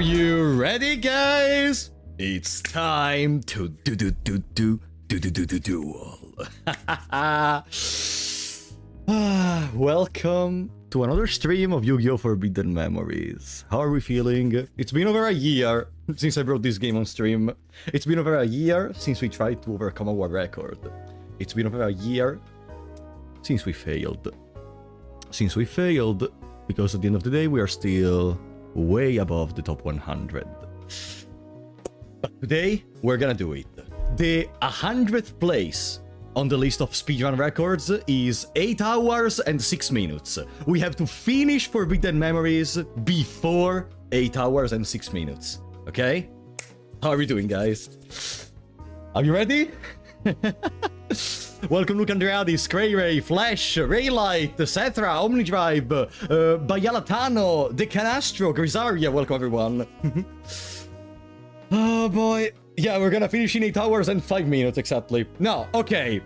Are you ready, guys? It's time to duel. Welcome to another stream of Yu-Gi-Oh! Forbidden Memories. How are we feeling? It's been over a year since I brought this game on stream. It's been over a year since we tried to overcome our record. It's been over a year since we failed. Because at the end of the day, we are still way above the top 100. But today, we're gonna do it. The 100th place on the list of speedrun records is 8 hours and 6 minutes. We have to finish Forbidden Memories before 8 hours and 6 minutes. Okay? How are we doing, guys? Are you ready? Welcome Luke Andreadi, Scray Flash, Raylight, Cetra, Omnidrive, Bayalatano, De Canastro, Grisaria, welcome everyone. Oh boy. Yeah, we're gonna finish in 8 hours and 5 minutes exactly. Now, okay.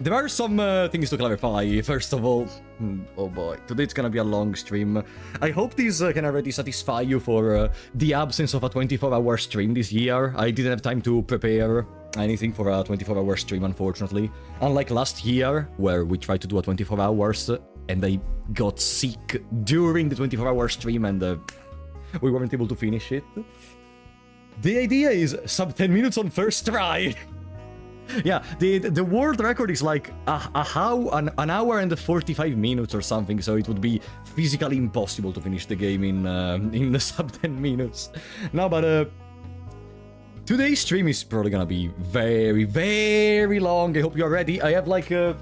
There are some things to clarify. First of all, oh boy, today it's gonna be a long stream. I hope this can already satisfy you for the absence of a 24-hour stream this year. I didn't have time to prepare anything for a 24-hour stream, unfortunately. Unlike last year, where we tried to do a 24 hours, and I got sick during the 24-hour stream, and we weren't able to finish it. The idea is sub 10 minutes on first try. Yeah, the world record is like an hour and 45 minutes or something, so it would be physically impossible to finish the game in the sub 10 minutes. No, but today's stream is probably gonna be very, very long. I hope you're ready. I have like 3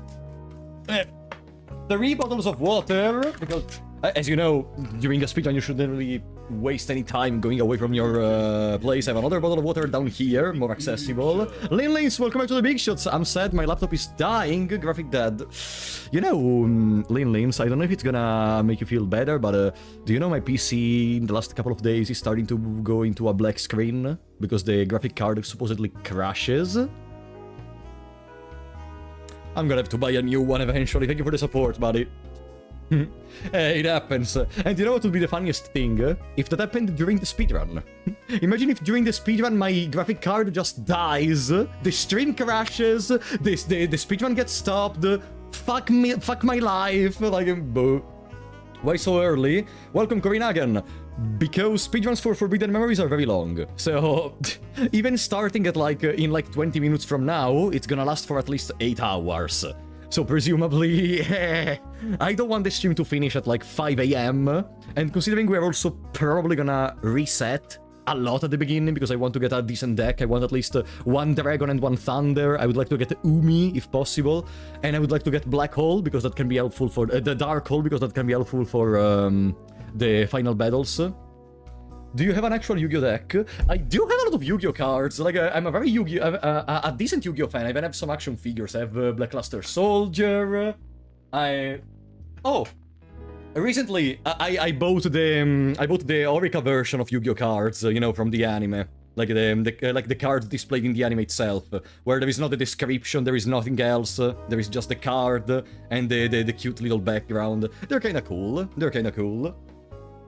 bottles of water, because as you know, during a speedrun you shouldn't really waste any time going away from your place. I have another bottle of water down here, more accessible. Linlins, welcome back to the Big Shots. I'm sad, my laptop is dying, graphic dead. You know, Linlins, I don't know if it's gonna make you feel better, but do you know my PC in the last couple of days is starting to go into a black screen because the graphic card supposedly crashes? I'm gonna have to buy a new one eventually. Thank you for the support, buddy. It happens. And you know what would be the funniest thing? If that happened during the speedrun. Imagine if during the speedrun my graphic card just dies, the stream crashes, the speedrun gets stopped, fuck my life, like, boo. Why so early? Welcome, Corinagan. Because speedruns for Forbidden Memories are very long. So, even starting at in 20 minutes from now, it's gonna last for at least 8 hours. So presumably, I don't want the stream to finish at like 5 AM. And considering we're also probably gonna reset a lot at the beginning, because I want to get a decent deck. I want at least 1 Dragon and 1 Thunder. I would like to get Umi, if possible. And I would like to get Black Hole, because that can be helpful for... the Dark Hole, because that can be helpful for the final battles. Do you have an actual Yu-Gi-Oh deck? I do have a lot of Yu-Gi-Oh cards. Like, I'm a very Yu-Gi-Oh... a decent Yu-Gi-Oh fan. I even have some action figures. I have Blackluster Soldier. Oh! Recently, I bought the Orica version of Yu-Gi-Oh cards, you know, from the anime. Like the cards displayed in the anime itself, where there is not a description, there is nothing else, there is just the card and the cute little background. They're kinda cool.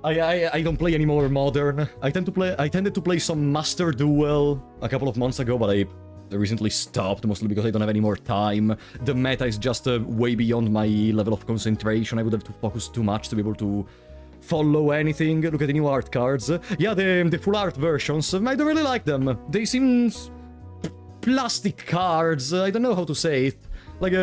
I don't play any more Modern. I tended to play some Master Duel a couple of months ago, but I recently stopped, mostly because I don't have any more time. The meta is just way beyond my level of concentration. I would have to focus too much to be able to follow anything. Look at the new art cards. Yeah, the full art versions, I don't really like them. They seem plastic cards. I don't know how to say it. Like,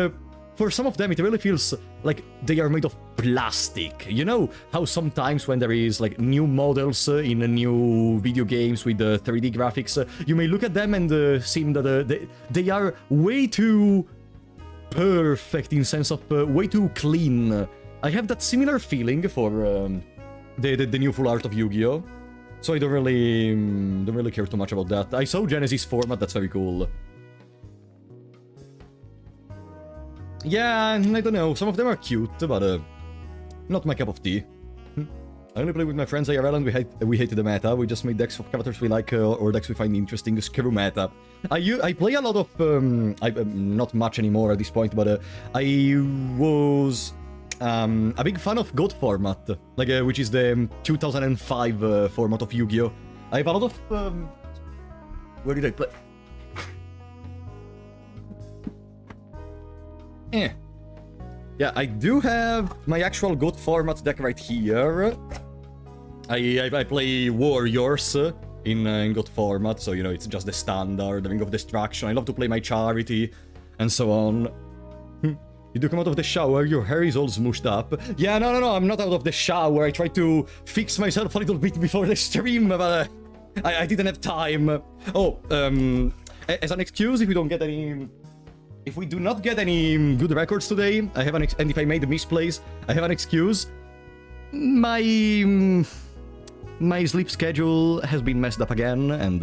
for some of them, it really feels like they are made of plastic. You know how sometimes when there is like new models in new video games with 3D graphics, you may look at them and seem that they are way too perfect in sense of way too clean. I have that similar feeling for the new full art of Yu-Gi-Oh! So I don't really care too much about that. I saw Genesis format, that's very cool. Yeah, I don't know, some of them are cute, but not my cup of tea. I only play with my friends IRL and we hated the meta. We just made decks of characters we like or decks we find interesting. Screw meta. I play a lot of... not much anymore at this point, but I was a big fan of GOAT format, like which is the 2005 format of Yu-Gi-Oh! I have a lot of... Where did I play? Yeah, I do have my actual GOAT format deck right here. I play Warriors in GOAT format, so, you know, it's just the standard, the Ring of Destruction. I love to play my Charity, and so on. You do come out of the shower, your hair is all smooshed up. Yeah, no, I'm not out of the shower. I tried to fix myself a little bit before the stream, but I didn't have time. Oh, as an excuse, if we don't get any... If we do not get any good records today, I have an and if I made a misplays, I have an excuse. My sleep schedule has been messed up again, and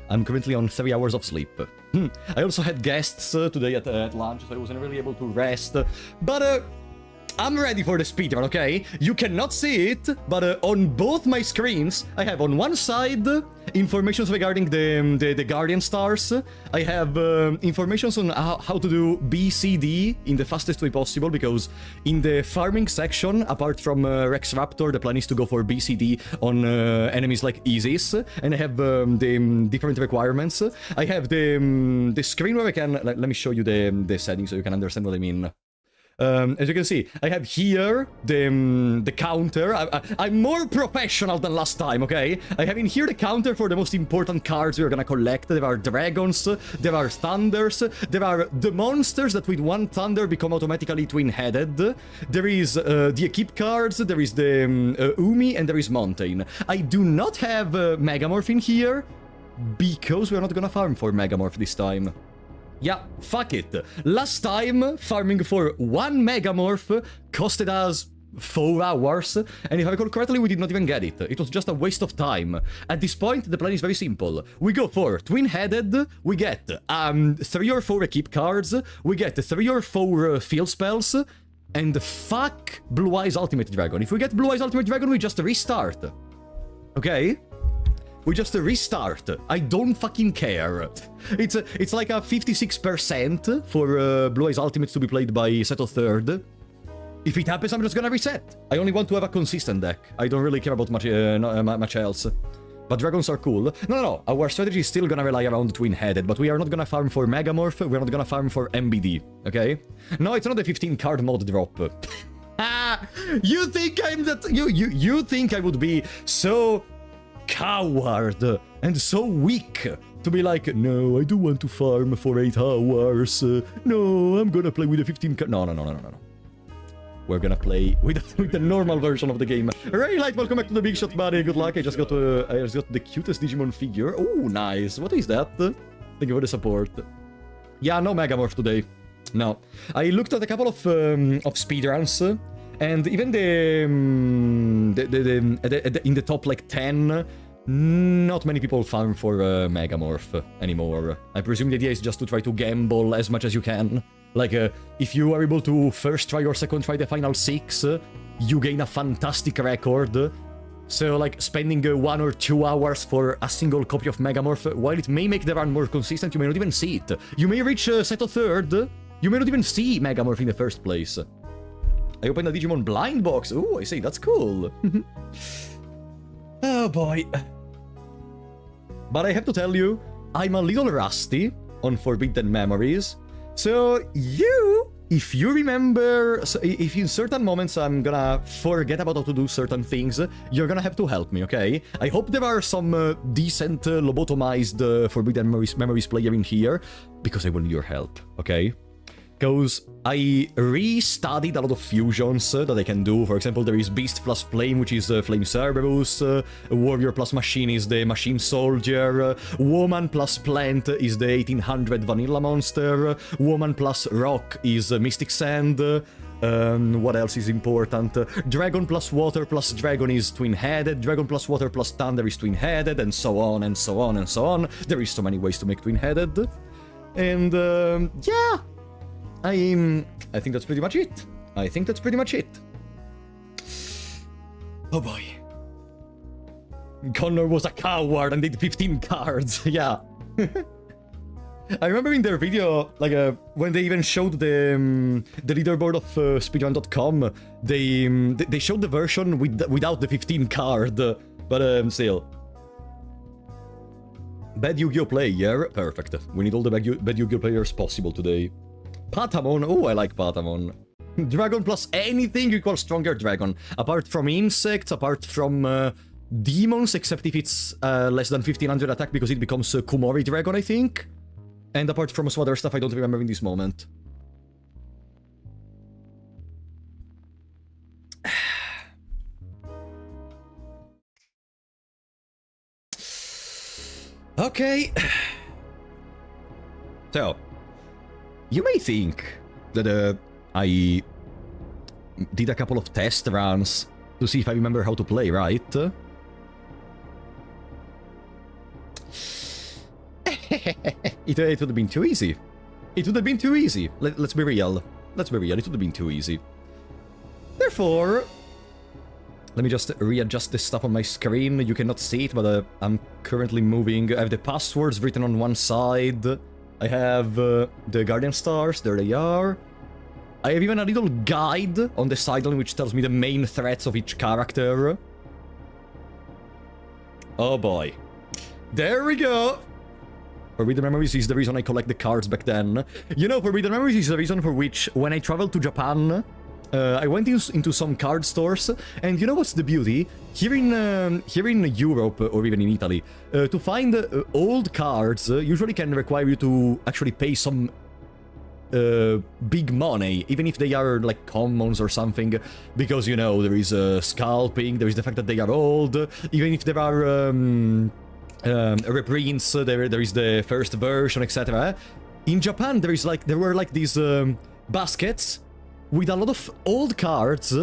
I'm currently on 3 hours of sleep. I also had guests today at lunch, so I wasn't really able to rest. But I'm ready for the speedrun, okay? You cannot see it, but on both my screens, I have on one side information regarding the Guardian stars. I have information on how to do BCD in the fastest way possible, because in the farming section, apart from Rex Raptor, the plan is to go for BCD on enemies like Isis, and I have the different requirements. I have the screen where I can... Let me show you the settings so you can understand what I mean. As you can see, I have here the counter. I'm more professional than last time, okay? I have in here the counter for the most important cards we're gonna collect. There are dragons, there are thunders, there are the monsters that with one thunder become automatically twin-headed. There is the equip cards, there is the Umi, and there is Mountain. I do not have Megamorph in here, because we're not gonna farm for Megamorph this time. Yeah, fuck it. Last time, farming for one Megamorph costed us 4 hours, and if I recall correctly, we did not even get it. It was just a waste of time. At this point, the plan is very simple. We go for twin-headed, we get 3 or 4 equip cards, we get 3 or 4 field spells, and fuck Blue Eyes Ultimate Dragon. If we get Blue Eyes Ultimate Dragon, we just restart. Okay? We just restart. I don't fucking care. It's like a 56% for Blue Eyes Ultimate to be played by Seto third. If it happens, I'm just gonna reset. I only want to have a consistent deck. I don't really care about much else. But dragons are cool. No. Our strategy is still gonna rely around twin-headed, but we are not gonna farm for Megamorph. We're not gonna farm for MBD. Okay? No, it's not the 15 card mod drop. You think I'm that? You think I would be so coward and so weak to be like, no, I do want to farm for 8 hours. No, I'm gonna play with the 15 card. No. We're gonna play with the normal version of the game. Ray Light, welcome back to the Big Shot, buddy. Good luck. I just got the cutest Digimon figure. Oh, nice. What is that? Thank you for the support. Yeah, no Megamorph today. No. I looked at a couple of speedruns, and even in the top like 10, not many people farm for Megamorph anymore. I presume the idea is just to try to gamble as much as you can. Like, if you are able to first try or second try the final 6, you gain a fantastic record. So, like, spending 1 or 2 hours for a single copy of Megamorph, while it may make the run more consistent, you may not even see it. You may reach Seto third, you may not even see Megamorph in the first place. I opened a Digimon blind box. Oh, I see, that's cool. Oh boy. But I have to tell you, I'm a little rusty on Forbidden Memories. So if you remember, so if in certain moments I'm gonna forget about how to do certain things, you're gonna have to help me, okay? I hope there are some decent lobotomized Forbidden Memories player in here, because I will need your help, okay? Because I re-studied a lot of fusions that I can do. For example, there is Beast plus Flame, which is Flame Cerberus. Warrior plus Machine is the Machine Soldier. Woman plus Plant is the 1800 Vanilla Monster. Woman plus Rock is Mystic Sand. What else is important? Dragon plus Water plus Dragon is twin-headed. Dragon plus Water plus Thunder is twin-headed, and so on, and so on, and so on. There is so many ways to make twin-headed. And, yeah! I think that's pretty much it. Oh boy. Connor was a coward and did 15 cards. Yeah. I remember in their video, like, when they even showed the leaderboard of Speedrun.com, they showed the version without the 15 card, but still. Bad Yu-Gi-Oh player. Perfect. We need all the bad Yu-Gi-Oh players possible today. Patamon. Oh, I like Patamon. Dragon plus anything equals stronger dragon. Apart from insects, apart from demons, except if it's less than 1500 attack because it becomes a Kumori dragon, I think. And apart from some other stuff I don't remember in this moment. Okay. So, you may think that I did a couple of test runs to see if I remember how to play, right? It would have been too easy. It would have been too easy. Let's be real. Let's be real. It would have been too easy. Therefore, let me just readjust this stuff on my screen. You cannot see it, but I'm currently moving. I have the passwords written on one side. I have the Guardian Stars. There they are. I have even a little guide on the sideline which tells me the main threats of each character. Oh boy. There we go. Forbidden Memories is the reason I collect the cards back then. You know, Forbidden Memories is the reason for which, when I traveled to Japan, I went into some card stores, and you know what's the beauty? Here in Europe, or even in Italy, to find old cards usually can require you to actually pay some big money, even if they are like commons or something, because, you know, there is scalping, there is the fact that they are old, even if there are reprints, there is the first version, etc. In Japan, there were like these baskets with a lot of old cards,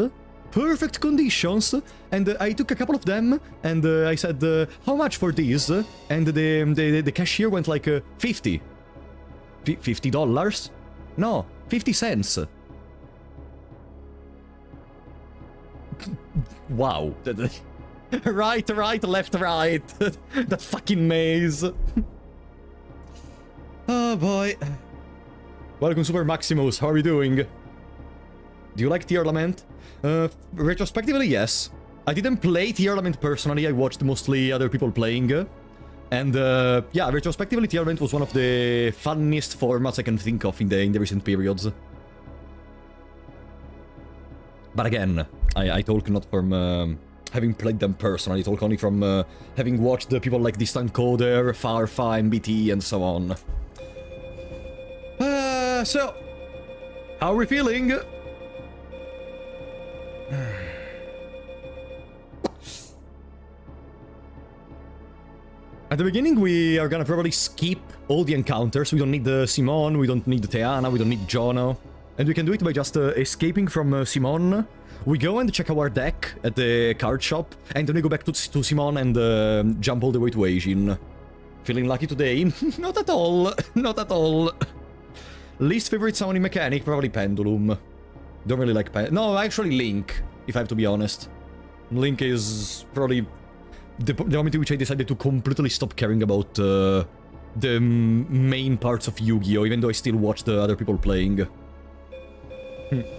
perfect conditions, and I took a couple of them, and I said, how much for these? And the cashier went like, $50. $50? No, 50 cents. Wow. Right, left, right. That fucking maze. Oh boy. Welcome, Super Maximus. How are you doing? Do you like Tier Lament? Retrospectively, yes. I didn't play Tier Lament personally, I watched mostly other people playing. And, yeah, retrospectively, Tier Lament was one of the funniest formats I can think of in the recent periods. But again, I talk not from having played them personally, I talk only from having watched the people like Distant Coder, Farfa, MBT, and so on. So, how are we feeling? At the beginning, we are gonna probably skip all the encounters. We don't need the Simon, we don't need the Teana, we don't need Jono. And we can do it by just escaping from Simon. We go and check our deck at the card shop, and then we go back to Simon and jump all the way to Asian. Feeling lucky today? Not at all, not at all. Least favorite summoning mechanic, probably Pendulum. Don't really like no, actually Link, if I have to be honest. Link is probably the moment in which I decided to completely stop caring about the main parts of Yu-Gi-Oh, even though I still watch the other people playing.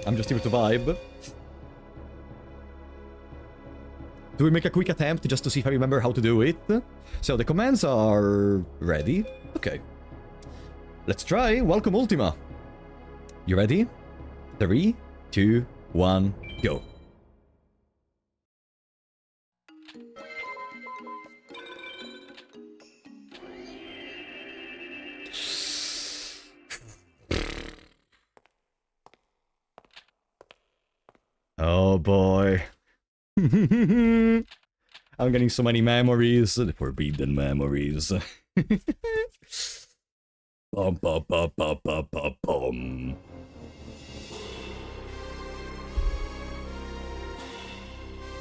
I'm just here to vibe. Do we make a quick attempt just to see if I remember how to do it? So the commands are ready. Okay. Let's try. Welcome, Ultima. You ready? 3, 2, 1, go. Oh boy. I'm getting so many memories. The forbidden memories. Bum, bum, bum, bum, bum, bum, bum.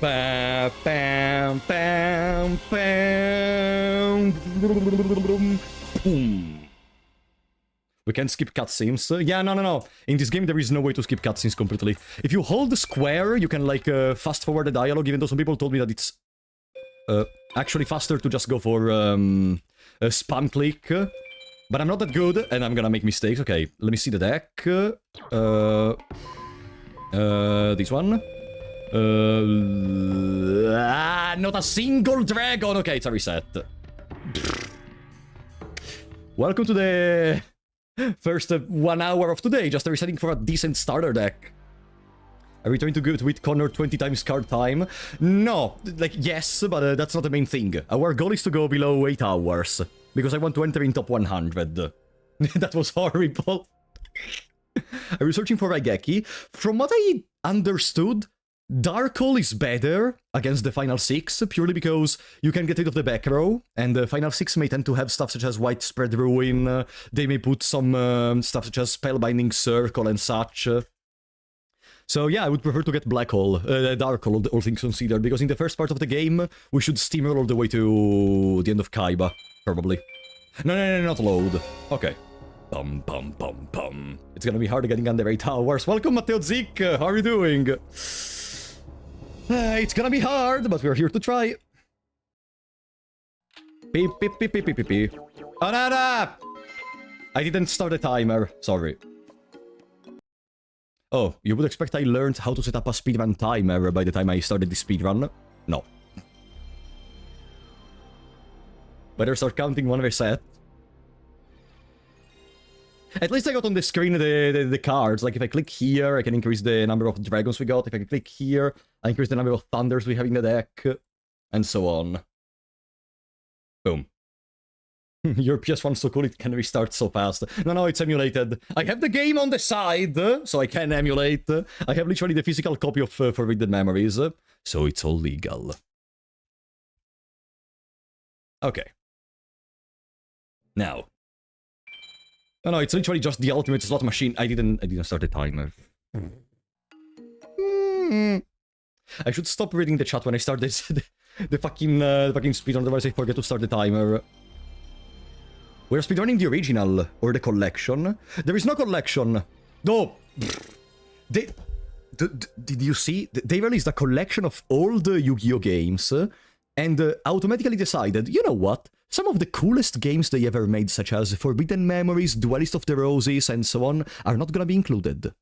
Bam, bam, bam, bam. Boom. We can skip cutscenes. Yeah, no. In this game, there is no way to skip cutscenes completely. If you hold the square, you can, like, fast forward the dialogue, even though some people told me that it's actually faster to just go for a spam click. But I'm not that good, and I'm gonna make mistakes. Okay, let me see the deck. This one. Not a single dragon! Okay, it's a reset. Welcome to the first 1 hour of today, just resetting for a decent starter deck. Are we trying to go with Connor 20 times card time? No, like, yes, but that's not the main thing. Our goal is to go below 8 hours, because I want to enter in top 100. That was horrible. Are you searching for Raigeki? From what I understood, Dark Hole is better against the Final 6, purely because you can get rid of the back row, and the Final 6 may tend to have stuff such as Widespread Ruin, they may put some stuff such as Spellbinding Circle and such. So yeah, I would prefer to get Black Hole, Dark Hole, all things considered, because in the first part of the game, we should steamroll all the way to the end of Kaiba, probably. No, not load. Okay. Bum, bum, bum, bum. It's gonna be hard getting under 8 hours. Welcome, Matteo Zik. How are you doing? It's gonna be hard, but we're here to try. Beep, beep, beep, beep, beep, beep, beep. Anana! I didn't start a timer. Sorry. Oh, you would expect I learned how to set up a speedrun timer by the time I started the speedrun? No. Better start counting one reset. At least I got on the screen the cards. Like, if I click here, I can increase the number of dragons we got. If I click here, I increase the number of thunders we have in the deck. And so on. Boom. Your PS1's so cool, it can restart so fast. No, it's emulated. I have the game on the side, so I can emulate. I have literally the physical copy of Forbidden Memories, so it's all legal. Okay. Now. No, it's literally just the ultimate slot machine. I didn't start the timer. I should stop reading the chat when I start this, the fucking speed, otherwise I forget to start the timer. We're speedrunning the original, or the collection. There is no collection. No. Did you see? They released a collection of all the Yu-Gi-Oh games, and automatically decided, you know what? Some of the coolest games they ever made, such as Forbidden Memories, Duelist of the Roses, and so on, are not gonna be included.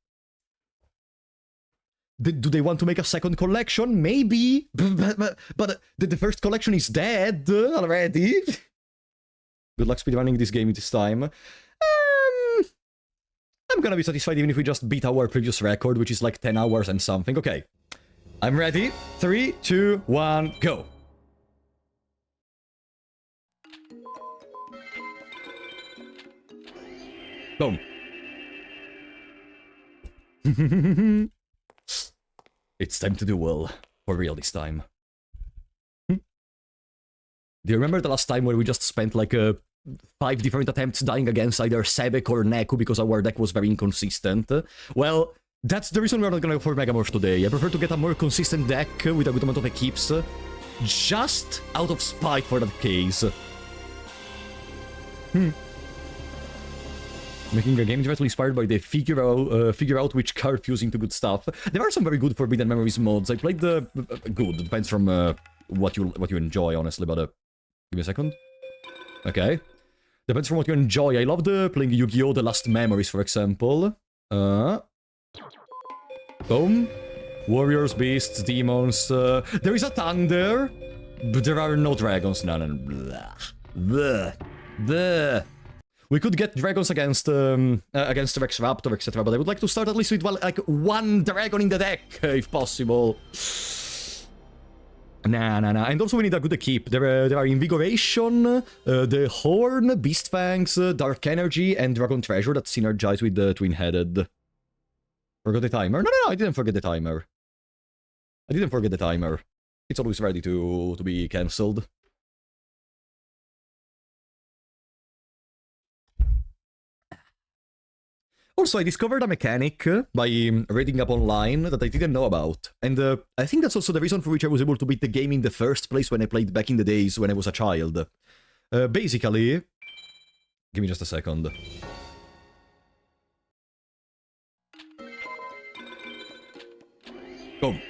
Do they want to make a second collection? Maybe, but the first collection is dead already. Good luck speedrunning this game this time. I'm gonna be satisfied even if we just beat our previous record, which is like 10 hours and something. Okay, I'm ready. 3, 2, 1, go. Boom. It's time to do well. For real this time. Do you remember the last time where we just spent like 5 different attempts dying against either Sebek or Neku because our deck was very inconsistent? Well, that's the reason we're not gonna go for Megamorph today. I prefer to get a more consistent deck with a good amount of equips, just out of spite for that case. Making a game directly inspired by the figure out which card fuse into good stuff. There are some very good Forbidden Memories mods. I played the good. Depends from what you enjoy, honestly. But give me a second. Okay, depends from what you enjoy. I loved playing Yu-Gi-Oh! The Last Memories, for example. Boom. Warriors, beasts, demons. There is a thunder, but there are no dragons. No. Blah. We could get dragons against Rex Raptor, etc. But I would like to start at least with, well, like, 1 dragon in the deck, if possible. Nah. And also we need a good equip. There are Invigoration, the Horn, Beast Fangs, Dark Energy, and Dragon Treasure that synergize with the Twin-Headed. Forgot the timer? No, I didn't forget the timer. It's always ready to be cancelled. Also, I discovered a mechanic by reading up online that I didn't know about. And I think that's also the reason for which I was able to beat the game in the first place when I played back in the days when I was a child. Basically... Give me just a second. Boom.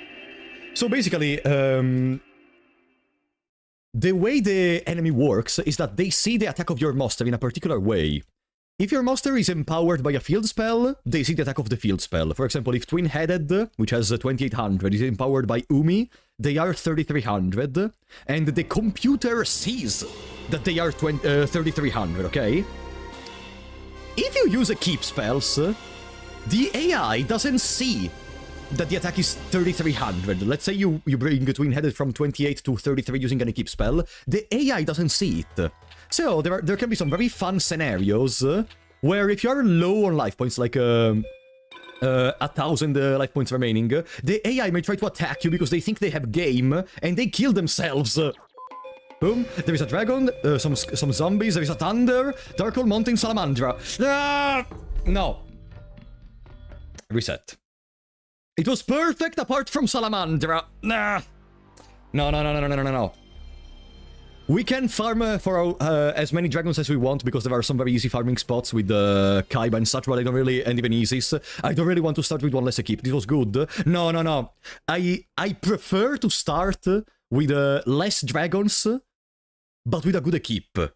So basically, the way the enemy works is that they see the attack of your monster in a particular way. If your monster is empowered by a field spell, they see the attack of the field spell. For example, if Twin-Headed, which has 2800, is empowered by Umi, they are 3300, and the computer sees that they are 3300, okay? if you use a keep spells, the AI doesn't see that the attack is 3300. Let's say you bring twin-headed from 28 to 33 using an keep spell. The AI doesn't see it. So there can be some very fun scenarios where if you are low on life points, like 1,000 life points remaining, the AI may try to attack you because they think they have game and they kill themselves. Boom, there is a dragon, some zombies, there is a thunder, Darkhold Mountain Salamandra. Ah! No. Reset. It was perfect apart from Salamandra. Nah. No. We can farm for as many dragons as we want because there are some very easy farming spots with Kaiba and such, but I don't really, and even Isis. I don't really want to start with one less equip. This was good. No. I prefer to start with less dragons, but with a good equip.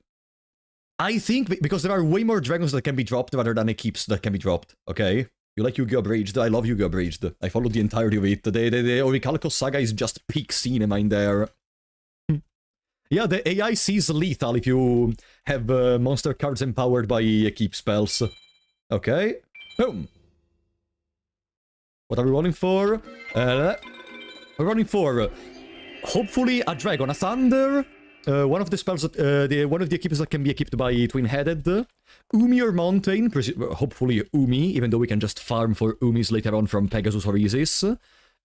I think because there are way more dragons that can be dropped rather than equips that can be dropped, okay? You like Yu-Gi-Oh! Abridged? I love Yu-Gi-Oh! Abridged. I followed the entirety of it. The Orichalco saga is just peak cinema in there. Yeah, the AI sees lethal if you have monster cards empowered by keep spells. Okay. Boom. What are we running for? We're running for hopefully a dragon, a thunder. One of the spells that one of the equips that can be equipped by twin-headed. Umi or Mountain, hopefully Umi, even though we can just farm for Umis later on from Pegasus or Isis.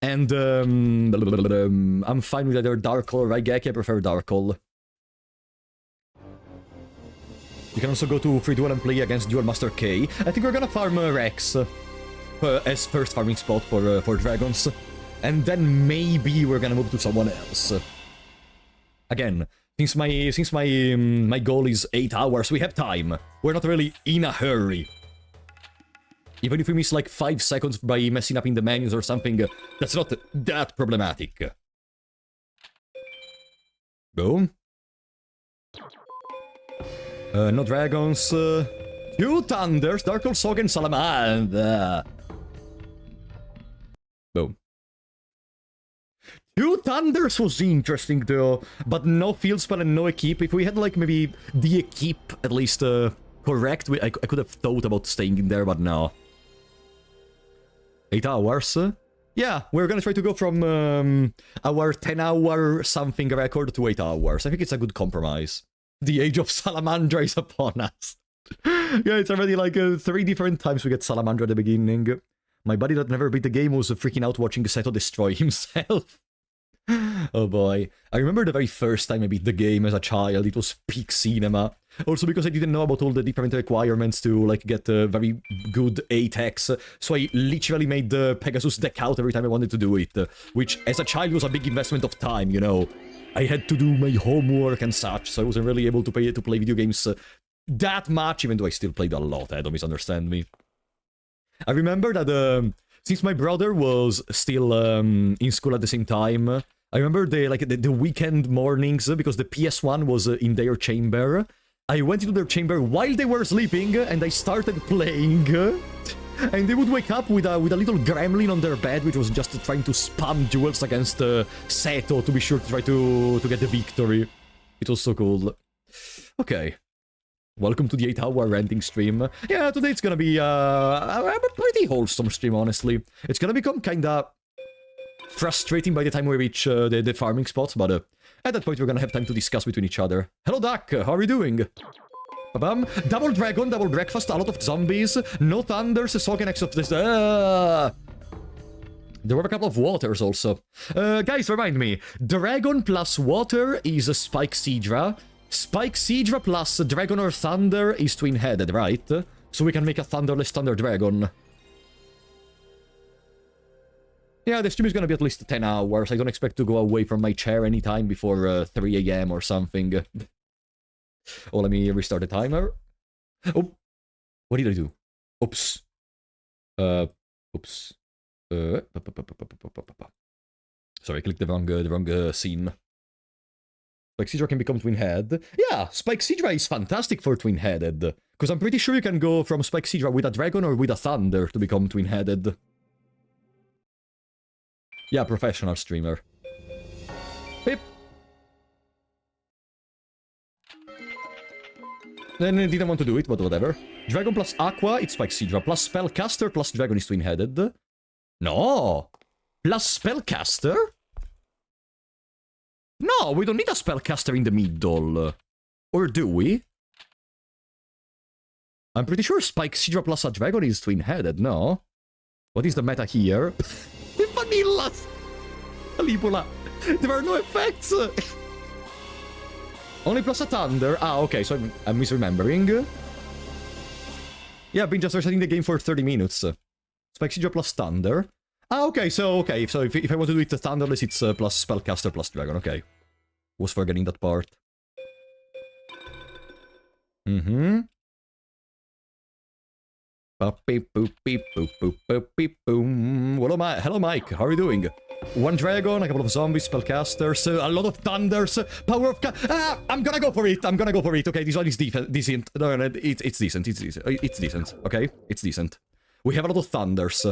And I'm fine with either Dark Hole or Raigeki. I prefer Dark Hole. You can also go to Free Duel and play against Duel Master K. I think we're gonna farm Rex as first farming spot for dragons. And then maybe we're gonna move to someone else. Again, since my goal is 8 hours, we have time. We're not really in a hurry. Even if we miss like 5 seconds by messing up in the menus or something, that's not that problematic. Boom. No dragons. 2 thunders, Darkhold, Sog, and Salamander. Boom. 2 thunders was interesting though, but no field spell and no equip. If we had like maybe the equip at least correct, I could have thought about staying in there, but no. 8 hours? Yeah, we're gonna try to go from our 10-hour something record to 8 hours. I think it's a good compromise. The age of Salamandra is upon us. Yeah, it's already like 3 different times we get Salamandra at the beginning. My buddy that never beat the game was freaking out watching Seto destroy himself. Oh boy. I remember the very first time I beat the game as a child, it was peak cinema. Also because I didn't know about all the different requirements to like get very good ATEX, so I literally made the Pegasus deck out every time I wanted to do it, which as a child was a big investment of time, you know. I had to do my homework and such, so I wasn't really able to play video games that much, even though I still played a lot, don't misunderstand me. I remember that since my brother was still in school at the same time, I remember the weekend mornings, because the PS1 was in their chamber. I went into their chamber while they were sleeping, and I started playing. And they would wake up with a little gremlin on their bed, which was just trying to spam jewels against Seto to be sure to try to get the victory. It was so cool. Okay. Welcome to the 8-hour ranting stream. Yeah, today it's gonna be a pretty wholesome stream, honestly. It's gonna become kinda frustrating by the time we reach the farming spots, but at that point we're gonna have time to discuss between each other. Hello, Duck, how are you doing? Ba-bam. Double dragon, double breakfast, a lot of zombies, no thunders, Sog and X of this. There were a couple of waters also. Guys, remind me, dragon plus water is a Spike Seadra. Spike Seadra plus dragon or thunder is twin-headed, right? So we can make a thunderless thunder dragon. Yeah, the stream is gonna be at least 10 hours. I don't expect to go away from my chair anytime before 3 AM or something. Oh, let me restart the timer. Oh, what did I do? Oops. Oops. Sorry, I clicked the wrong scene. Spike Seadra can become twin-headed. Yeah, Spike Seadra is fantastic for twin-headed. Because I'm pretty sure you can go from Spike Seadra with a dragon or with a thunder to become twin-headed. Yeah, professional streamer. Beep. Then I didn't want to do it, but whatever. Dragon plus Aqua, it's Spike Sidra. Plus Spellcaster plus Dragon is twin-headed. No! Plus Spellcaster? No, we don't need a Spellcaster in the middle. Or do we? I'm pretty sure Spike Sidra plus a Dragon is twin-headed, no? What is the meta here? Vanilla! Calibola! There are no effects! Only plus a Thunder? Ah, okay, so I'm misremembering. Yeah, I've been just resetting the game for 30 minutes. Spike Sidra plus Thunder. Ah, okay, so if I want to do it Thunderless, it's plus Spellcaster plus Dragon, okay. Was forgetting that part. Mm-hmm. Hello, Mike. How are you doing? One dragon, a couple of zombies, spellcasters, a lot of thunders, power of... I'm gonna go for it. Okay, this one is decent. No, it's decent. It's decent. Okay, it's decent. We have a lot of thunders.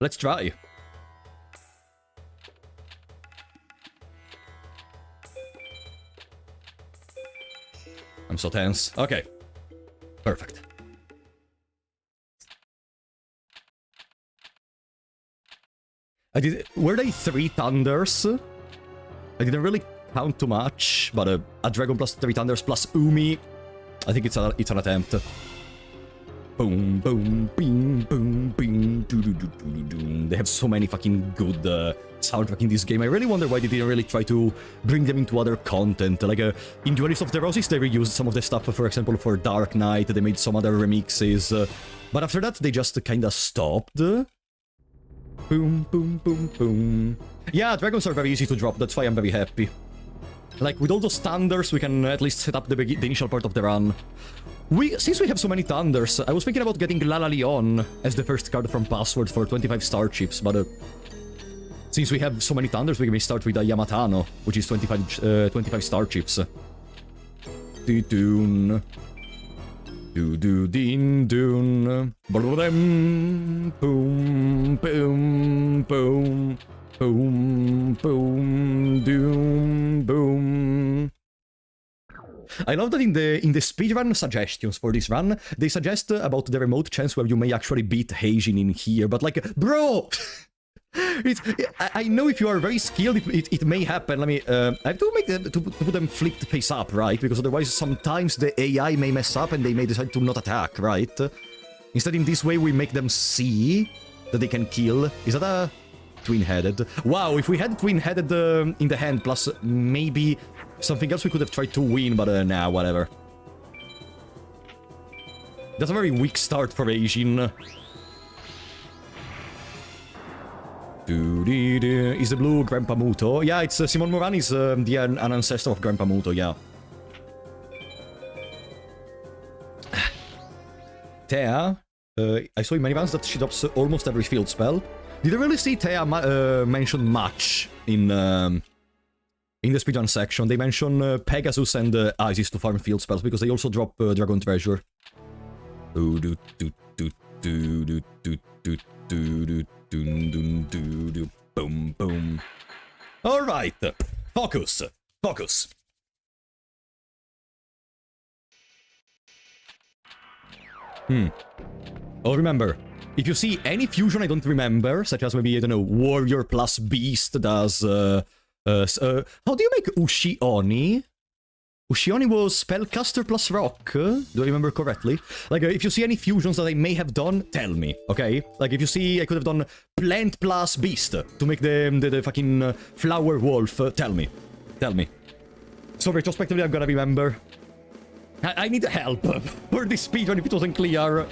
Let's try. I'm so tense. Okay. Perfect. Were they 3 thunders? I didn't really count too much, but a dragon plus 3 thunders plus Umi. I think it's an attempt. Boom, boom, bing, boom, bing, doo doo doo doo doo. They have so many fucking good soundtrack in this game. I really wonder why they didn't really try to bring them into other content. Like in Duelist of the Roses, they reused some of the stuff. For example, for Dark Knight, they made some other remixes. But after that, they just kind of stopped. Boom, boom, boom, boom. Yeah, dragons are very easy to drop. That's why I'm very happy. Like, with all those thunders, we can at least set up the initial part of the run. Since we have so many thunders, I was thinking about getting Lala Leon as the first card from Password for 25 star chips, but since we have so many thunders, we may start with a Yamatano, which is 25 star chips. Do-doon. Do-do-din-doon. Boom, boom, boom, boom. Boom, boom, doom, boom. I love that in the speedrun suggestions for this run, they suggest about the remote chance where you may actually beat Heijin in here, but like, bro! I know if you are very skilled, it may happen. Let me, I have to make to put them flipped face up, right? Because otherwise sometimes the AI may mess up and they may decide to not attack, right? Instead, in this way, we make them see that they can kill. Is that a... twin-headed? Wow, if we had twin-headed in the hand, plus maybe something else we could have tried to win, but nah, whatever. That's a very weak start for Heijin. Is the blue Grandpa Muto? Yeah, it's Simon Moran is an ancestor of Grandpa Muto, yeah. Thea, I saw in many runs that she drops almost every field spell. Didn't really see Thea mentioned much in the speedrun section. They mention Pegasus and Isis to farm field spells because they also drop Dragon Treasure. Boom, boom. All right, focus. Oh, remember. If you see any fusion I don't remember, such as maybe, I don't know, Warrior plus Beast does, how do you make Ushioni? Ushioni was Spellcaster plus Rock, do I remember correctly? Like, if you see any fusions that I may have done, tell me, okay? Like, if you see I could have done Plant plus Beast to make the fucking Flower Wolf, tell me. So retrospectively I'm gonna remember. I need help for this speedrun if it wasn't clear.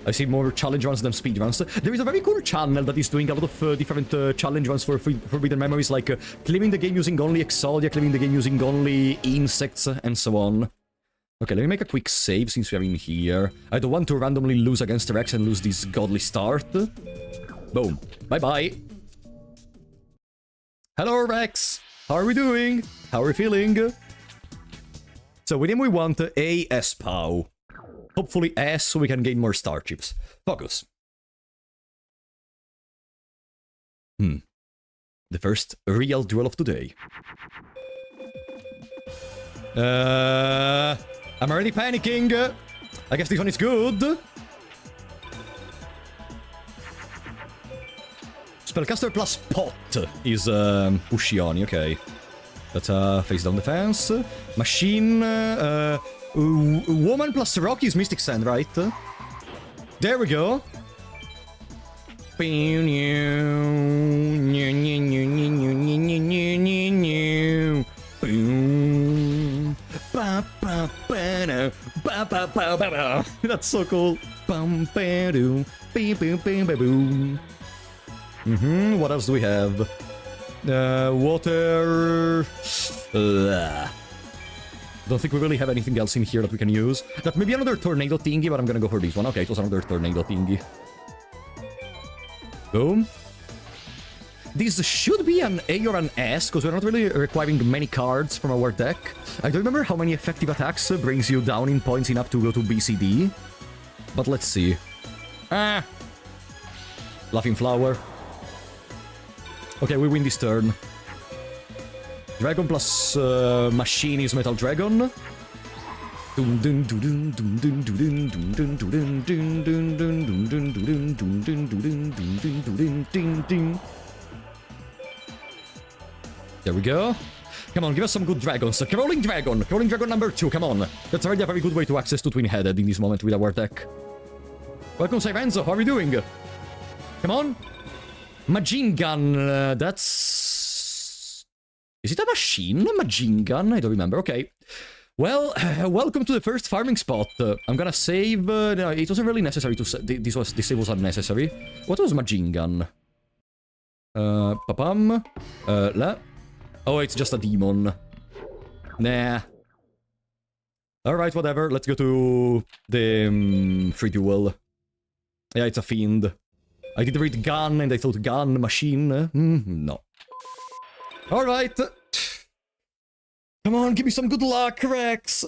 I see more challenge runs than speed runs. There is a very cool channel that is doing a lot of different challenge runs for Forbidden Memories, like clearing the game using only Exodia, clearing the game using only insects, and so on. Okay, let me make a quick save since we are in here. I don't want to randomly lose against Rex and lose this godly start. Boom. Bye-bye. Hello, Rex. How are we doing? How are we feeling? So with him we want a S-POW. Hopefully S, so we can gain more star chips. Focus. The first real duel of today. I'm already panicking. I guess this one is good. Spellcaster plus pot is Ushioni, okay. That's face down defense. Machine, woman plus rock is Mystic Sand, right? There we go. That's so cool. What else do we have? Water. Don't think we really have anything else in here that we can use. That may be another tornado thingy, but I'm gonna go for this one. Okay, it was another tornado thingy. Boom. This should be an A or an S, because we're not really requiring many cards from our deck. I don't remember how many effective attacks brings you down in points enough to go to BCD. But let's see. Laughing Flower. Okay, we win this turn. Dragon plus machine is Metal Dragon. There we go. Come on, give us some good dragons. Crawling Dragon number 2, come on. That's already a very good way to access to Twin-Headed in this moment with our deck. Welcome, Sirenzo, how are you doing? Come on. Machine Gun, that's... Is it a machine? A machine gun? I don't remember, okay. Well, welcome to the first farming spot. I'm gonna save... no, it wasn't really necessary to save. This save was unnecessary. What was machine gun? Papam. La. Oh, it's just a demon. Nah. Alright, whatever. Let's go to the free duel. Yeah, it's a fiend. I did read gun and I thought gun, machine. No. Alright. Come on, give me some good luck, Rex.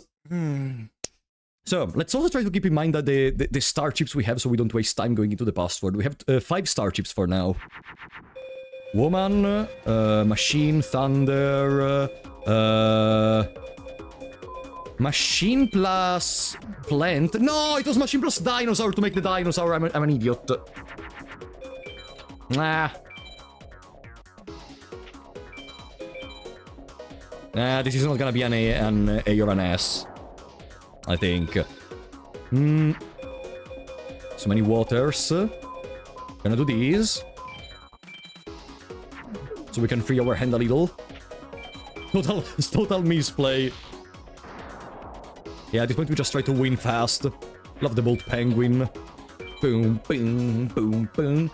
So, let's also try to keep in mind that the star chips we have so we don't waste time going into the password. We have 5 star chips for now. Woman, machine, thunder, machine plus plant. No, it was machine plus dinosaur to make the dinosaur. I'm an idiot. This is not gonna be an A or an S, I think. So many waters. Gonna do these. So we can free our hand a little. Total misplay. Yeah, at this point we just try to win fast. Love the bolt penguin. Boom, boom, boom, boom.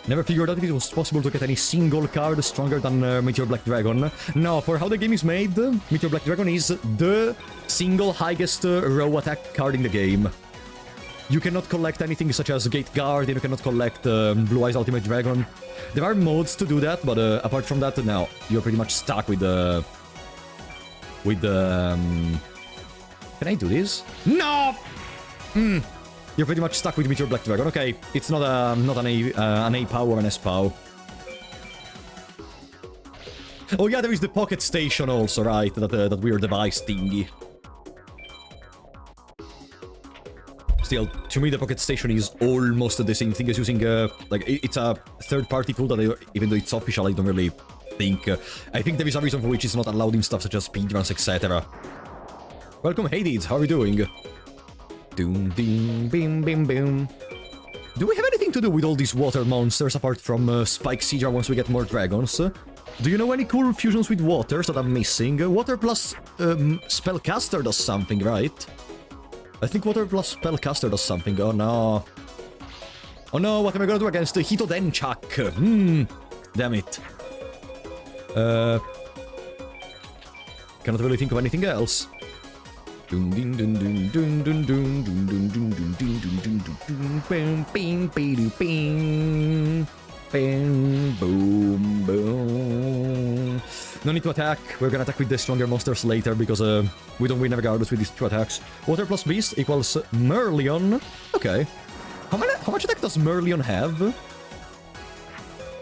Never figured out if it was possible to get any single card stronger than Meteor Black Dragon. No, for how the game is made, Meteor Black Dragon is the single highest row attack card in the game. You cannot collect anything such as Gate Guard, and you cannot collect Blue Eyes Ultimate Dragon. There are modes to do that, but apart from that, no. You're pretty much stuck with the... Can I do this? No! You're pretty much stuck with Meteor Black Dragon. Okay, it's not an A POW or an S POW. Oh yeah, there is the Pocket Station also, right? That weird device thingy. Still, to me, the Pocket Station is almost the same thing as using, like, it's a third-party tool that, even though it's official, I don't really think. I think there is a reason for which it's not allowed in stuff such as speedruns, etc. Welcome, Hades, how are you doing? Doom, ding, bim, bim, bim. Do we have anything to do with all these water monsters apart from Spike Seedra once we get more dragons? Do you know any cool fusions with waters that I'm missing? Water plus Spellcaster does something, right? I think Water plus Spellcaster does something. Oh no. Oh no, what am I gonna do against the Hitodenchak? Damn it. Cannot really think of anything else. Boom, boom. No need to attack. We're gonna attack with the stronger monsters later because we don't win regardless with these 2 attacks. Water plus Beast equals Merlion. Okay. How much attack does Merlion have?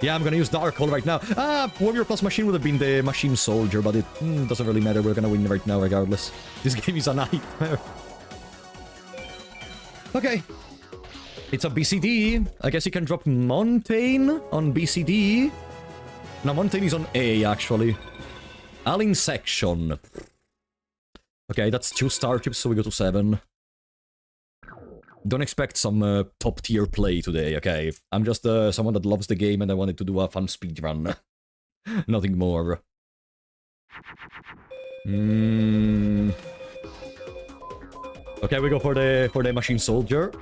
Yeah, I'm gonna use Dark Hole right now. Warrior plus Machine would have been the Machine Soldier, but it doesn't really matter. We're gonna win right now regardless. This game is a nightmare. Okay. It's a BCD. I guess you can drop Montaigne on BCD. No, Montaigne is on A, actually. Alin Section. Okay, that's 2 starships, so we go to 7. Don't expect some top-tier play today, okay? I'm just someone that loves the game and I wanted to do a fun speedrun. Nothing more. Okay, we go for the Machine Soldier.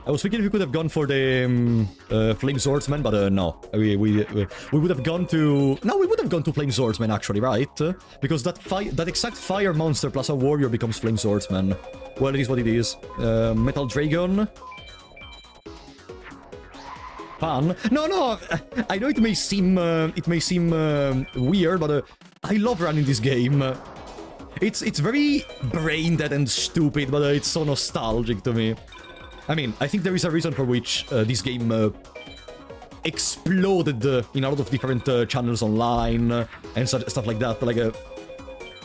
I was thinking we could have gone for the Flame Swordsman, but no. We would have gone to... No, we would have gone to Flame Swordsman, actually, right? Because that exact fire monster plus a warrior becomes Flame Swordsman. Well, it is what it is. Metal Dragon. Fun. No! I know it may seem weird, but I love running this game. It's very brain-dead and stupid, but it's so nostalgic to me. I mean, I think there is a reason for which this game exploded in a lot of different channels online and stuff like that. But like,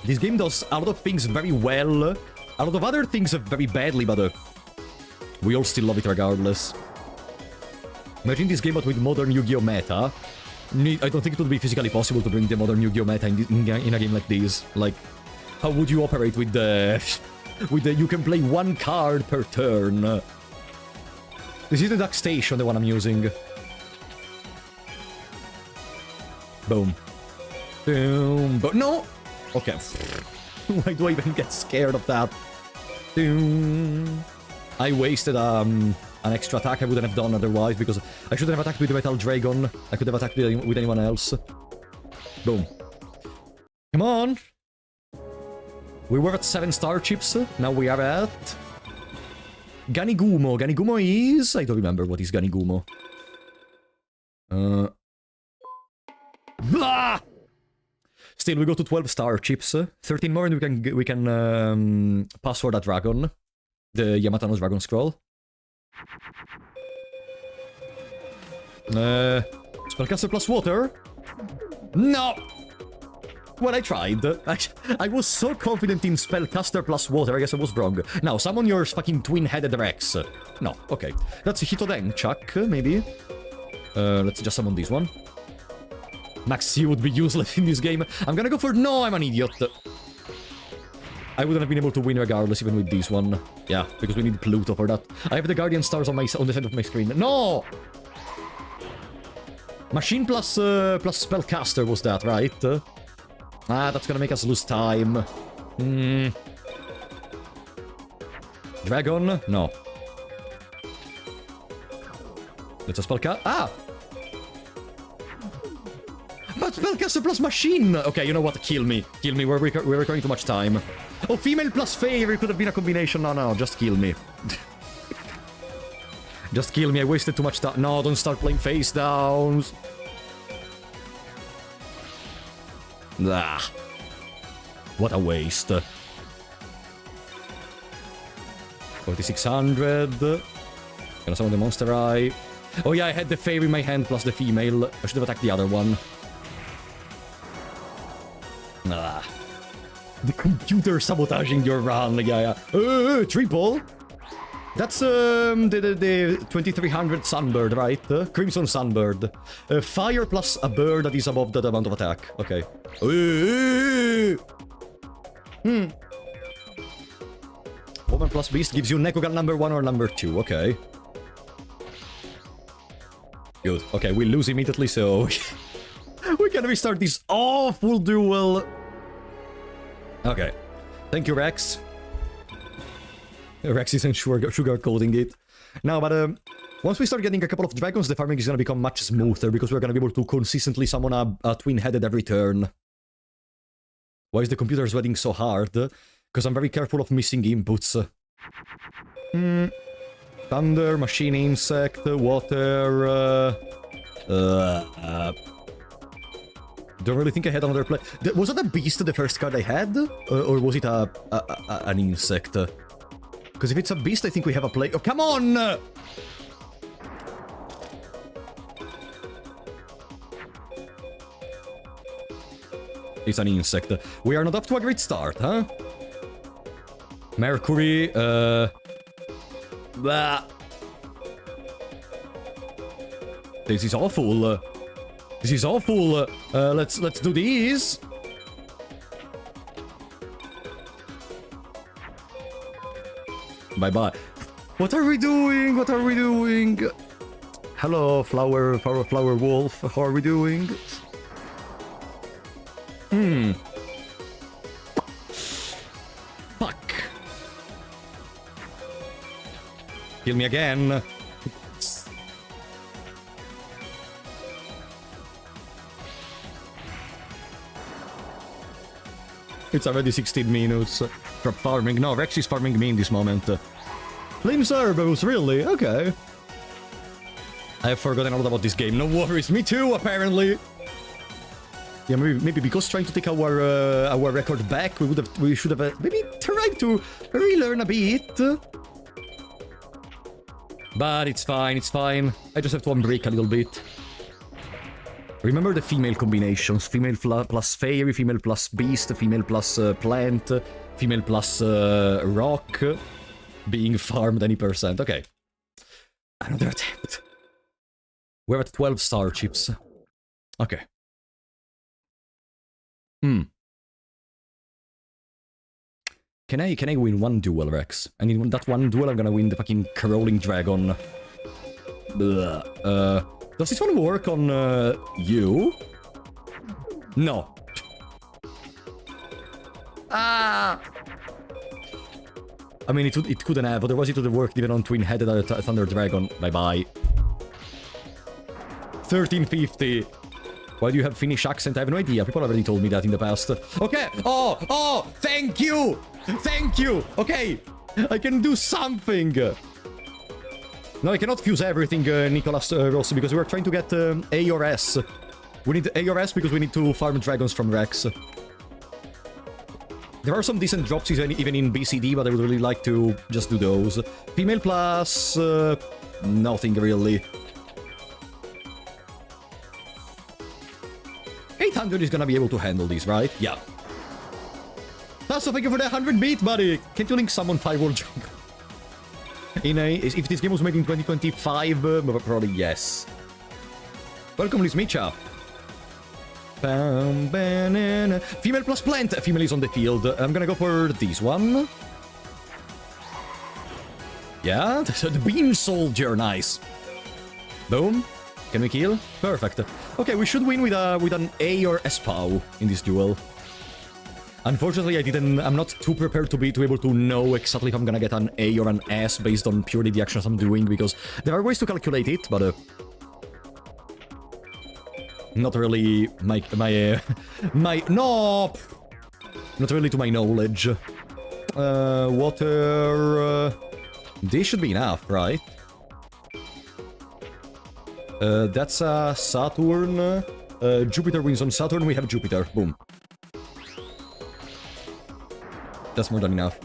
this game does a lot of things very well, a lot of other things very badly, but we all still love it regardless. Imagine this game but with modern Yu-Gi-Oh meta. I don't think it would be physically possible to bring the modern Yu-Gi-Oh meta in a game like this. Like, how would you operate with the... you can play 1 card per turn? This is the Duck Station, the one I'm using. Boom. Boom. But no! Okay. Why do I even get scared of that? Boom. I wasted an extra attack I wouldn't have done otherwise, because I shouldn't have attacked with the Metal Dragon. I could have attacked with anyone else. Boom. Come on! We were at 7 starships. Now we are at... Ganigumo. Ganigumo is... I don't remember what is Ganigumo. Blah! Still, we go to 12 starships. 13 more and we can pass for that dragon. The Yamatano's Dragon Scroll. Spellcaster plus water? No! Well, I tried. I was so confident in Spellcaster plus water, I guess I was wrong. Now, summon your fucking twin-headed Rex. No, okay. That's Hitoden Chuck, maybe. Let's just summon this one. Maxi would be useless in this game. I'm gonna go for... No, I'm an idiot. I wouldn't have been able to win regardless, even with this one. Yeah, because we need Pluto for that. I have the Guardian Stars on the side of my screen. No! Machine plus Spellcaster was that, right? That's gonna make us lose time. Dragon? No. It's a Spellcaster. But Spellcaster plus Machine! Okay, you know what? Kill me. Kill me. We're recording too much time. Oh, Female plus Favor could have been a combination. No, just kill me. Just kill me. I wasted too much time. No, don't start playing face downs. Ah. What a waste. 4600. Gonna summon the Monster Eye. Oh yeah, I had the Fairy in my hand plus the female. I should have attacked the other one. Ah. The computer sabotaging your run. Yeah. Triple. That's the 2300 Sunbird, right? Crimson Sunbird. Fire plus a bird that is above that amount of attack. Okay. Woman plus Beast gives you Nekogan number 1 or number 2. Okay. Good. Okay, we lose immediately, so... we can restart this awful duel. Okay. Thank you, Rex. Rex isn't sugarcoating it. No, but once we start getting a couple of dragons, the farming is going to become much smoother, because we're going to be able to consistently summon a twin-headed every turn. Why is the computer sweating so hard? Because I'm very careful of missing inputs. Thunder, Machine Insect, Water... Don't really think I had another play. Was that a beast, the first card I had? Or was it an insect? Because if it's a beast, I think we have a play. Oh, come on! It's an insect. We are not off to a great start, huh? Mercury, blah. This is awful. This is awful. Let's do this. Bye-bye. What are we doing? What are we doing? Hello, flower wolf. How are we doing? Fuck. Kill me again. It's already 16 minutes. From farming. No, Rex is farming me in this moment. Flame Cerbos, really? Okay. I have forgotten all about this game. No worries. Me too, apparently. Yeah, maybe because trying to take our record back, we should have maybe tried to relearn a bit. But it's fine, it's fine. I just have to unbreak a little bit. Remember the female combinations. Female plus fairy, female plus beast, female plus plant, female plus rock. Being farmed any percent. Okay. Another attempt. We're at 12 star chips. Okay. Can I win one duel, Rex? And in that one duel, I'm gonna win the fucking crawling dragon. Does this one work on you? No. Ah! I mean, it couldn't have. Otherwise, it would have worked even on twin-headed Thunder Dragon. Bye-bye. 1350. Why do you have Finnish accent? I have no idea. People already told me that in the past. Okay. Oh, thank you. Thank you. Okay. I can do something. No, I cannot fuse everything, Nicholas Rossi, because we are trying to get A or S. We need A or S because we need to farm dragons from Rex. There are some decent drops even in BCD, but I would really like to just do those. Female plus... nothing really. 800 is gonna be able to handle these, right? Yeah. So thank you for the 100 beat, buddy. Can't you link summon 5 World Dragon? If this game was made in 2025, probably yes. Welcome, Liz Micha. Female plus plant. Female is on the field. I'm gonna go for this one. Yeah, the beam soldier, nice. Boom. Can we kill? Perfect. Okay, we should win with an A or S POW in this duel. Unfortunately, I'm not too prepared to be able to know exactly if I'm gonna get an A or an S based on purely the actions I'm doing, because there are ways to calculate it, but not really no, not really to my knowledge. Water. This should be enough, right? That's Saturn. Jupiter wins on Saturn. We have Jupiter. Boom. That's more than enough.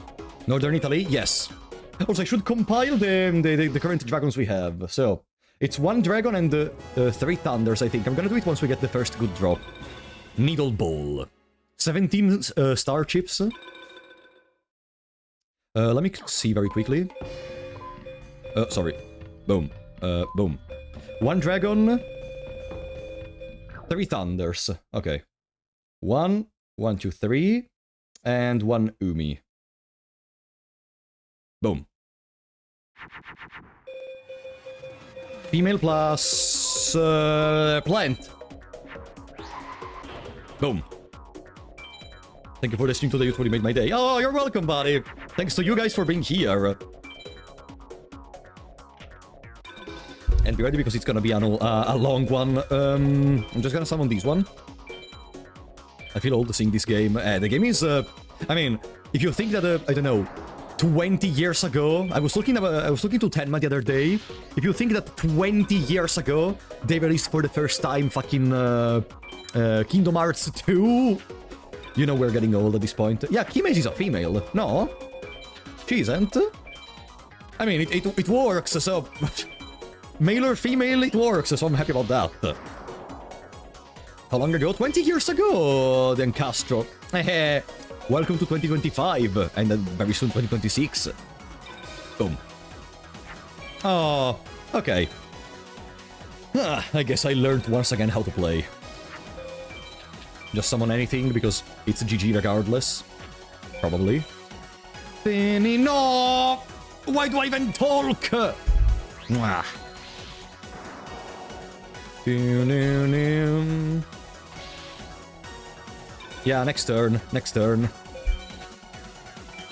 Northern Italy? Yes. Also, I should compile the current dragons we have. So, it's 1 dragon and 3 thunders, I think. I'm gonna do it once we get the first good drop. Needle Bowl. 17 star chips. Let me see very quickly. Sorry. Boom. Boom. 1 dragon. 3 thunders. Okay. 1, 1, 2, 3. And 1 Umi. Boom. Female plus... plant. Boom. Thank you for the stream today, you totally made my day. Oh, you're welcome, buddy. Thanks to you guys for being here. And be ready because it's gonna be a long one. I'm just gonna summon this one. I feel old seeing this game. The game is... I mean, if you think that, I don't know, 20 years ago... I was looking to Tenma the other day. If you think that 20 years ago, they released for the first time fucking Kingdom Hearts 2... You know we're getting old at this point. Yeah, Kimeji is a female. No? She isn't. I mean, it works, so... Male or female, it works, so I'm happy about that. How long ago? 20 years ago, then Castro. Welcome to 2025, and then very soon 2026. Boom. Oh, okay. I guess I learned once again how to play. Just summon anything, because it's GG regardless. Probably. Finny, no! Why do I even talk? Mwah. Yeah, next turn. Next turn.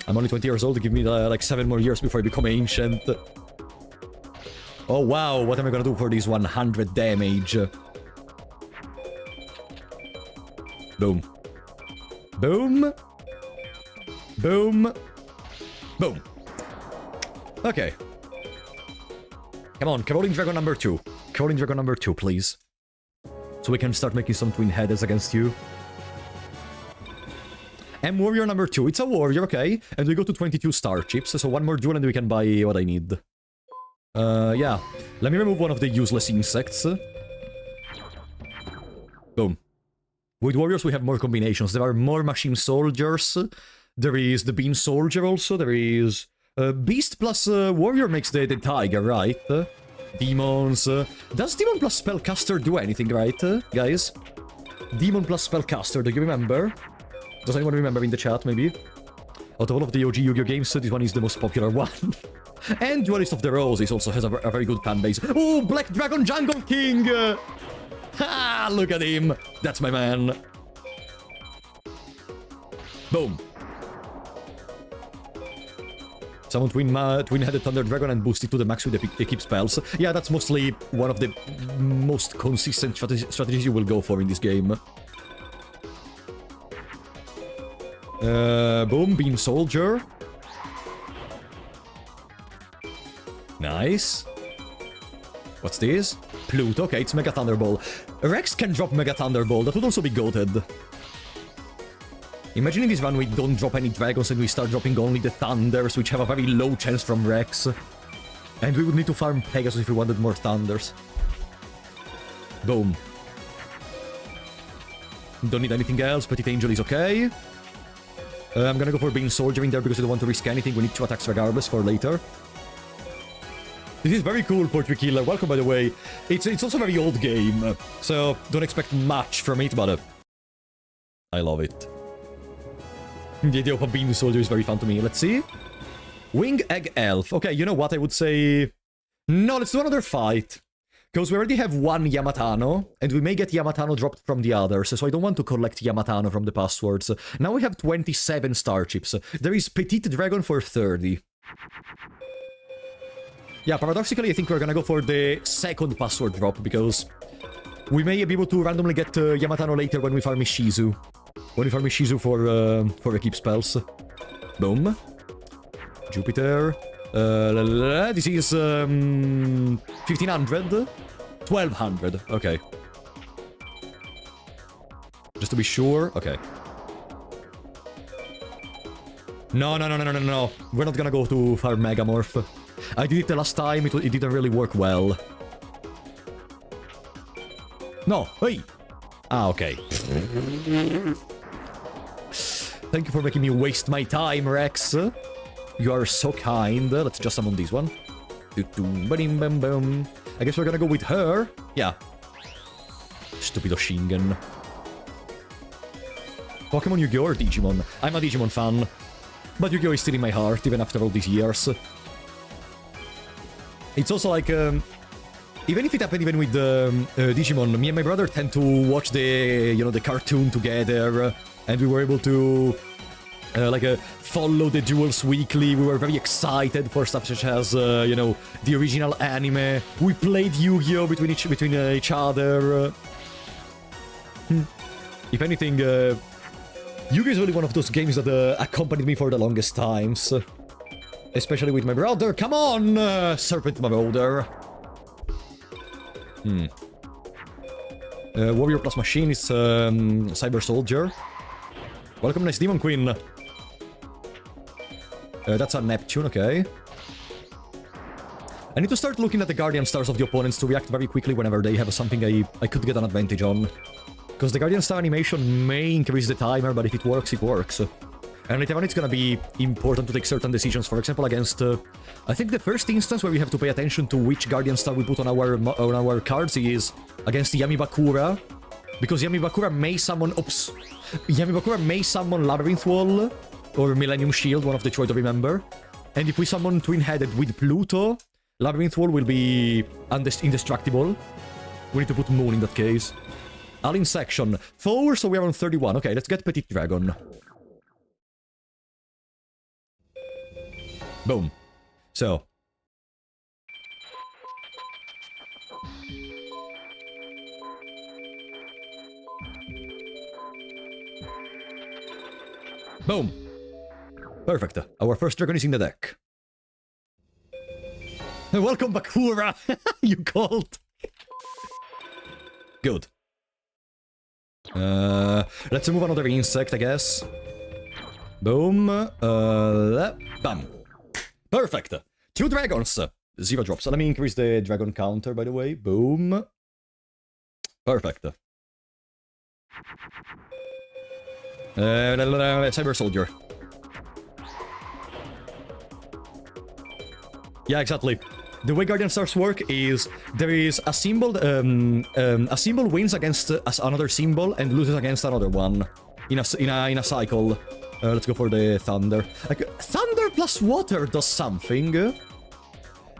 I'm only 20 years old. Give me like 7 more years before I become ancient. Oh wow, what am I gonna do for this 100 damage? Boom. Boom. Boom. Boom. Okay. Come on, Caroling Dragon number 2. Caroling Dragon number 2, please. So we can start making some twin heads against you. M Warrior number 2. It's a warrior, okay. And we go to 22 star chips, so one more duel and we can buy what I need. Yeah. Let me remove one of the useless insects. Boom. With warriors we have more combinations. There are more machine soldiers. There is the bean soldier also. There is... beast plus warrior makes the tiger, right? Demons. Does demon plus spellcaster do anything, right, guys? Demon plus spellcaster, do you remember? Does anyone remember in the chat, maybe? Out of all of the OG Yu-Gi-Oh games, this one is the most popular one. And Duelist of the Roses also has a very good fan base. Oh, Black Dragon Jungle King! Ha! Look at him! That's my man. Boom. Summon Twin-Headed Thunder Dragon and boost it to the max with the equip spells. Yeah, that's mostly one of the most consistent strategies you will go for in this game. Boom, Beam Soldier. Nice. What's this? Plute, okay, it's Mega Thunderball. Rex can drop Mega Thunderball, that would also be goated. Imagine in this run we don't drop any dragons and we start dropping only the thunders, which have a very low chance from Rex. And we would need to farm Pegasus if we wanted more thunders. Boom. Don't need anything else, Petit Angel is okay. I'm gonna go for Bean Soldier in there because I don't want to risk anything. We need 2 attacks regardless for later. This is very cool, Poetry Killer. Welcome, by the way. It's also a very old game, so don't expect much from it, but I love it. The idea of a Bean Soldier is very fun to me. Let's see. Wing Egg Elf. Okay, you know what? I would say... No, let's do another fight. Because we already have 1 Yamatano, and we may get Yamatano dropped from the others, so I don't want to collect Yamatano from the passwords. Now we have 27 star chips. There is Petite Dragon for 30. Yeah, paradoxically, I think we're gonna go for the second password drop, because we may be able to randomly get Yamatano later when we farm Ishizu. When we farm Ishizu for equip spells. Boom. Jupiter. This is 1500? 1200, okay. Just to be sure, okay. No. We're not gonna go to farm Megamorph. I did it the last time, it didn't really work well. No, hey! Ah, okay. Thank you for making me waste my time, Rex. You are so kind. Let's just summon this one. I guess we're gonna go with her. Yeah. Stupido Shingen. Pokemon Yu-Gi-Oh! Or Digimon? I'm a Digimon fan. But Yu-Gi-Oh! Is still in my heart, even after all these years. It's also like... even if it happened even with Digimon, me and my brother tend to watch the, you know, the cartoon together. And we were able to... follow the duels weekly. We were very excited for stuff such as, you know, the original anime. We played Yu-Gi-Oh! between each other. If anything, Yu-Gi-Oh! Is really one of those games that accompanied me for the longest times. Especially with my brother. Come on, Serpent Marauder. Warrior plus Machine is Cyber Soldier. Welcome, nice Demon Queen. That's a Neptune, okay. I need to start looking at the Guardian Stars of the opponents to react very quickly whenever they have something I could get an advantage on. Because the Guardian Star animation may increase the timer, but if it works, it works. And later on it's gonna be important to take certain decisions, for example against... I think the first instance where we have to pay attention to which Guardian Star we put on our cards is against Yamibakura. Because Yamibakura may summon... Oops. Yamibakura may summon Labyrinth Wall or Millennium Shield, one of the two to remember. And if we summon Twin-Headed with Pluto, Labyrinth Wall will be indestructible. We need to put Moon in that case. Alien Section. 4, so we are on 31. Okay, let's get Petit Dragon. Boom. So. Boom. Perfect. Our first dragon is in the deck. Welcome, Bakura! You called. Good. Let's remove another insect, I guess. Boom. Bam. Perfect. 2 dragons. 0 drops. Let me increase the dragon counter, by the way. Boom. Perfect. Cyber Soldier. Yeah, exactly. The way Guardian Stars work is there is a symbol wins against another symbol and loses against another one in a cycle. Let's go for the Thunder. Like Thunder plus Water does something.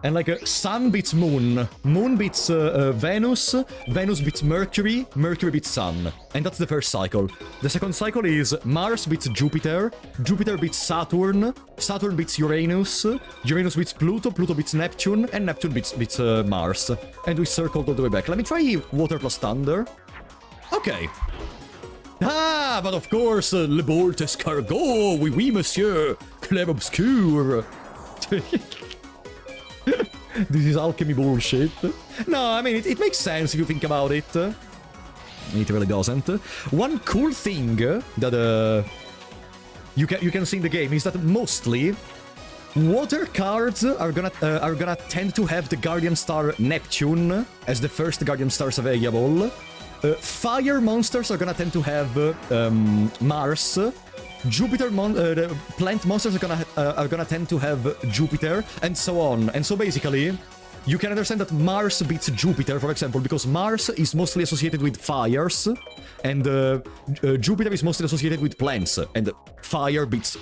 And like Sun beats Moon, Moon beats Venus, Venus beats Mercury, Mercury beats Sun. And that's the first cycle. The second cycle is Mars beats Jupiter, Jupiter beats Saturn, Saturn beats Uranus, Uranus beats Pluto, Pluto beats Neptune, and Neptune beats Mars. And we circled all the way back. Let me try Water plus Thunder. Okay. Ah, but of course, le bord escargot, oui, oui, monsieur, clair obscur. This is alchemy bullshit. No, I mean, it makes sense if you think about it. It really doesn't. One cool thing that you can see in the game is that mostly water cards are gonna tend to have the Guardian Star Neptune as the first Guardian Stars available. Fire monsters are gonna tend to have Mars. Jupiter plant monsters are gonna tend to have Jupiter, and so on. And so basically, you can understand that Mars beats Jupiter, for example, because Mars is mostly associated with fires, and Jupiter is mostly associated with plants, and fire beats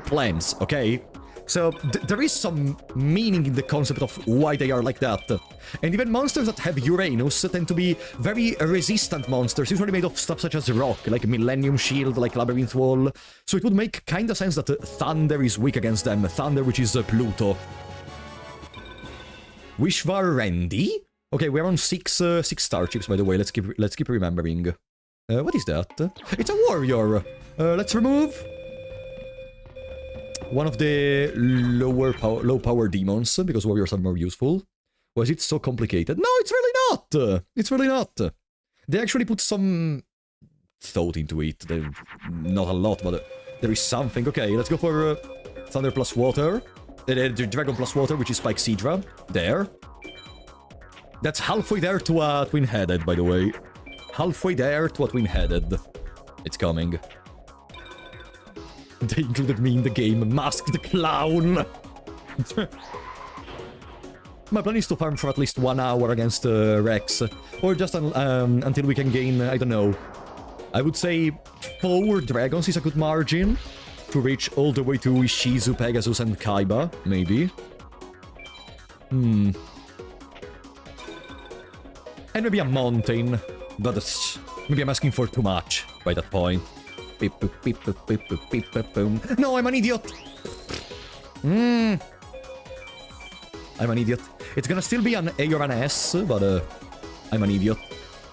plants, okay? So there is some meaning in the concept of why they are like that. And even monsters that have Uranus tend to be very resistant monsters, usually made of stuff such as rock, like Millennium Shield, like Labyrinth Wall. So it would make kinda sense that Thunder is weak against them. Thunder, which is Pluto. Wishvar Randy? Okay, we're on 6 starships, by the way. Let's keep remembering. What is that? It's a warrior. Let's remove one of the low power demons, because warriors are more useful. Was it so complicated? No, it's really not! It's really not. They actually put some thought into it. Not a lot, but there is something. Okay, let's go for Thunder plus Water. The Dragon plus Water, which is Spike Sidra. There. That's halfway there to a Twin-Headed, by the way. Halfway there to a Twin-Headed. It's coming. They included me in the game. Masked Clown! My plan is to farm for at least 1 hour against Rex. Or just until we can gain, I don't know. I would say 4 dragons is a good margin to reach all the way to Ishizu, Pegasus, and Kaiba, maybe. And maybe a mountain. But maybe I'm asking for too much by that point. No, I'm an idiot! I'm an idiot. It's gonna still be an A or an S, but I'm an idiot.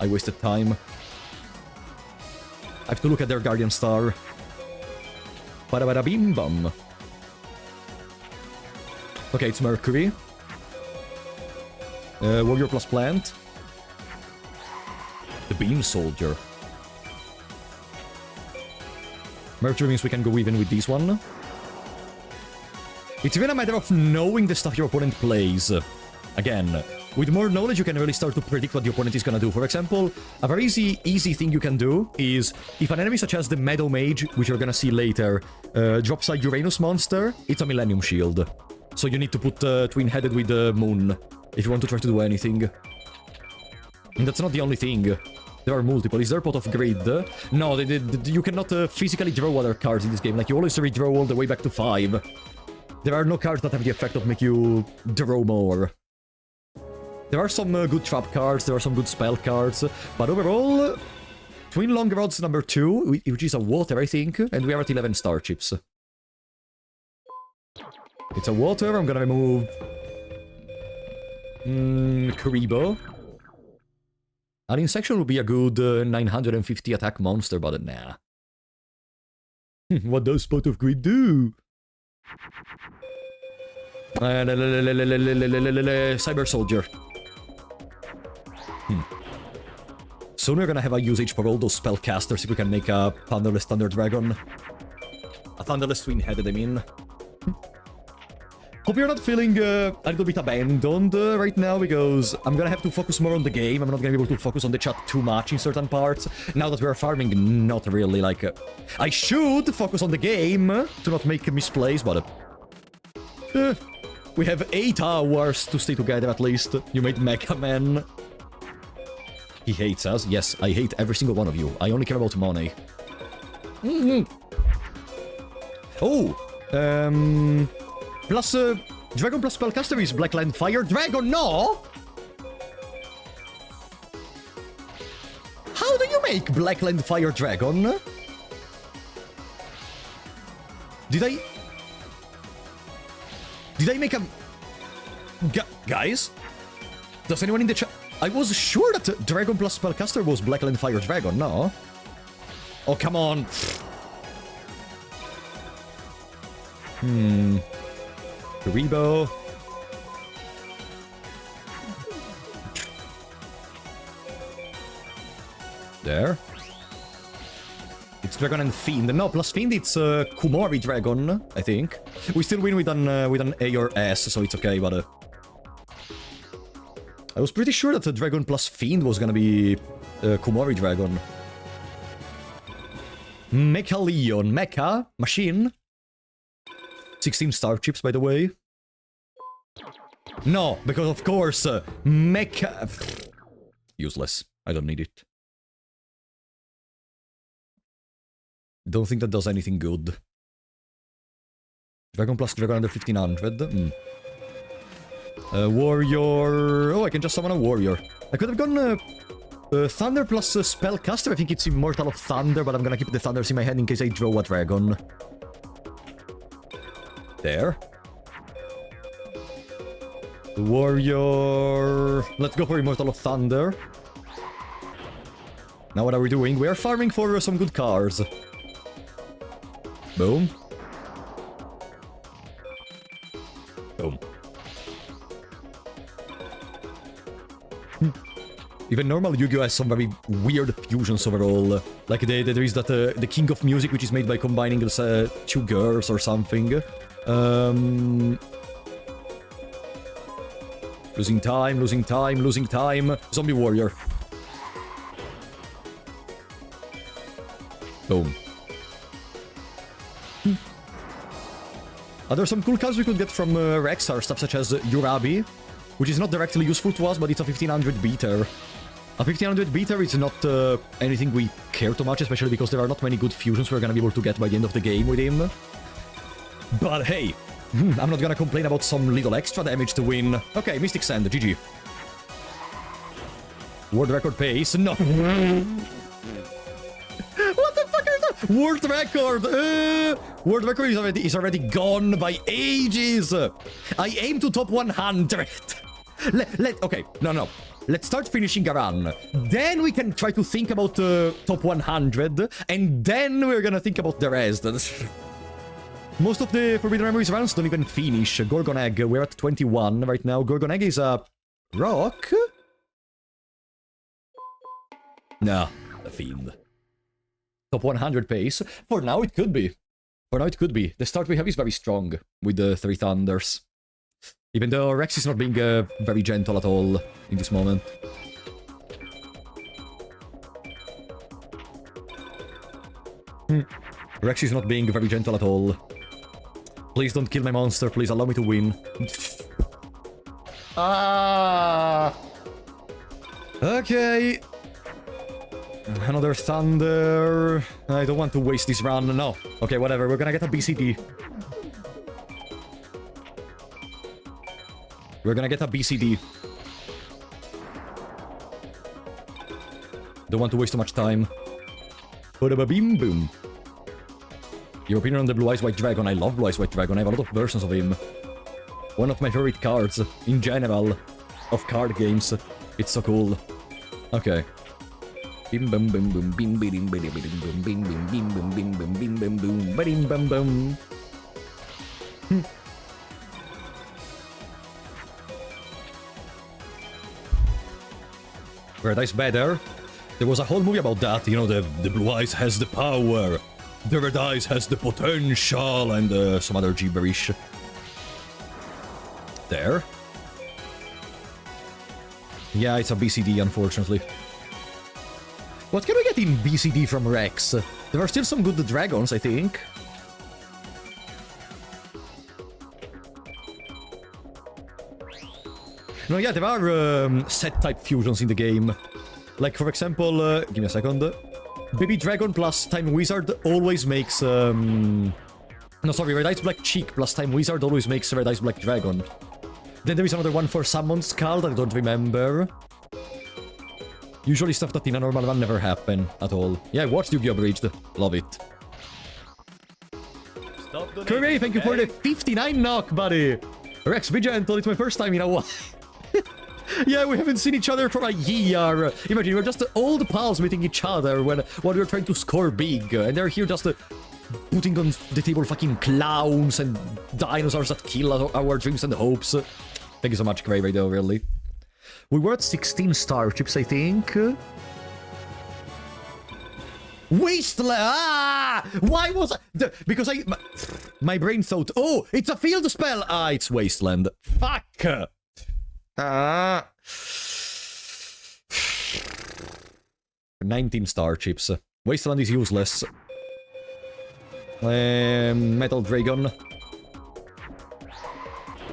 I wasted time. I have to look at their Guardian Star. Bada bim bum. Okay, it's Mercury. Warrior plus Plant. The Beam Soldier. Mercury means we can go even with this one. It's even a matter of knowing the stuff your opponent plays. Again, with more knowledge, you can really start to predict what the opponent is gonna do. For example, a very easy thing you can do is, if an enemy such as the Meadow Mage, which you're gonna see later, drops a Uranus monster, it's a Millennium Shield. So you need to put Twin-Headed with the Moon, if you want to try to do anything. And that's not the only thing. There are multiple. Is there a Pot of Grid? No, you cannot physically draw other cards in this game. Like, you always redraw all the way back to 5. There are no cards that have the effect of make you draw more. There are some good trap cards, there are some good spell cards, but overall, Twin Long Rods number 2, which is a water, I think, and we are at 11 star chips. It's a water, I'm gonna remove... Kuribo. An Insection would be a good 950 attack monster, but nah. What does Pot of Grid do? Cyber Soldier. Soon we're gonna have a usage for all those spellcasters if we can make a Thunderless Thunder Dragon. A Thunderless Twin-Headed, I mean. Hope you're not feeling a little bit abandoned right now, because I'm gonna have to focus more on the game. I'm not gonna be able to focus on the chat too much in certain parts. Now that we're farming, not really, like... I should focus on the game to not make misplays, but... we have 8 hours to stay together at least. You made Mecha Man. He hates us. Yes, I hate every single one of you. I only care about money. Oh! Plus, Dragon plus Spellcaster is Blackland Fire Dragon, no? How do you make Blackland Fire Dragon? Did I make a... Guys? Does anyone in the chat... I was sure that Dragon plus Spellcaster was Blackland Fire Dragon, no? Oh, come on. Kuribo. There. It's Dragon and Fiend. No, plus Fiend, it's Kumori Dragon, I think. We still win with an A or S, so it's okay, but... I was pretty sure that the Dragon plus Fiend was gonna be Kumori Dragon. Mecha Leon. Mecha? Machine? 16 star chips, by the way. No, because of course, Mecha... Useless. I don't need it. Don't think that does anything good. Dragon plus Dragon under 1500. Warrior... Oh, I can just summon a warrior. I could have gone Thunder plus Spellcaster. I think it's Immortal of Thunder, but I'm gonna keep the Thunders in my hand in case I draw a dragon. There. Warrior... Let's go for Immortal of Thunder. Now what are we doing? We are farming for some good cards. Boom. Boom. Even normal Yugioh has some very weird fusions overall. Like there is that the King of Music, which is made by combining 2 girls or something. Losing time, losing time, losing time. Zombie Warrior. Boom. There are some cool cards we could get from Rexar, stuff such as Urabi, which is not directly useful to us, but it's a 1500 beater. A 1500 beater is not anything we care too much, especially because there are not many good fusions we're gonna be able to get by the end of the game with him. But hey, I'm not gonna complain about some little extra damage to win. Okay, Mystic Sand, GG. World record pace? No. What the fuck is that? World record! World record is already gone by ages! I aim to top 100! Okay, no. Let's start finishing a run. Then we can try to think about top 100, and then we're gonna think about the rest. Most of the Forbidden Memories runs don't even finish. Gorgon Egg, we're at 21 right now. Gorgon Egg is a... rock? Nah, a fiend. Top 100 pace. For now, it could be. The start we have is very strong with the 3 Thunders. Even though Rex is not being very gentle at all in this moment. Rex is not being very gentle at all. Please don't kill my monster. Please allow me to win. Ah! Okay. Another thunder. I don't want to waste this run. No. Okay, whatever. We're gonna get a BCD. We're gonna get a BCD. Don't want to waste too much time. Ba-da-ba-beam boom. Your opinion on the Blue Eyes White Dragon? I love Blue Eyes White Dragon. I have a lot of versions of him. One of my favorite cards in general of card games. It's so cool. Okay. Bim bum bum bum bim bim bim bim bim bim bim bim bim bim bim bim bim boom bim bum bum. Paradise better. There was a whole movie about that, you know, the Blue Eyes has the power, the Red Eyes has the potential, and some other gibberish. There. Yeah, it's a BCD, unfortunately. What can we get in BCD from Rex? There are still some good dragons, I think. No, yeah, there are set-type fusions in the game. Like, for example, give me a second. Baby Dragon plus Time Wizard always makes... No, sorry, Red Eyes Black Cheek plus Time Wizard always makes Red Eyes Black Dragon. Then there is another one for Summon Skull that I don't remember. Usually stuff that in a normal one never happen at all. Yeah, I watched Yu-Gi-Oh! Bridged. Love it. Curry, thank you for the 59 knock, buddy! Rex, be gentle, it's my first time in a while. Yeah, we haven't seen each other for a year. Imagine, we're just old pals meeting each other when we're trying to score big. And they're here just putting on the table fucking clowns and dinosaurs that kill our dreams and hopes. Thank you so much, Gray Radio, really. We were at 16 starships, I think. Wasteland! Ah! Why was I... Because my brain thought, oh, it's a field spell! Ah, it's Wasteland. Fuck! Ah. 19 starships. Wasteland is useless. Metal Dragon.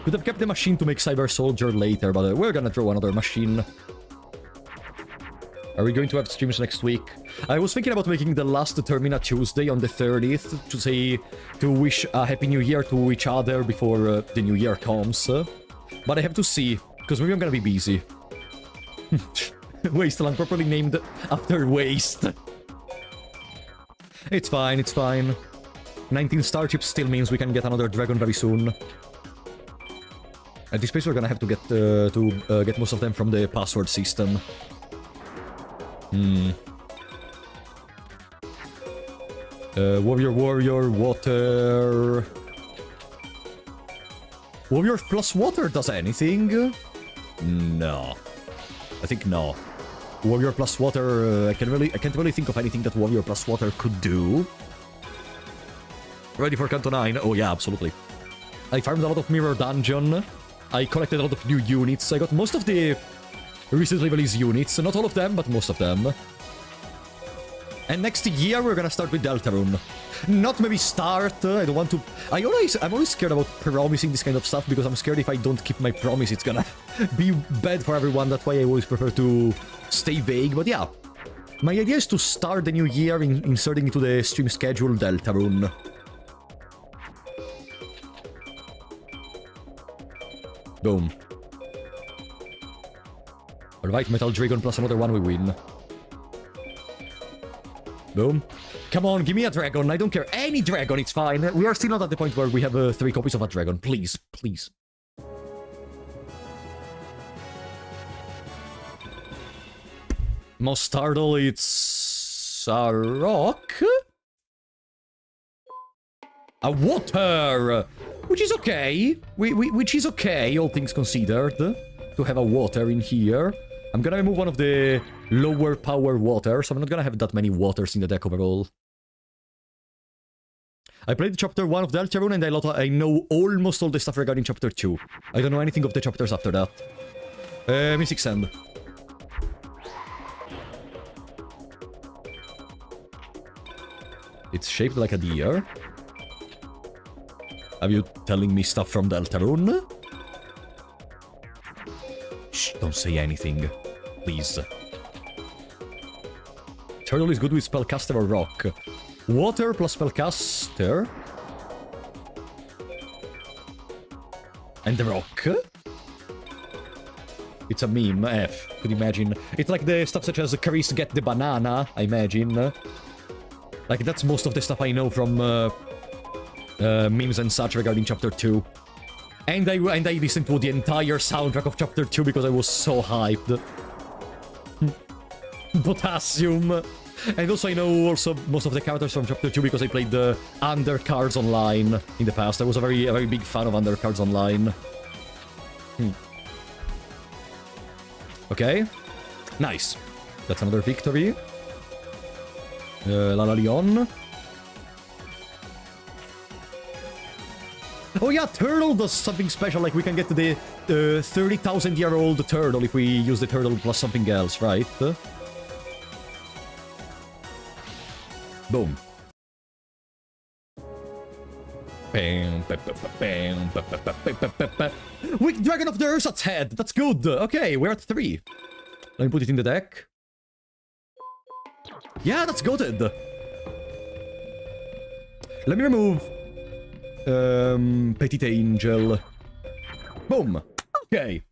Could have kept the machine to make Cyber Soldier later, but we're gonna throw another machine. Are we going to have streams next week? I was thinking about making the last Termina Tuesday on the 30th to say, to wish a Happy New Year to each other before the New Year comes. But I have to see, because maybe I'm gonna be busy. Wasteland, properly named after waste. It's fine, it's fine. 19 starships still means we can get another dragon very soon. At this place, we're gonna have to get most of them from the password system. Warrior, water... Warrior plus water does anything? No. I think no. Warrior plus water, I can't really think of anything that Warrior plus water could do. Ready for Canto 9? Oh yeah, absolutely. I farmed a lot of Mirror Dungeon. I collected a lot of new units. I got most of the recently released units. Not all of them, but most of them. And next year we're gonna start with Deltarune. Not maybe start, I don't want to... I'm always scared about promising this kind of stuff, because I'm scared if I don't keep my promise it's gonna be bad for everyone. That's why I always prefer to stay vague, but yeah. My idea is to start the new year inserting into the stream schedule Deltarune. Boom. Alright, Metal Dragon plus another one, we win. Boom. Come on, give me a dragon. I don't care. Any dragon, it's fine. We are still not at the point where we have 3 copies of a dragon. Please, please. Mostardo, it's... a rock? A water! Which is okay. Which is okay, all things considered. To have a water in here. I'm gonna remove one of the lower power waters, so I'm not gonna have that many waters in the deck overall. I played chapter 1 of Deltarune and I know almost all the stuff regarding chapter 2. I don't know anything of the chapters after that. Mystic Sand. It's shaped like a deer. Are you telling me stuff from Deltarune? Shh, don't say anything. Please. Turtle is good with Spellcaster or Rock. Water plus Spellcaster. And the Rock. It's a meme, F. Could you imagine? It's like the stuff such as Caris get the banana, I imagine. Like, that's most of the stuff I know from memes and such regarding Chapter 2. And I listened to the entire soundtrack of Chapter 2 because I was so hyped. Potassium. And also I know also most of the characters from Chapter 2 because I played the Undercards Online in the past. I was a very big fan of Undercards Online. Okay. Nice. That's another victory. Lala Leon. Oh yeah, Turtle does something special, like we can get to the 30,000-year-old Turtle if we use the Turtle plus something else, right? Boom. Wicked Dragon of the Ursat's Head! That's good! Okay, we're at 3. Let me put it in the deck. Yeah, that's goated! Let me remove... Petite Angel. Boom! Okay.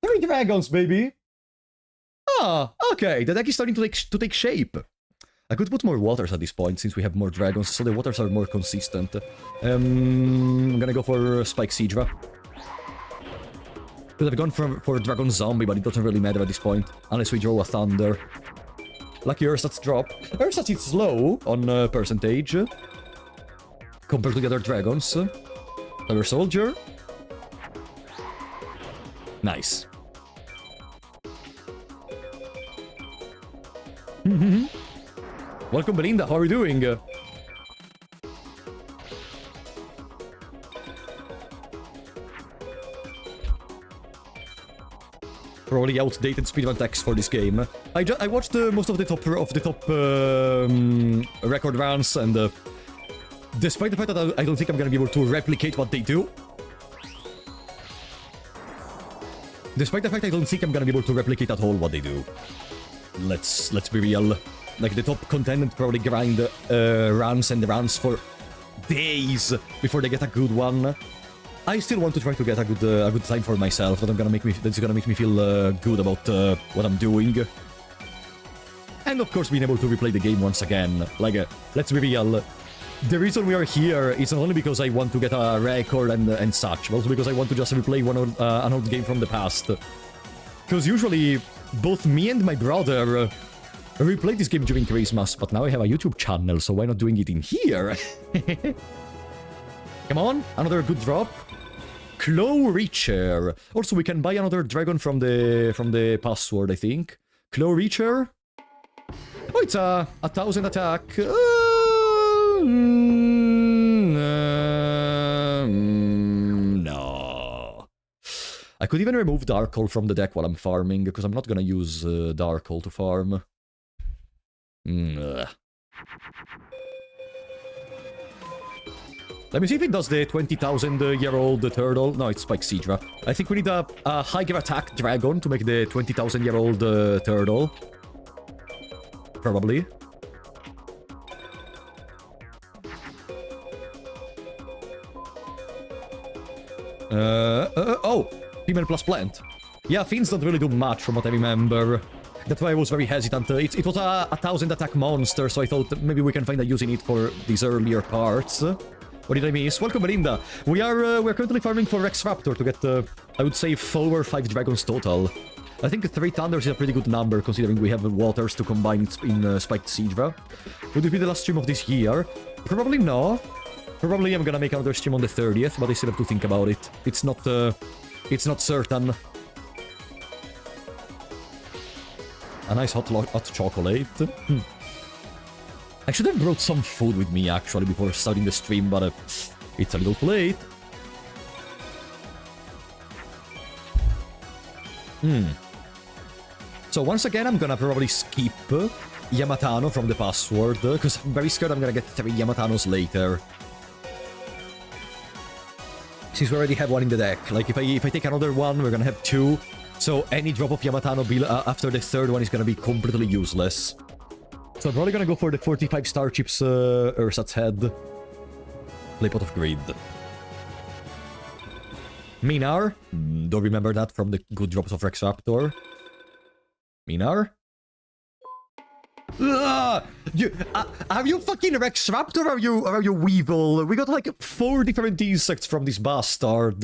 3 dragons, baby! Ah, okay, the deck is starting to take shape. I could put more waters at this point, since we have more dragons, so the waters are more consistent. I'm gonna go for Spike Seedra. Could have gone for Dragon Zombie, but it doesn't really matter at this point, unless we draw a Thunder. Lucky Ursat's drop. Ursat's is slow on percentage, compared to the other dragons. Cyber Soldier. Nice. Welcome, Belinda. How are you doing? Probably outdated speedrun text for this game. I watched most of the top record runs, and despite the fact that I don't think I'm gonna be able to replicate what they do. Despite the fact I don't think I'm gonna be able to replicate at all what they do. Let's be real. Like, the top contenders probably grind runs and runs for days before they get a good one. I still want to try to get a good time for myself. That's gonna make me feel good about what I'm doing. And of course, being able to replay the game once again. Like, let's be real. The reason we are here is not only because I want to get a record and such, but also because I want to just replay an old game from the past. Because usually, both me and my brother replayed this game during Christmas, but now I have a YouTube channel, so why not doing it in here? Come on, another good drop. Claw Reacher. Also, we can buy another dragon from the password, I think. Claw Reacher. Oh, it's a 1,000 attack. No. I could even remove Dark Hole from the deck while I'm farming, because I'm not gonna use Dark Hole to farm. Let me see if it does the 20,000-year-old turtle. No, it's Spike Seedra. I think we need a higher attack dragon to make the 20,000-year-old turtle. Probably. Oh! Female plus plant. Yeah, Fiends don't really do much from what I remember. That's why I was very hesitant. It was a 1,000 attack monster, so I thought maybe we can find a use in it for these earlier parts. What did I miss? Welcome, Belinda. We're currently farming for Rex Raptor to get, I would say, 4 or 5 dragons total. I think 3 Thunders is a pretty good number, considering we have waters to combine in Spiked Seedra. Would it be the last stream of this year? Probably no. Probably I'm gonna make another stream on the 30th, but I still have to think about it. It's not certain. A nice hot chocolate. I should have brought some food with me, actually, before starting the stream, but it's a little too late. So once again, I'm gonna probably skip Yamatano from the password, because I'm very scared I'm gonna get 3 Yamatanos later. Since we already have one in the deck. Like, if I take another one, we're gonna have 2. So any drop of Yamatano after the 3rd one is gonna be completely useless. So I'm probably gonna go for the 45 star chips Ursat's head. Play Pot of Greed. Minar. Don't remember that from the good drops of Rex Raptor. Minar. Are you fucking Rex Raptor or are you Weevil? We got like 4 different insects from this bastard.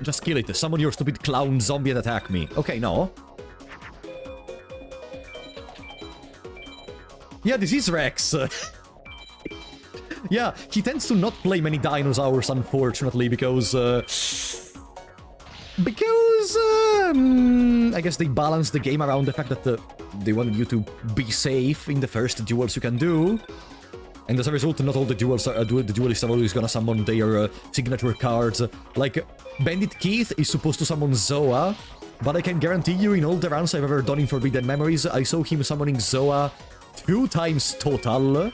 Just kill it. Summon your stupid clown zombie and attack me. Okay, no. Yeah, this is Rex. Yeah, he tends to not play many dinosaurs, unfortunately, because I guess they balance the game around the fact that they wanted you to be safe in the first duels you can do. And as a result, not all the duelists are always gonna summon their signature cards. Like, Bandit Keith is supposed to summon Zoa, but I can guarantee you, in all the runs I've ever done in Forbidden Memories, I saw him summoning Zoa 2 times total.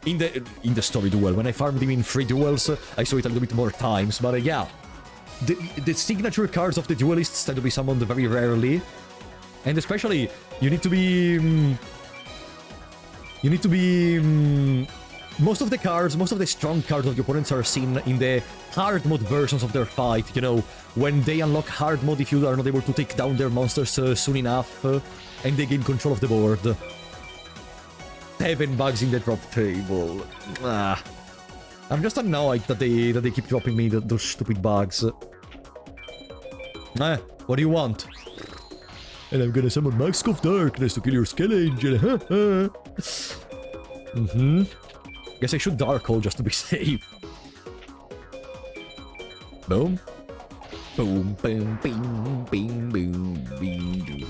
In the story duel. When I farmed him in 3 duels, I saw it a little bit more times, but yeah. The signature cards of the duelists tend to be summoned very rarely. And especially, you need to be... most of the strong cards of the opponents are seen in the hard mode versions of their fight, you know, when they unlock hard mode if you are not able to take down their monsters soon enough, and they gain control of the board. 7 bugs in the drop table. I'm just annoyed that they keep dropping me those stupid bugs. What do you want? And I'm gonna summon Mask of Darkness to kill your Skull Angel. Guess I should Dark Hole just to be safe. Boom. Boom, boom, bing, bing, boom, bing.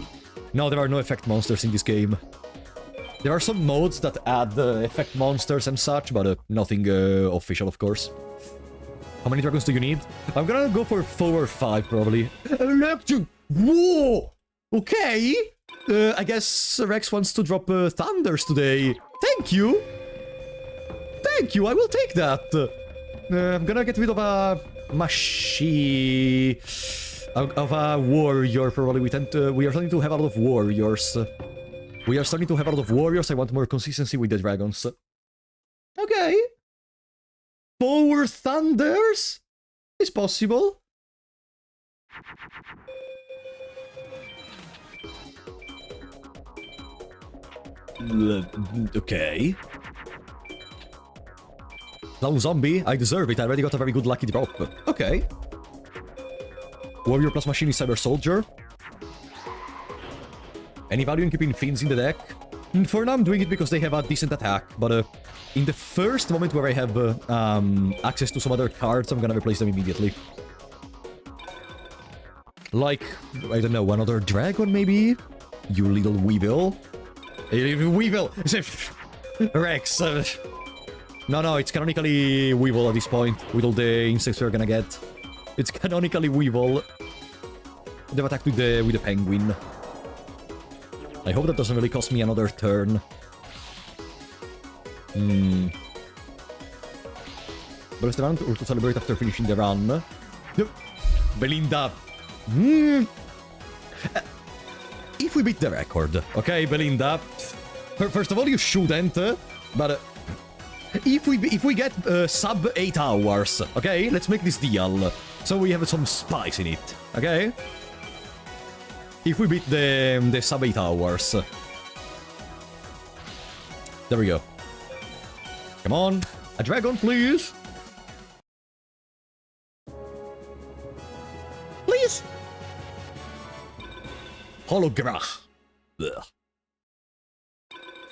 No, there are no effect monsters in this game. There are some modes that add effect monsters and such, but nothing official, of course. How many dragons do you need? I'm gonna go for 4 or 5, probably. Electric! Whoa! Okay! I guess Rex wants to drop Thunders today. Thank you! Thank you, I will take that! I'm gonna get rid of a... of a warrior, probably. We are starting to have a lot of warriors. I want more consistency with the dragons. Okay. 4 Thunders? It's possible. Okay. Clown Zombie? I deserve it. I already got a very good lucky drop. Okay. Warrior plus Machine is Cyber Soldier. Any value in keeping Fiends in the deck? For now, I'm doing it because they have a decent attack, but in the first moment where I have access to some other cards, I'm gonna replace them immediately. Like, I don't know, another Dragon, maybe? You little Weevil. Weevil! Rex! No, it's canonically Weevil at this point, with all the insects we're gonna get. It's canonically Weevil. They've attacked with the Penguin. I hope that doesn't really cost me another turn. Bless the round or to celebrate after finishing the run. Belinda. If we beat the record, okay, Belinda. First of all, you shouldn't, but if we get sub 8 hours, okay, let's make this deal. So we have some spice in it, okay? If we beat the sub 8 hours. There we go. Come on. A dragon, please. Please. Holograph. Ugh.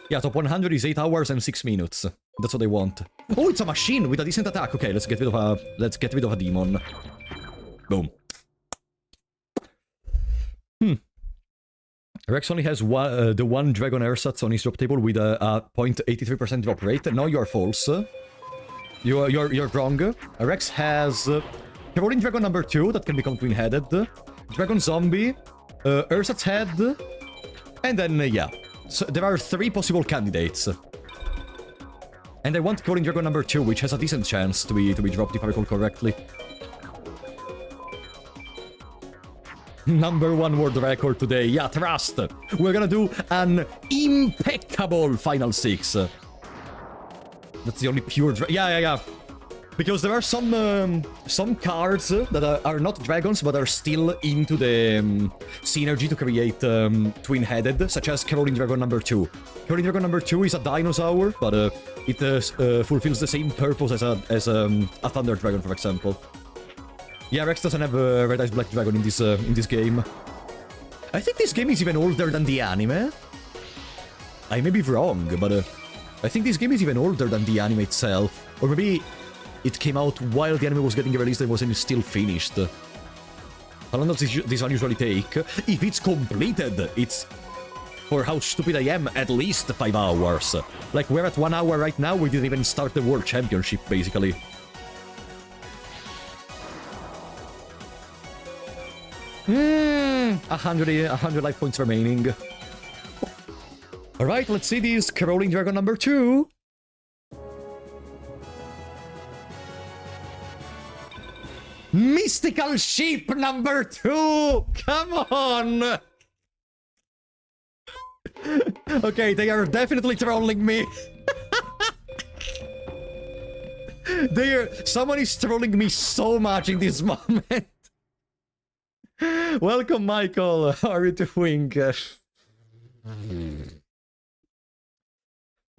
Yeah, top 100 is 8 hours and 6 minutes. That's what they want. Oh, it's a machine with a decent attack. Okay, let's get rid of a demon. Boom. Rex only has the one dragon ersatz on his drop table with a 0.83% drop rate. No, you are false. You're wrong. Rex has Rolling Dragon number 2 that can become twin-headed, Dragon Zombie, Ersatz Head, and then yeah. So there are 3 possible candidates. And I want Rolling Dragon number 2, which has a decent chance to be dropped if I recall correctly. Number 1 world record today. Yeah, trust. We're gonna do an impeccable Final 6. That's the only pure... Yeah. Because there are some cards that are not dragons, but are still into the synergy to create twin-headed, such as Rolling Dragon number 2. Rolling Dragon number 2 is a dinosaur, but it fulfills the same purpose as a Thunder Dragon, for example. Yeah, Rex doesn't have a Red Eyes Black Dragon in this game. I think this game is even older than the anime. I may be wrong, but I think this game is even older than the anime itself. Or maybe it came out while the anime was getting released and wasn't still finished. How long does this one usually take? If it's completed, it's, for how stupid I am, at least 5 hours. Like, we're at 1 hour right now, we didn't even start the World Championship, basically. 100 life points remaining. Alright, let's see this Rolling Dragon number 2. Mystical Sheep number 2! Come on! Okay, they are definitely trolling me. Someone is trolling me so much in this moment. Welcome, Michael. How are you doing?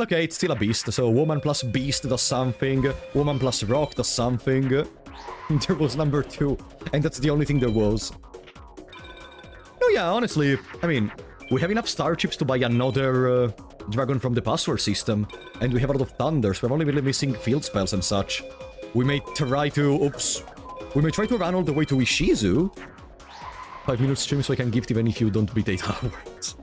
Okay, it's still a beast, so woman plus beast does something, woman plus rock does something. There was number 2, and that's the only thing there was. Oh yeah, honestly, I mean, we have enough starships to buy another dragon from the password system, and we have a lot of thunders. We're only really missing field spells and such. We may try to... We may try to run all the way to Ishizu. 5-minute stream so I can gift even if you don't beat 8 hours.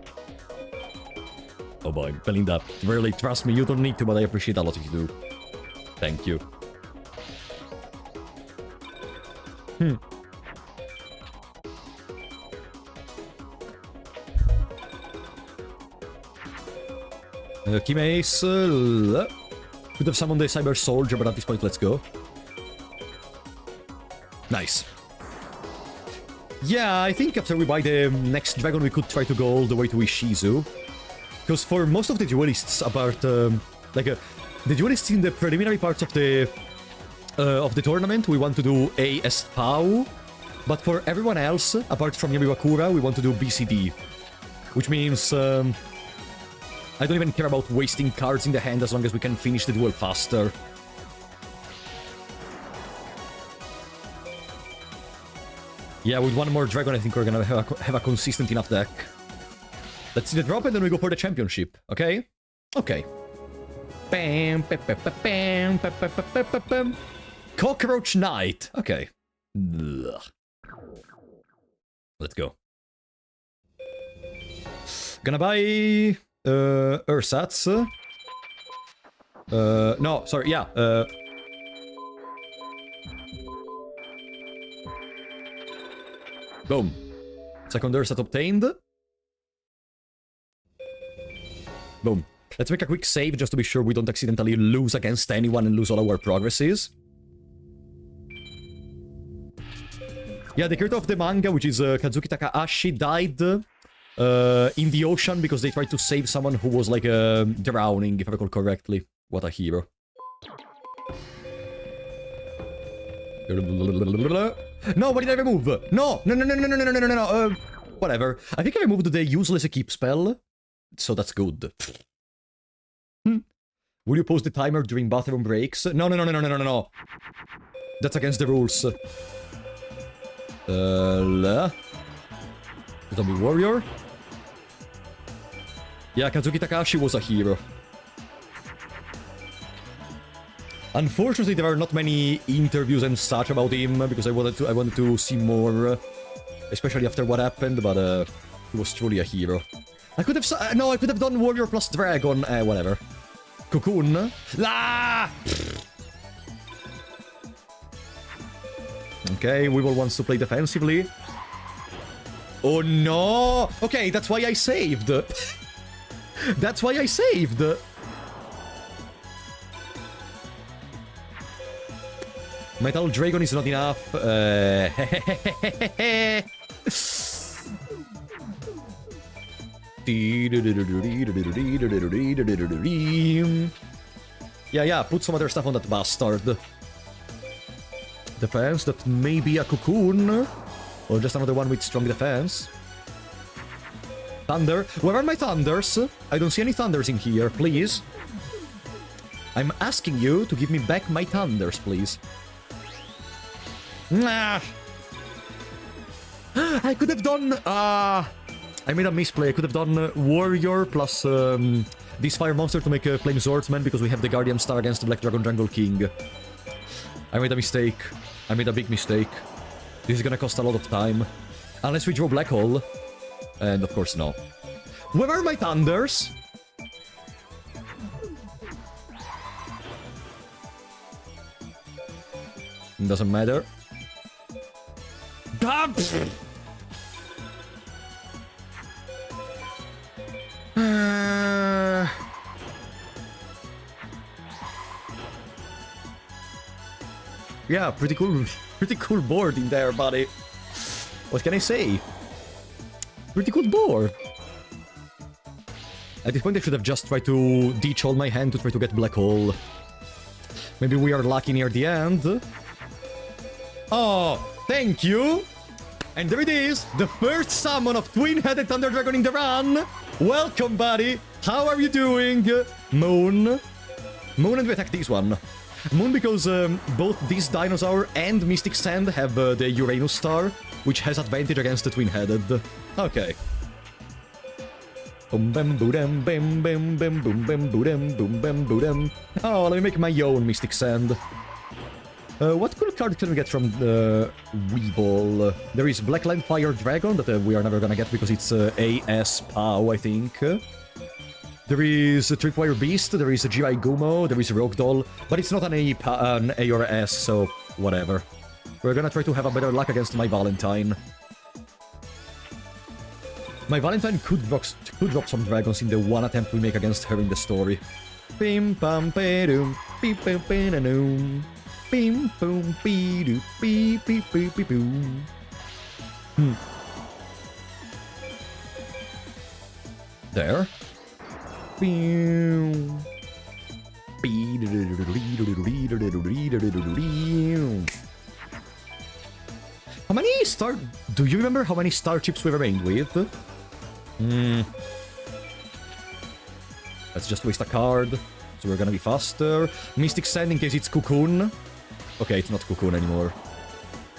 Oh boy, Belinda, really, trust me, you don't need to, but I appreciate a lot if you do. Thank you. Kimeis could have summoned the Cyber Soldier, but at this point, let's go. Nice. Yeah, I think after we buy the next dragon, we could try to go all the way to Ishizu. Because for most of the duelists, apart, the duelists in the preliminary parts of the tournament, we want to do A Estpau. But for everyone else, apart from Yamiwakura, we want to do BCD. Which means, I don't even care about wasting cards in the hand as long as we can finish the duel faster. Yeah, with one more dragon, I think we're gonna have a consistent enough deck. Let's see the drop and then we go for the championship, okay? Okay. Bam, bam, bam, bam, bam, bam, bam, bam, bam. Cockroach Knight. Okay. Ugh. Let's go. Gonna buy Ersatz. No, sorry, yeah. Boom. Second Ersatz obtained. Boom. Let's make a quick save just to be sure we don't accidentally lose against anyone and lose all our progresses. Yeah, the creator of the manga, which is Kazuki Takahashi, died in the ocean because they tried to save someone who was, like, drowning, if I recall correctly. What a hero. No, what did I remove? No! No. Whatever. I think I removed the useless keep spell, so that's good. Will you pause the timer during bathroom breaks? No. That's against the rules. Zombie warrior. Yeah, Kazuki Takashi was a hero. Unfortunately, there are not many interviews and such about him, because I wanted to see more, especially after what happened, but he was truly a hero. I could have... no, I could have done Warrior plus Dragon, whatever. Cocoon? Ah! Okay, Weevil wants to play defensively. Oh no! Okay, that's why I saved. That's why I saved. Metal Dragon is not enough. Yeah, put some other stuff on that bastard. Defense, that may be a Cocoon. Or just another one with strong defense. Thunder. Where are my thunders? I don't see any thunders in here, please. I'm asking you to give me back my thunders, please. Nah. I could have done... I made a misplay. I could have done Warrior plus this Fire Monster to make a Flame Swordsman because we have the Guardian Star against the Black Dragon Jungle King. I made a mistake. I made a big mistake. This is gonna cost a lot of time. Unless we draw Black Hole. And of course, no. Where are my thunders? Doesn't matter. Yeah, pretty cool board in there, buddy. What can I say? Pretty cool board. At this point, I should have just tried to ditch all my hand to try to get Black Hole. Maybe we are lucky near the end. Oh, thank you! And there it is, the first summon of Twin-Headed Thunder Dragon in the run! Welcome, buddy! How are you doing? Moon. Moon, and we attack this one. Moon because both this Dinosaur and Mystic Sand have the Uranus Star, which has advantage against the Twin-Headed. Okay. Boom bam boodam bam bam bam boom bam boodam boom bam boodam. Oh, let me make my own Mystic Sand. What cool card can we get from the Weevil? There is Blackland Fire Dragon that we are never gonna get because it's AS POW, I think. There is a Tripwire Beast, there is a Jirai Gumo, there is a Rogue Doll, but it's not an A or S, so whatever. We're gonna try to have a better luck against my Valentine. My Valentine could drop some dragons in the one attempt we make against her in the story. Bim pam pedum, beep bim bim bim boom beep beep beep beep beep boom. There. How many star... Do you remember how many star chips we remained with? Let's just waste a card. So we're gonna be faster. Mystic Sand in case it's Cocoon. Okay, it's not Cocoon anymore.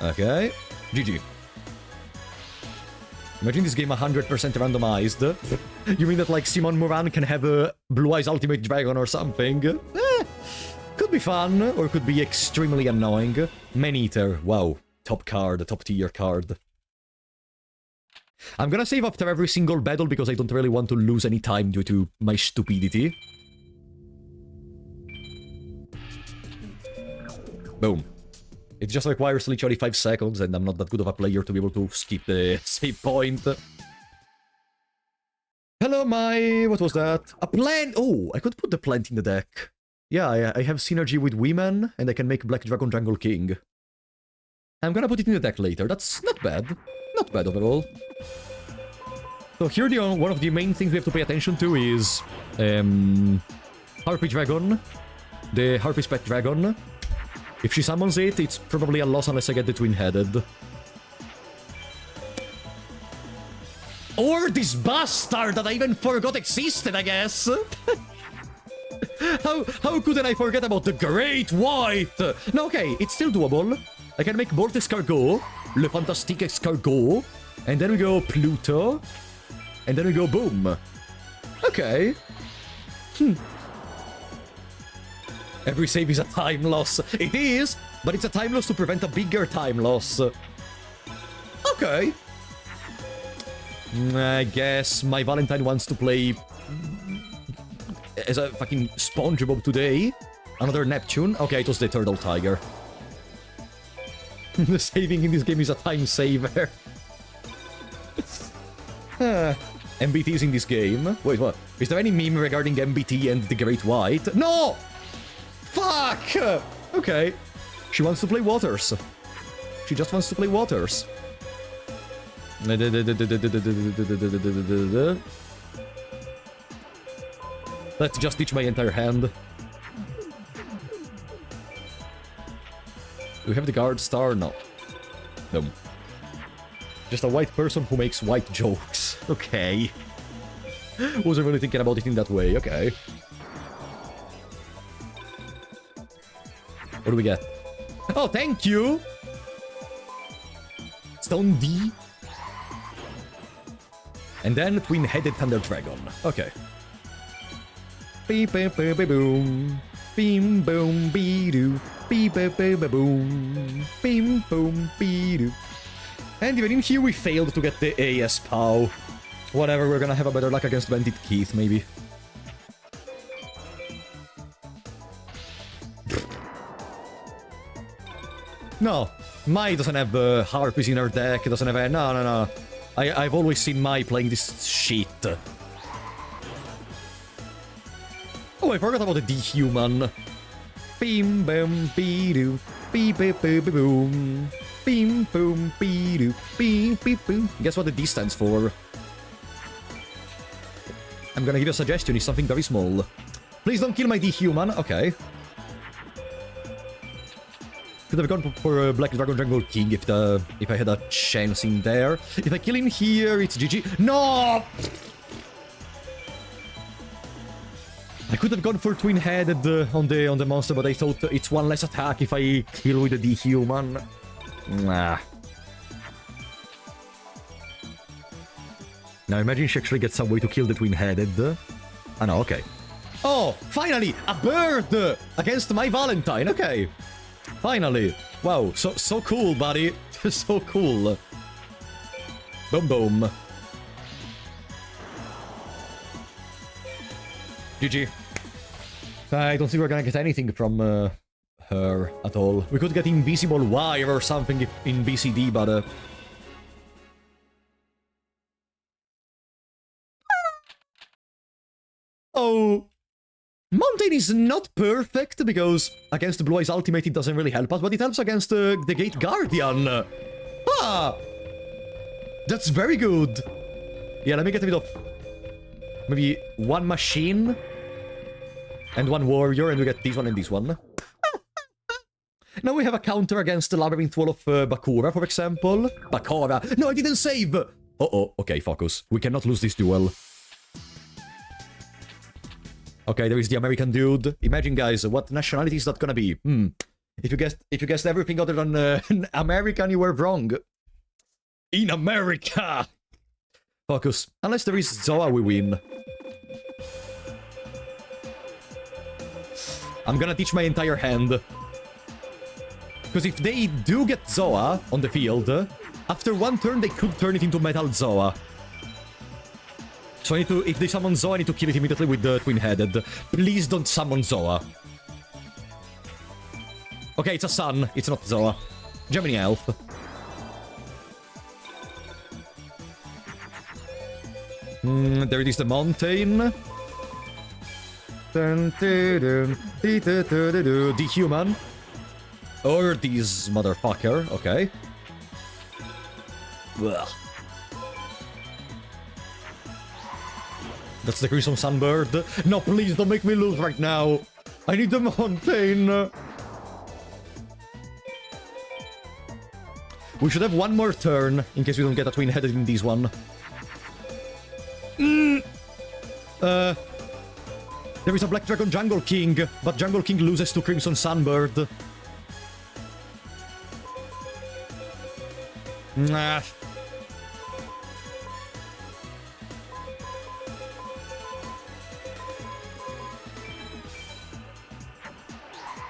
Okay. GG. Imagine this game 100% randomized. You mean that, like, Simon Moran can have a Blue Eyes Ultimate Dragon or something? Could be fun, or could be extremely annoying. Man-Eater, wow. Top card, top tier card. I'm gonna save after every single battle because I don't really want to lose any time due to my stupidity. Boom. It just requires literally 5 seconds, and I'm not that good of a player to be able to skip the save point. Hello, my... What was that? A plant! Oh, I could put the plant in the deck. Yeah, I have synergy with women, and I can make Black Dragon Jungle King. I'm gonna put it in the deck later. That's not bad. Not bad overall. So here, one of the main things we have to pay attention to is... Harpy Dragon. The Harpy's Pet Dragon. If she summons it, it's probably a loss unless I get the Twin-Headed. Or this bastard that I even forgot existed, I guess! How couldn't I forget about the Great White? No, okay, it's still doable. I can make Morte Escargot, Le Fantastique Escargot, and then we go Pluto, and then we go boom. Okay. Every save is a time loss. It is, but it's a time loss to prevent a bigger time loss. Okay. I guess my Valentine wants to play as a fucking SpongeBob today. Another Neptune. Okay, it was the Turtle Tiger. The saving in this game is a time saver. MBTs in this game. Wait, what? Is there any meme regarding MBT and the Great White? No! Fuck! Okay. She wants to play Waters. She just wants to play Waters. Let's just ditch my entire hand. Do we have the guard star? No. No. Just a white person who makes white jokes. Okay. Wasn't really thinking about it in that way. Okay. What do we get? Oh, thank you! Stone D. And then Twin-Headed Thunder Dragon. Okay. Beep, beep, beep, beep, boom. Beam, boom, be-doo. Beep, beep, beep, beep, boom. Beam, boom, be-doo. And even in here we failed to get the AS POW. Whatever, we're gonna have a better luck against Bandit Keith, maybe. No, Mai doesn't have Harpies in her deck, doesn't have... No. I've always seen Mai playing this shit. Oh, I forgot about the D-Human. Beam, boom, be-doo. Beep, beep, beep, boom. Beam, boom, be-doo. Beep, beep, boom. Guess what the D stands for? I'm gonna give you a suggestion, it's something very small. Please don't kill my D-Human. Okay. Could have gone for Black Dragon Jungle King if I had a chance in there. If I kill him here, it's GG. No! I could have gone for Twin-Headed on the monster, but I thought it's one less attack if I kill with the D-Human. Nah. Now imagine she actually gets some way to kill the Twin-Headed. Ah no, okay. Oh, finally! A bird! Against my Valentine, okay. Finally! Wow, so cool, buddy. So cool. Boom boom. GG. I don't think we're gonna get anything from her at all. We could get Invisible Wire or something in BCD, but... Oh... Mountain is not perfect, because against Blue Eyes Ultimate it doesn't really help us, but it helps against the Gate Guardian. Ah! That's very good. Yeah, let me get a bit of... Maybe one machine and one warrior, and we get this one and this one. Now we have a counter against the Labyrinth Wall of Bakura, for example. Bakura! No, I didn't save! Uh-oh, okay, focus. We cannot lose this duel. Okay, there is the American dude. Imagine, guys, what nationality is that gonna be? If you guessed everything other than American, you were wrong. In America! Focus. Unless there is Zoa, we win. I'm gonna teach my entire hand. Because if they do get Zoa on the field, after one turn they could turn it into Metal Zoa. So I need to, if they summon Zoa, I need to kill it immediately with the Twin-Headed. Please don't summon Zoa. Okay, it's a sun. It's not Zoa. Gemini Elf. There it is, the mountain. The human. Or this motherfucker. Okay. Ugh. That's the Crimson Sunbird. No, please don't make me lose right now. I need the mountain. We should have one more turn in case we don't get a Twin-Headed in this one. There is a Black Dragon Jungle King, but Jungle King loses to Crimson Sunbird. Nah.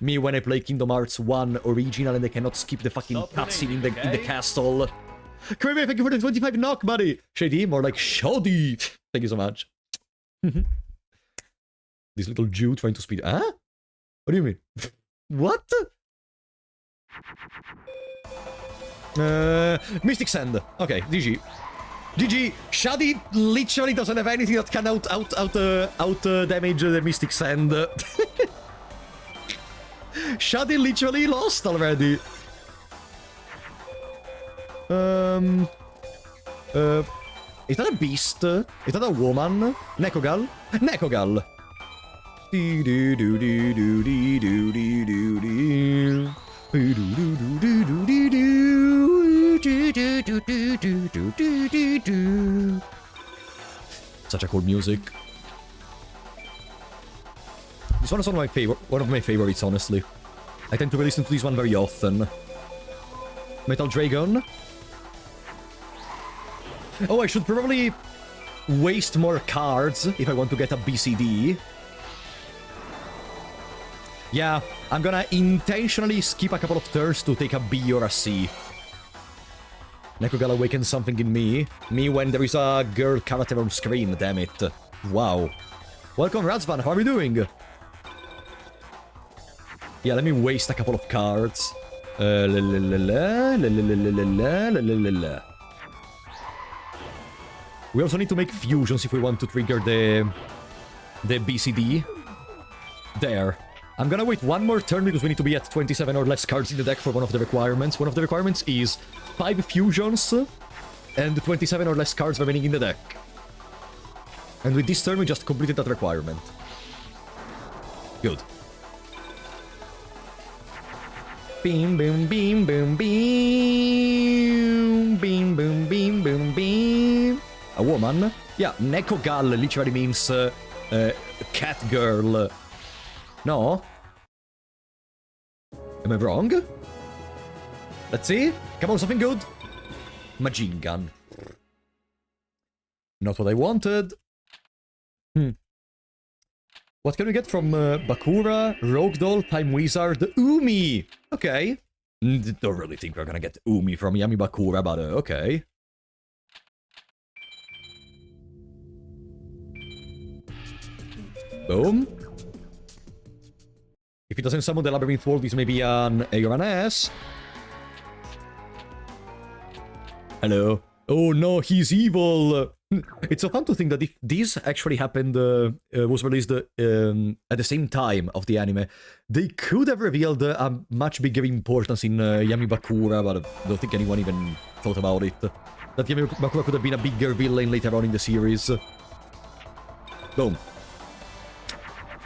Me when I play Kingdom Hearts 1 original and I cannot skip the fucking cutscene in the castle. Kirby, thank you for the 25 knock, buddy. Shady, more like shoddy. Thank you so much. This little Jew trying to speed. Huh? What do you mean? What? Mystic Sand. Okay, GG. GG. Shadi literally doesn't have anything that can out damage the Mystic Sand. Shadi literally lost already. Is that a beast? Is that a woman? Nekogal? Nekogal. Such a cool music. This one is one of my favorites, honestly. I tend to listen to this one very often. Metal Dragon. Oh, I should probably waste more cards if I want to get a BCD. Yeah, I'm gonna intentionally skip a couple of turns to take a B or a C. Nekogal awakens something in me. Me when there is a girl character on screen, damn it. Wow. Welcome, Razvan, how are you doing? Yeah, let me waste a couple of cards. We also need to make fusions if we want to trigger the BCD. There. I'm gonna wait one more turn because we need to be at 27 or less cards in the deck for one of the requirements. One of the requirements is 5 fusions and 27 or less cards remaining in the deck. And with this turn we just completed that requirement. Good. Beam, boom, beam, boom, beam. Beam, boom, beam, boom, beam. A woman? Yeah, Nekogal literally means cat girl. No? Am I wrong? Let's see. Come on, something good. Machine gun. Not what I wanted. What can we get from Bakura, Rogue Doll, Time Wizard, Umi? Okay. Don't really think we're gonna get Umi from Yami Bakura, but okay. Boom. If it doesn't summon the Labyrinth Wall, this may be an A. Hello. Oh no, he's evil! It's so fun to think that if this actually happened, was released at the same time of the anime, they could have revealed a much bigger importance in Yami Bakura, but I don't think anyone even thought about it. That Yami Bakura could have been a bigger villain later on in the series. Boom.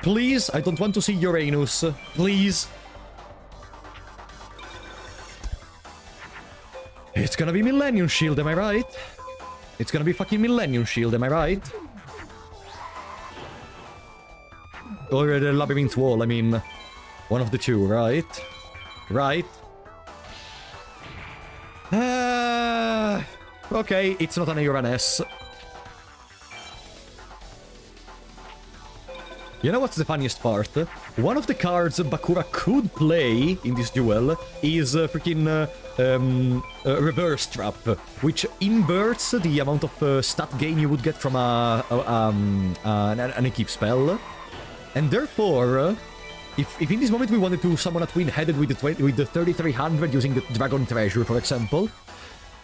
Please, I don't want to see Uranus. Please. It's gonna be Millennium Shield, am I right? It's gonna be fucking Millennium Shield, am I right? Or the Labyrinth Wall, I mean... One of the two, right? Right? Okay, it's not an Uranus. You know what's the funniest part? One of the cards Bakura could play in this duel is freaking Reverse Trap, which inverts the amount of stat gain you would get from an equip spell. And therefore, if in this moment we wanted to summon a twin-headed with the 3300 using the Dragon Treasure, for example,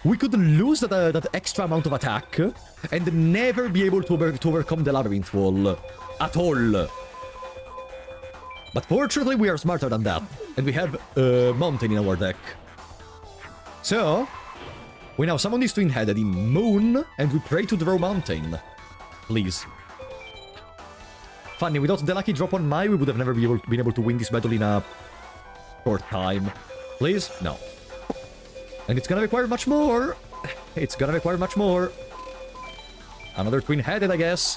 we could lose that extra amount of attack and never be able to overcome the Labyrinth Wall. At all. But fortunately we are smarter than that, and we have Mountain in our deck. So, we now summon this twin-headed in Moon, and we pray to draw Mountain. Please. Funny, without the lucky drop on Mai, we would have never been able to win this battle in a short time. Please? No. And it's gonna require much more. It's gonna require much more. Another twin-headed, I guess.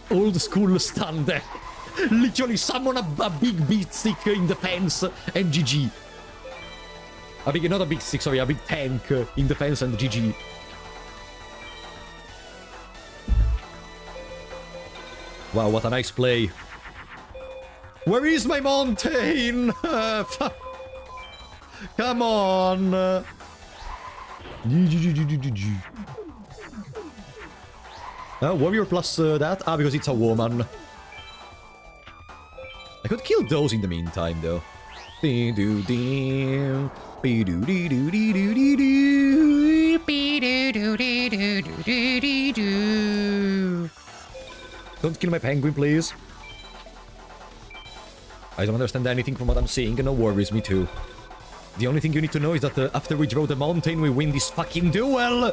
Old school stun deck. Literally summon a big beat stick in defense and GG. Not a big stick, sorry, a big tank in defense and GG. Wow, what a nice play. Where is my mountain? Fuck. Come on. Warrior plus that? Ah, because it's a woman. I could kill those in the meantime, though. Don't kill my penguin, please. I don't understand anything from what I'm seeing, and no worries, me too. The only thing you need to know is that after we draw the mountain, we win this fucking duel!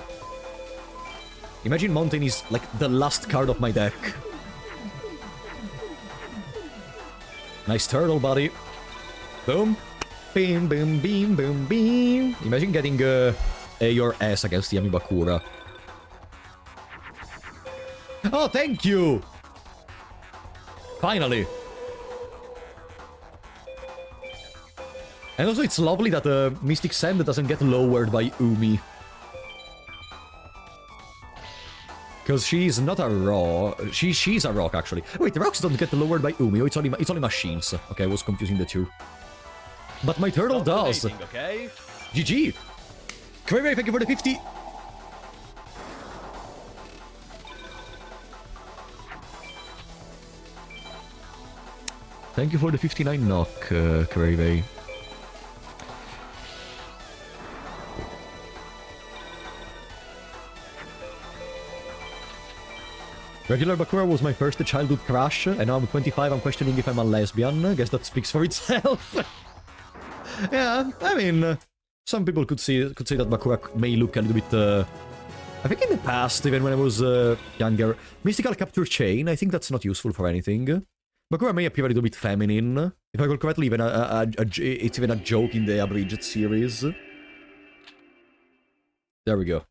Imagine mountain is like the last card of my deck. Nice turtle, buddy. Boom. Beam, boom, beam, boom, beam. Imagine getting A or S against the Yamibakura. Oh, thank you! Finally. And also it's lovely that Mystic Sand doesn't get lowered by Umi. Because she's not a rock. She's a rock, actually. Wait, the rocks don't get lowered by Umi. Oh, it's only machines. Okay, I was confusing the two. But my turtle does. Okay? GG. Very, thank you for the 50. Thank you for the 59 knock, Krave. Regular Bakura was my first childhood crush, and now I'm 25, I'm questioning if I'm a lesbian. I guess that speaks for itself. Yeah, I mean, some people could say that Bakura may look a little bit, I think in the past, even when I was younger. Mystical Capture Chain, I think that's not useful for anything. Bakura may appear a little bit feminine. If I recall correctly, even it's even a joke in the Abridged series. There we go.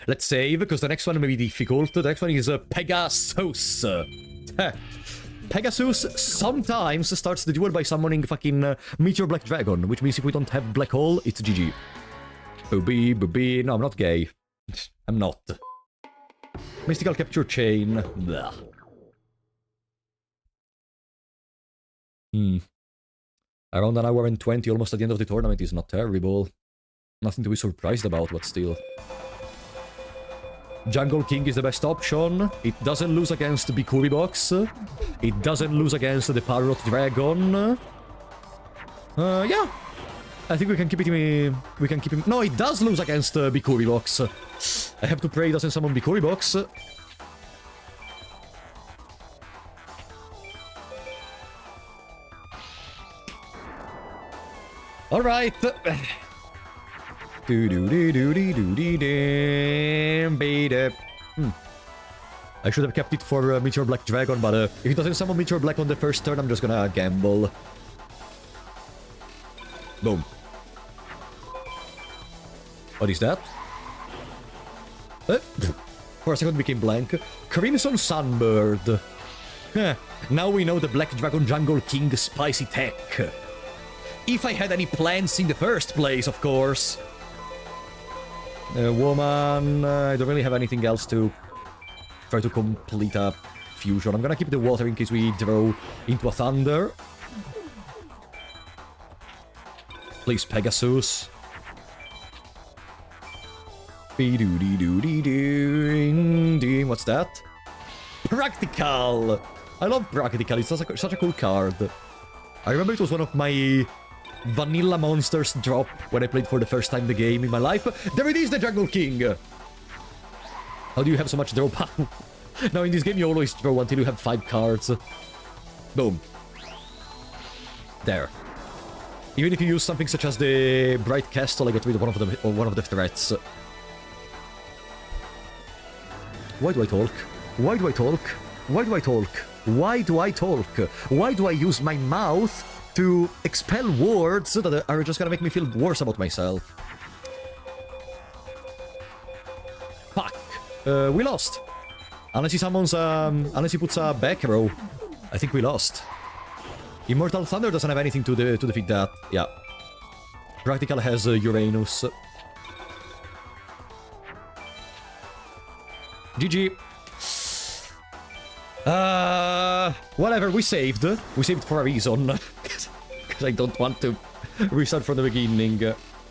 Let's save, because the next one may be difficult. The next one is Pegasus. Pegasus sometimes starts the duel by summoning fucking Meteor Black Dragon, which means if we don't have Black Hole, it's GG. Booby, booby. No, I'm not gay. I'm not. Mystical Capture Chain. Blah. Around an hour and 20, almost at the end of the tournament, is not terrible. Nothing to be surprised about, but still. Jungle King is the best option. It doesn't lose against Bikuri Box. It doesn't lose against the Parrot Dragon. Yeah. I think we can keep it. No, it does lose against Bikuri Box. I have to pray it doesn't summon Bikuri Box. Alright. I should have kept it for Meteor Black Dragon, but if it doesn't summon Meteor Black on the first turn, I'm just gonna gamble. Boom. What is that? For a second it became blank. Crimson Sunbird. Now we know the Black Dragon Jungle King spicy tech. If I had any plans in the first place, of course. Woman, I don't really have anything else to try to complete a fusion. I'm gonna keep the water in case we draw into a thunder. Please, Pegasus. What's that? Practical! I love Practical, it's such a cool card. I remember it was one of my vanilla monsters drop when I played for the first time the game in my life. There it is, the Jungle King! How do you have so much draw power? Now in this game you always draw until you have 5 cards. Boom. There. Even if you use something such as the Bright Castle, I got rid of one of the threats. Why do I talk? Why do I talk? Why do I talk? Why do I talk? Why do I use my mouth to expel words that are just gonna make me feel worse about myself? Fuck. We lost. Unless he summons, unless he puts a back row. I think we lost. Immortal Thunder doesn't have anything to defeat that. Yeah. Practical has Uranus. GG. Whatever, we saved. We saved for a reason. Because I don't want to restart from the beginning.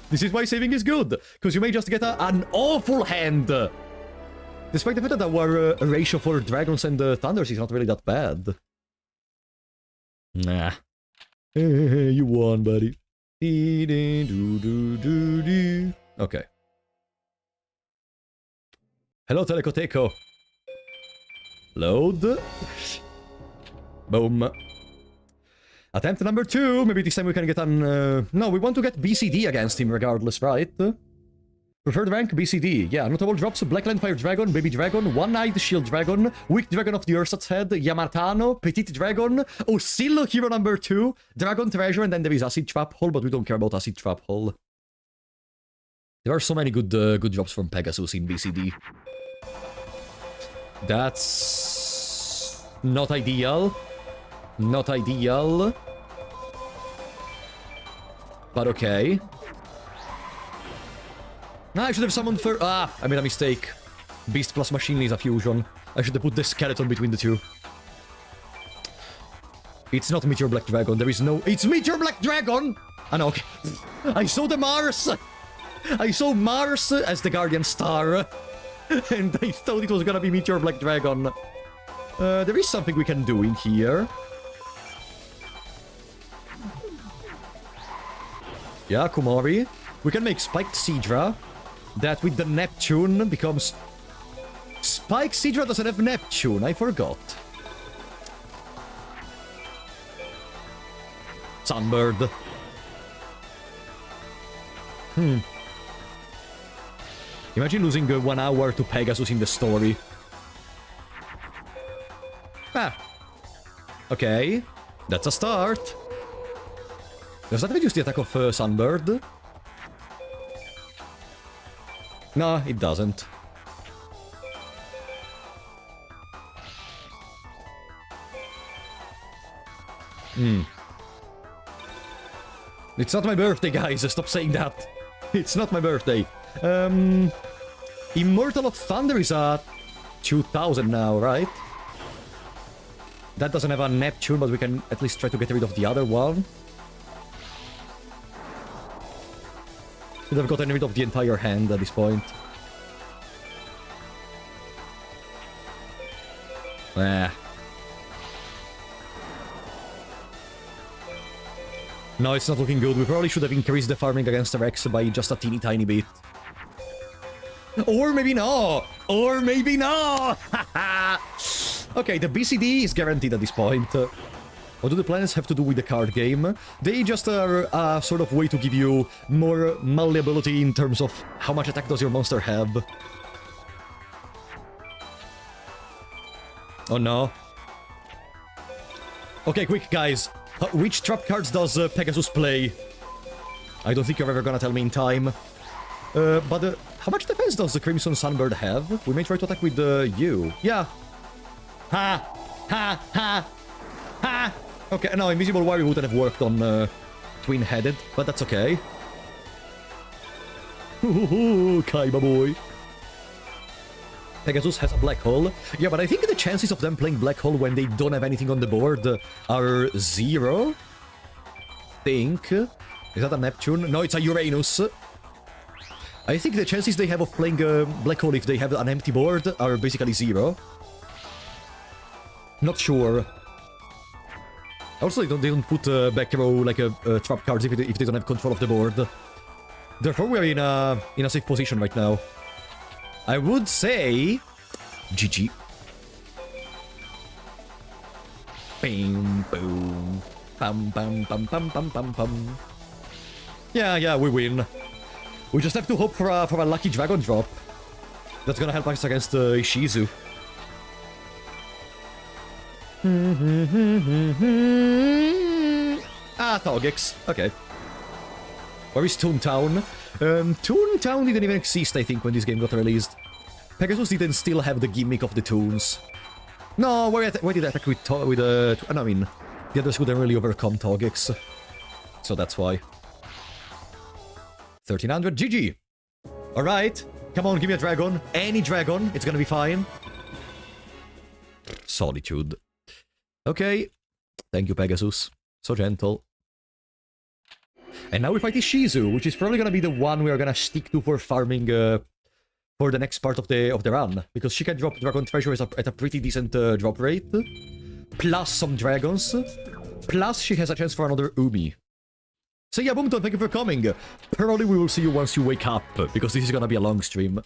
This is why saving is good. Because you may just get an awful hand. Despite the fact that our ratio for dragons and thunders is not really that bad. Nah. You won, buddy. Okay. Hello, Telecoteco. Load. Boom. Attempt number 2. Maybe this time we can get an... No, we want to get BCD against him regardless, right? Preferred rank, BCD. Yeah, notable drops, Blackland Fire Dragon, Baby Dragon, One-Eyed Shield Dragon, Weak Dragon of the Ursat's Head, Yamatano, Petite Dragon, Oscillo Hero number 2, Dragon Treasure, and then there is Acid Trap Hole, but we don't care about Acid Trap Hole. There are so many good drops from Pegasus in BCD. That's... not ideal. Not ideal. But okay. I should have summoned for... I made a mistake. Beast plus Machine is a fusion. I should have put the skeleton between the two. It's not Meteor Black Dragon. There is no... It's Meteor Black Dragon! Ah, no, okay. I saw the Mars! I saw Mars as the Guardian Star. And I thought it was gonna be Meteor Black Dragon. There is something we can do in here. Yeah, Kumari. We can make Spiked Seadra. That with the Neptune becomes... Spiked Seadra doesn't have Neptune, I forgot. Sunbird. Imagine losing 1 hour to Pegasus in the story. Okay. That's a start. Does that reduce the attack of Sunbird? No, it doesn't. It's not my birthday, guys. Stop saying that. It's not my birthday. Immortal of Thunder is at 2000 now, right? That doesn't have a Neptune, but we can at least try to get rid of the other one. Should have gotten rid of the entire hand at this point. No, it's not looking good. We probably should have increased the farming against the Rex by just a teeny tiny bit. Or maybe no! Or maybe no! Okay, the BCD is guaranteed at this point. What do the planets have to do with the card game? They just are a sort of way to give you more malleability in terms of how much attack does your monster have. Oh no. Okay, quick guys. Which trap cards does Pegasus play? I don't think you're ever gonna tell me in time. But how much defense does the Crimson Sunbird have? We may try to attack with you. Yeah. Ha! Ha! Ha! Ha! Okay, no, Invisible Warrior wouldn't have worked on Twin-Headed, but that's okay. Kaiba boy. Pegasus has a Black Hole. Yeah, but I think the chances of them playing Black Hole when they don't have anything on the board are 0. Think. Is that a Neptune? No, it's a Uranus. I think the chances they have of playing Black Hole if they have an empty board are basically 0. Not sure. Also, they don't put back row like trap cards if they don't have control of the board. Therefore, we're in a safe position right now. I would say... GG. Bing, boom. Bam, bam, bam, bam, bam, bam, bam. Yeah, we win. We just have to hope for a lucky dragon drop. That's gonna help us against Ishizu. Togex. Okay. Where is Toontown? Toontown didn't even exist, I think, when this game got released. Pegasus didn't still have the gimmick of the toons. No, where did I attack with no, I mean, the others couldn't really overcome Togex. So that's why. 1300, GG! Alright, come on, give me a dragon. Any dragon, it's gonna be fine. Solitude. Okay. Thank you, Pegasus. So gentle. And now we fight Ishizu, which is probably gonna be the one we are gonna stick to for farming for the next part of the run, because she can drop Dragon Treasure at a pretty decent drop rate, plus some dragons, plus she has a chance for another Umi. So yeah, Boomton, thank you for coming. Probably we will see you once you wake up, because this is gonna be a long stream.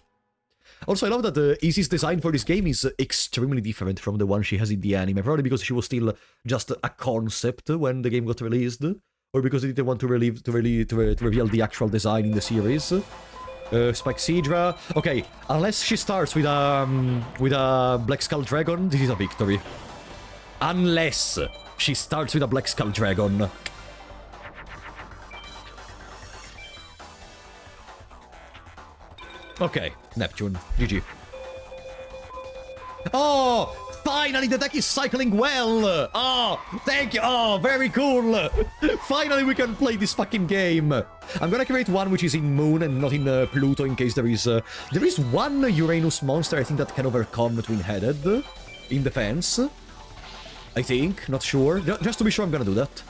Also, I love that Izzy's design for this game is extremely different from the one she has in the anime, probably because she was still just a concept when the game got released, or because they didn't want to reveal the actual design in the series. Spike Sidra. Okay, unless she starts with a Black Skull Dragon, this is a victory. Unless she starts with a Black Skull Dragon. Okay, Neptune. GG. Oh! Finally, the deck is cycling well! Oh, thank you! Oh, very cool! Finally, we can play this fucking game! I'm gonna create one which is in Moon and not in Pluto in case there is one Uranus monster, I think, that can overcome Twin-Headed in defense. I think, not sure. Just to be sure, I'm gonna do that.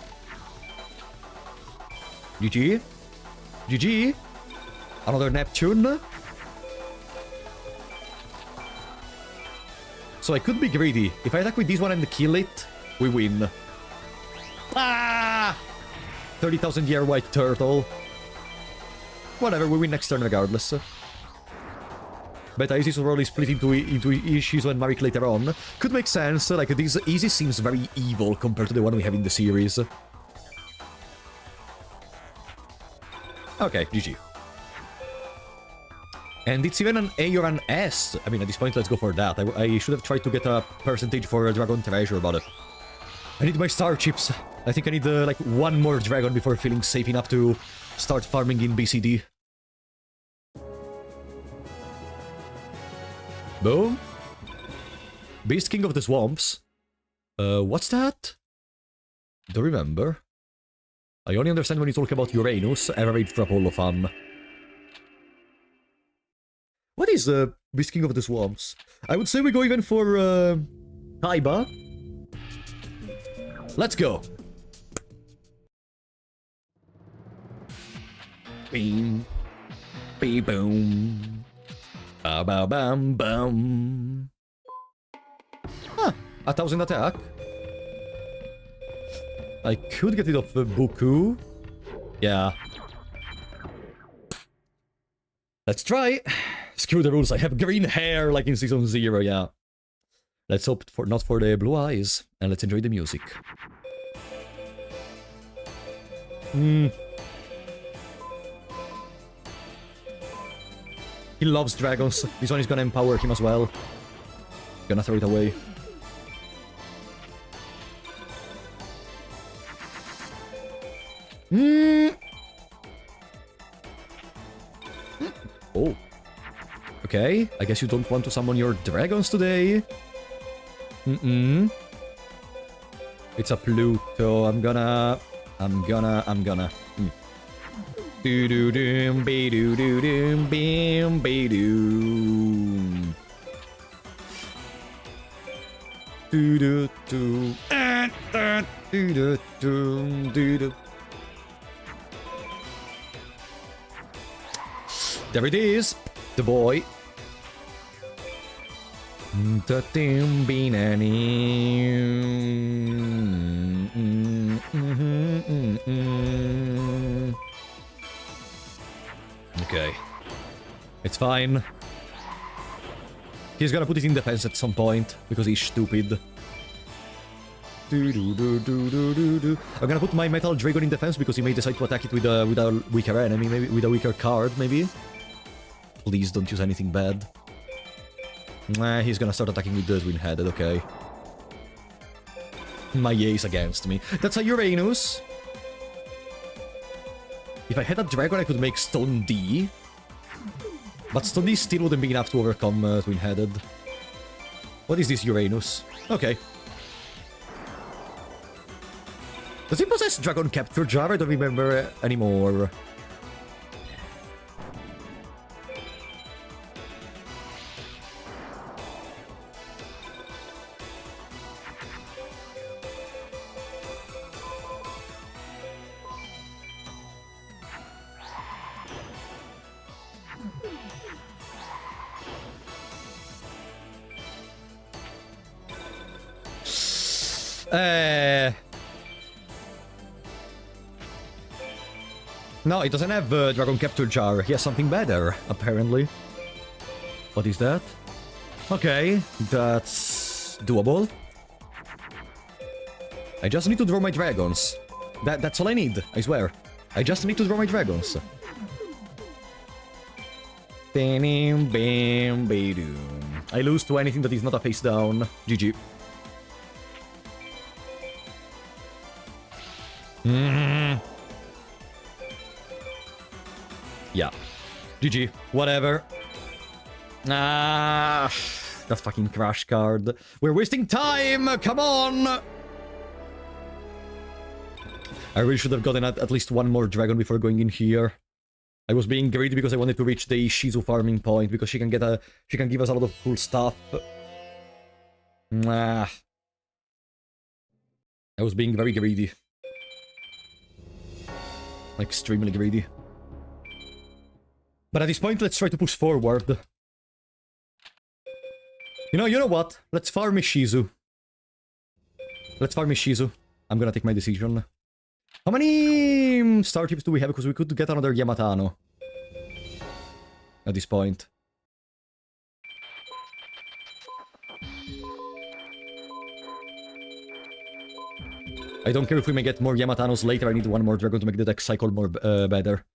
GG. GG. Another Neptune. So I could be greedy. If I attack with this one and kill it, we win. Ah! 30,000 year white turtle. Whatever, we win next turn regardless. Beta Isis will probably split into Ishizu and Marik later on. Could make sense, like this Isis seems very evil compared to the one we have in the series. Okay, GG. And it's even an A or an S. I mean, at this point, let's go for that. I should have tried to get a percentage for Dragon Treasure, but I need my star chips. I think I need, like, one more dragon before feeling safe enough to start farming in BCD. Boom. Beast King of the Swamps. What's that? Don't remember. I only understand when you talk about Uranus, average for Apollo fun. What is Beast King of the Swamps? I would say we go even for Kaiba. Let's go. Beam. Beep boom. Ba ba bam bam. Huh, 1,000 attack. I could get rid of Buku. Yeah. Let's try. Screw the rules, I have green hair like in Season 0, yeah. Let's hope for not for the blue eyes, and let's enjoy the music. He loves dragons. This one is gonna empower him as well. Gonna throw it away. Oh. Okay, I guess you don't want to summon your dragons today. It's a Pluto. I'm gonna. Do do doom be do do doom bim be doom. Do do do. Do do do do do. There it is, the boy. Okay. It's fine. He's gonna put it in defense at some point, because he's stupid. I'm gonna put my Metal Dragon in defense, because he may decide to attack it with a weaker enemy, maybe with a weaker card, maybe. Please don't use anything bad. Nah, he's gonna start attacking with the Twin-Headed, okay. My A's against me. That's a Uranus. If I had a dragon, I could make Stone D. But Stone D still wouldn't be enough to overcome Twin-Headed. What is this Uranus? Okay. Does he possess Dragon Capture Jar? I don't remember anymore. No, it doesn't have Dragon Capture Jar. He has something better, apparently. What is that? Okay, that's doable. I just need to draw my dragons. That's all I need, I swear. I just need to draw my dragons. I lose to anything that is not a face down. GG. Yeah. GG. Whatever. Ah, that fucking crash card. We're wasting time! Come on! I really should have gotten at least one more dragon before going in here. I was being greedy because I wanted to reach the Shizu farming point because she can give us a lot of cool stuff. I was being very greedy. Extremely greedy. But at this point, let's try to push forward. You know what? Let's farm Shizu. I'm gonna take my decision. How many star chips do we have? Because we could get another Yamatano. At this point. I don't care if we may get more Yamatanos later. I need one more dragon to make the deck cycle more better.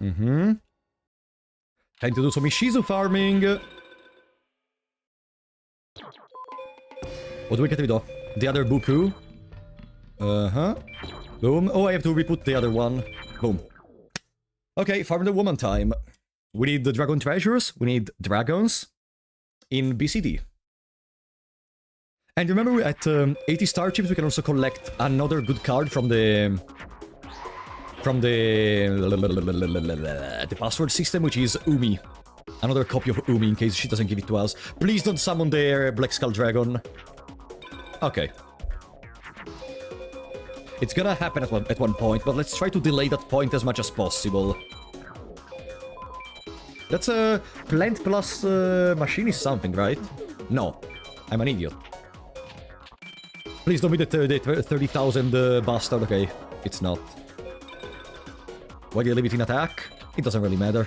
Time to do some Ishizu farming. What do we get rid of? The other Buku. Boom. Oh, I have to re-put the other one. Boom. Okay, farm the woman time. We need the dragon treasures. We need dragons. In BCD. And remember, at 80 star chips, we can also collect another good card from the password system, which is Umi. Another copy of Umi in case she doesn't give it to us. Please don't summon the Black Skull Dragon. Okay. It's gonna happen at one point, but let's try to delay that point as much as possible. That's a plant plus machine is something, right? No. I'm an idiot. Please don't be the 30,000 bastard. Okay, it's not. Why do you leave it in attack? It doesn't really matter.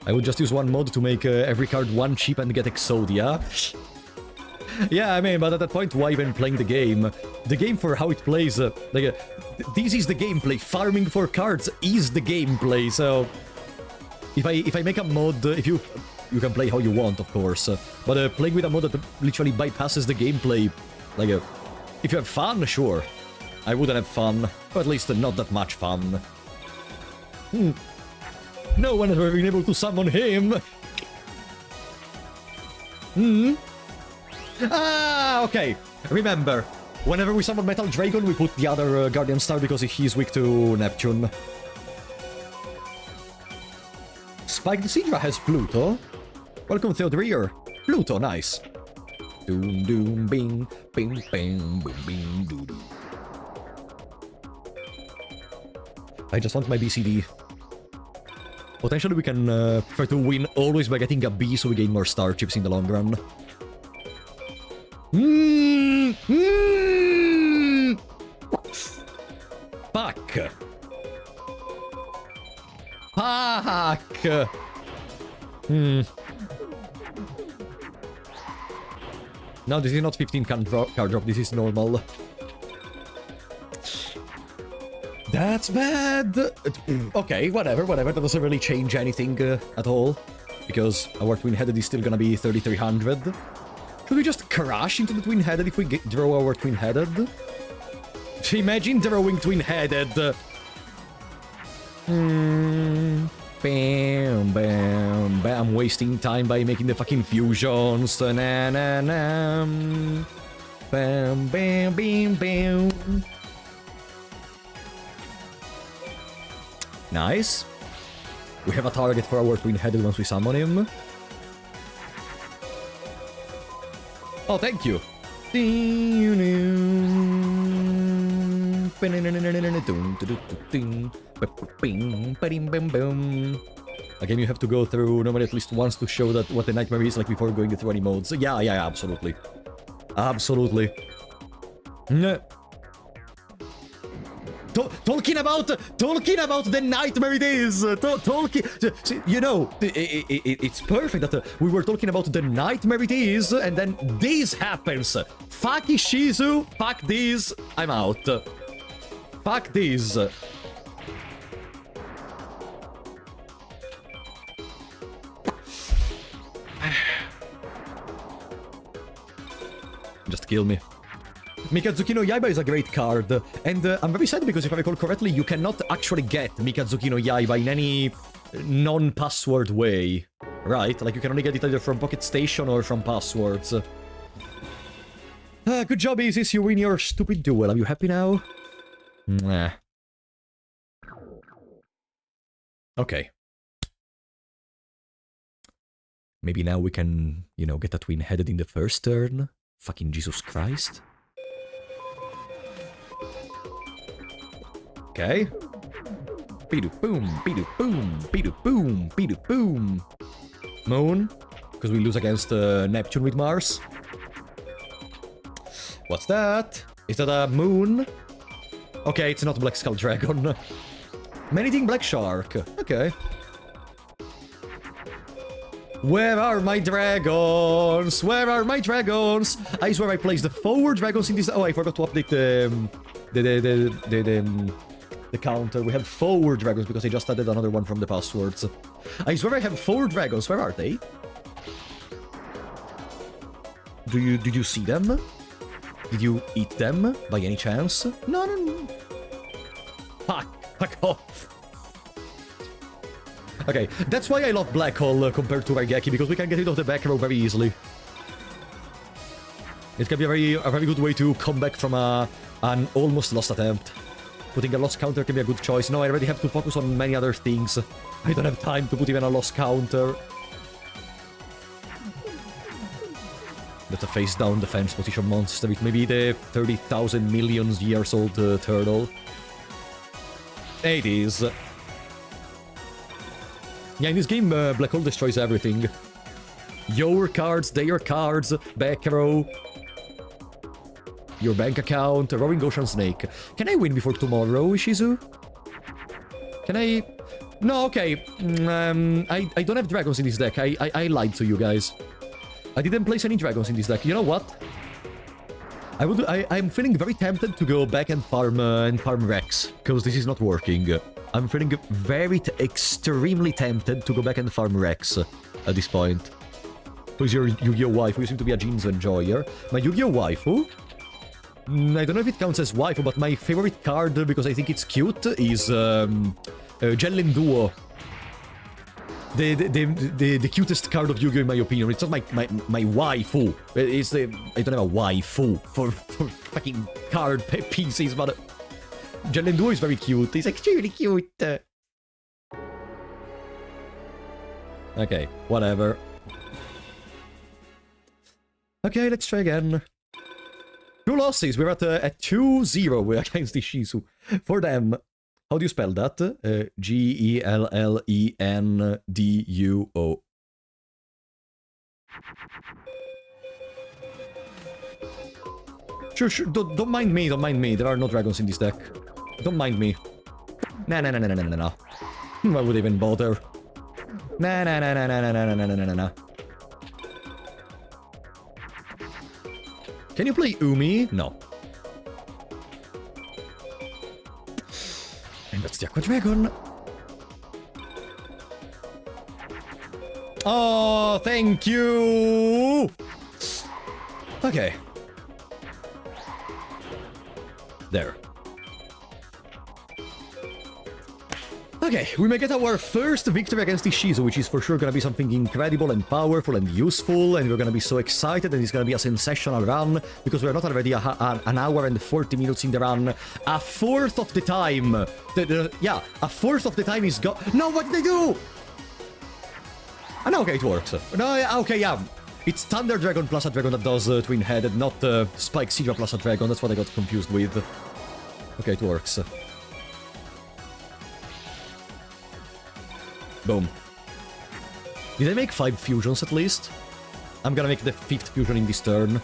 I would just use one mod to make every card one cheap and get Exodia. Yeah, I mean, but at that point, why even playing the game? The game for how it plays, this is the gameplay. Farming for cards is the gameplay, so... If I make a mod, you can play how you want, of course. But playing with a mod that literally bypasses the gameplay, if you have fun, sure. I wouldn't have fun, or at least not that much fun. No one has ever been able to summon him! Ah, okay. Remember, whenever we summon Metal Dragon, we put the other Guardian Star because he's weak to Neptune. Spike the Sidra has Pluto. Welcome, Theodore. Pluto, nice. Doom, doom, bing, bing, bing, boom, bing, doo, doo. I just want my BCD. Potentially we can try to win always by getting a B so we gain more star chips in the long run. Fuck. Fuck. No, this is not 15 card drop, this is normal. That's bad! Okay, whatever, that doesn't really change anything at all. Because our twin-headed is still gonna be 3300. Should we just crash into the twin-headed if we draw our twin-headed? Imagine drawing twin-headed! Bam, bam, bam. I'm wasting time by making the fucking fusions. Na na na. Bam, bam, bam, bam. Nice. We have a target for our twin-headed once we summon him. Oh, thank you. A game you have to go through normally at least once to show that what the nightmare is like before going through any modes. Yeah, absolutely. Absolutely. Talking about the nightmare it is. You know, it's perfect that we were talking about the nightmare it is, and then this happens. Fuck Ishizu. Fuck this. I'm out. Fuck this. Just kill me. Mikazuki no Yaiba is a great card, and I'm very sad because if I recall correctly, you cannot actually get Mikazuki no Yaiba in any non-password way, right? Like, you can only get it either from Pocket Station or from passwords. Good job, Isis, you win your stupid duel. Are you happy now? Nah. Okay. Maybe now we can, you know, get a twin headed in the first turn. Fucking Jesus Christ. Okay. Beedoo boom, beedoo boom, beedoo boom, beedoo boom. Moon, because we lose against Neptune with Mars. What's that? Is that a moon? Okay, it's not Black Skull Dragon. Many-Thing Black Shark. Okay. Where are my dragons? Where are my dragons? I swear I placed the forward dragons in this. Oh, I forgot to update the counter. We have forward dragons because I just added another one from the passwords. I swear I have 4 dragons. Where are they? Did you see them? Did you eat them by any chance? No. Fuck off. Okay, that's why I love Black Hole compared to Raigeki, because we can get rid of the back row very easily. It can be a very good way to come back from an almost lost attempt. Putting a lost counter can be a good choice. No, I already have to focus on many other things. I don't have time to put even a lost counter. That's a face-down defense position monster with maybe the 30,000 million years old turtle. It is. Yeah, in this game, Black Hole destroys everything. Your cards, their cards, back row, your bank account, Rowing Ocean Snake. Can I win before tomorrow, Ishizu? Can I? No, okay. I don't have dragons in this deck. I lied to you guys. I didn't place any dragons in this deck. You know what? I'm feeling very tempted to go back and farm Rex, because this is not working. I'm feeling very extremely tempted to go back and farm Rex at this point. Who's your Yu-Gi-Oh waifu? You seem to be a Jinzo enjoyer. My Yu-Gi-Oh waifu? I don't know if it counts as waifu, but my favorite card, because I think it's cute, is Jellin Duo. The cutest card of Yu-Gi-Oh in my opinion. It's not my waifu. It's the... I don't have a waifu for fucking card pieces, but... Jellin Duo is very cute. He's extremely cute. Okay, whatever. Okay, let's try again. 2 losses. We're at 2-0 against Ishizu. For them. How do you spell that? G-E-L-L-E-N-D-U-O. Sure. Don't mind me. There are no dragons in this deck. Don't mind me. Nah. Why would I even bother? Nah. Can you play Umi? No. And that's the Aqua Dragon. Oh, thank you! Okay. There. Okay, we may get our first victory against Ishizu, which is for sure gonna be something incredible and powerful and useful, and we're gonna be so excited, and it's gonna be a sensational run, because we're not already an hour and 40 minutes in the run. A fourth of the time. Yeah, a fourth of the time is gone. No, what did I do? Oh, no, okay, it works. No, okay, yeah. It's Thunder Dragon plus a dragon that does twin-headed, not Spike Sidra plus a dragon. That's what I got confused with. Okay, it works. Boom. Did I make 5 fusions at least? I'm gonna make the 5th fusion in this turn.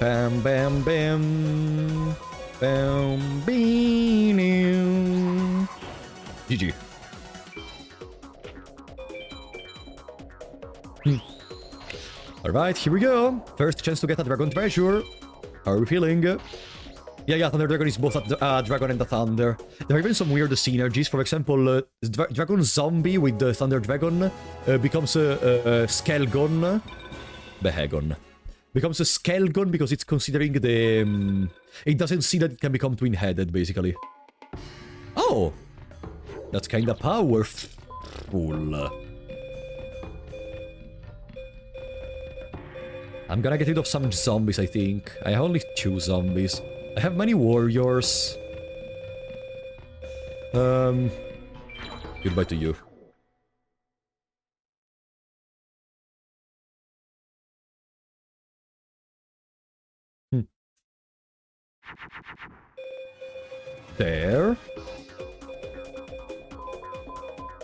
Bam, bam, bam. Bam, bam. GG. Alright, here we go. First chance to get a dragon treasure. How are we feeling? Yeah, Thunder Dragon is both a dragon and a thunder. There are even some weird synergies. For example, Dragon Zombie with the Thunder Dragon becomes a Skelgon. Behegon. Becomes a Skelgon because it's considering the... it doesn't see that it can become twin-headed, basically. Oh! That's kinda powerful. I'm gonna get rid of some zombies, I think. I have only 2 zombies. I have many warriors. Goodbye to you. There.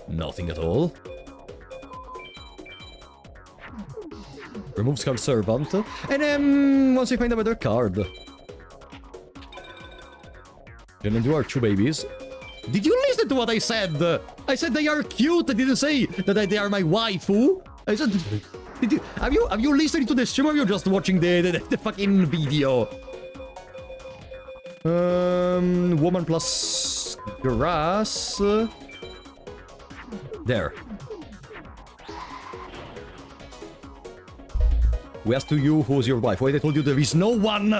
Nothing at all. Remove Skull Servant. And then, once we find a better card. Then do our 2 babies. Did you listen to what I said? I said they are cute. I didn't say that they are my waifu. I said... Did you... Have you listening to the stream or are you just watching the fucking video? Woman plus grass. There. We asked to you who's your wife. Wait, I told you there is no one.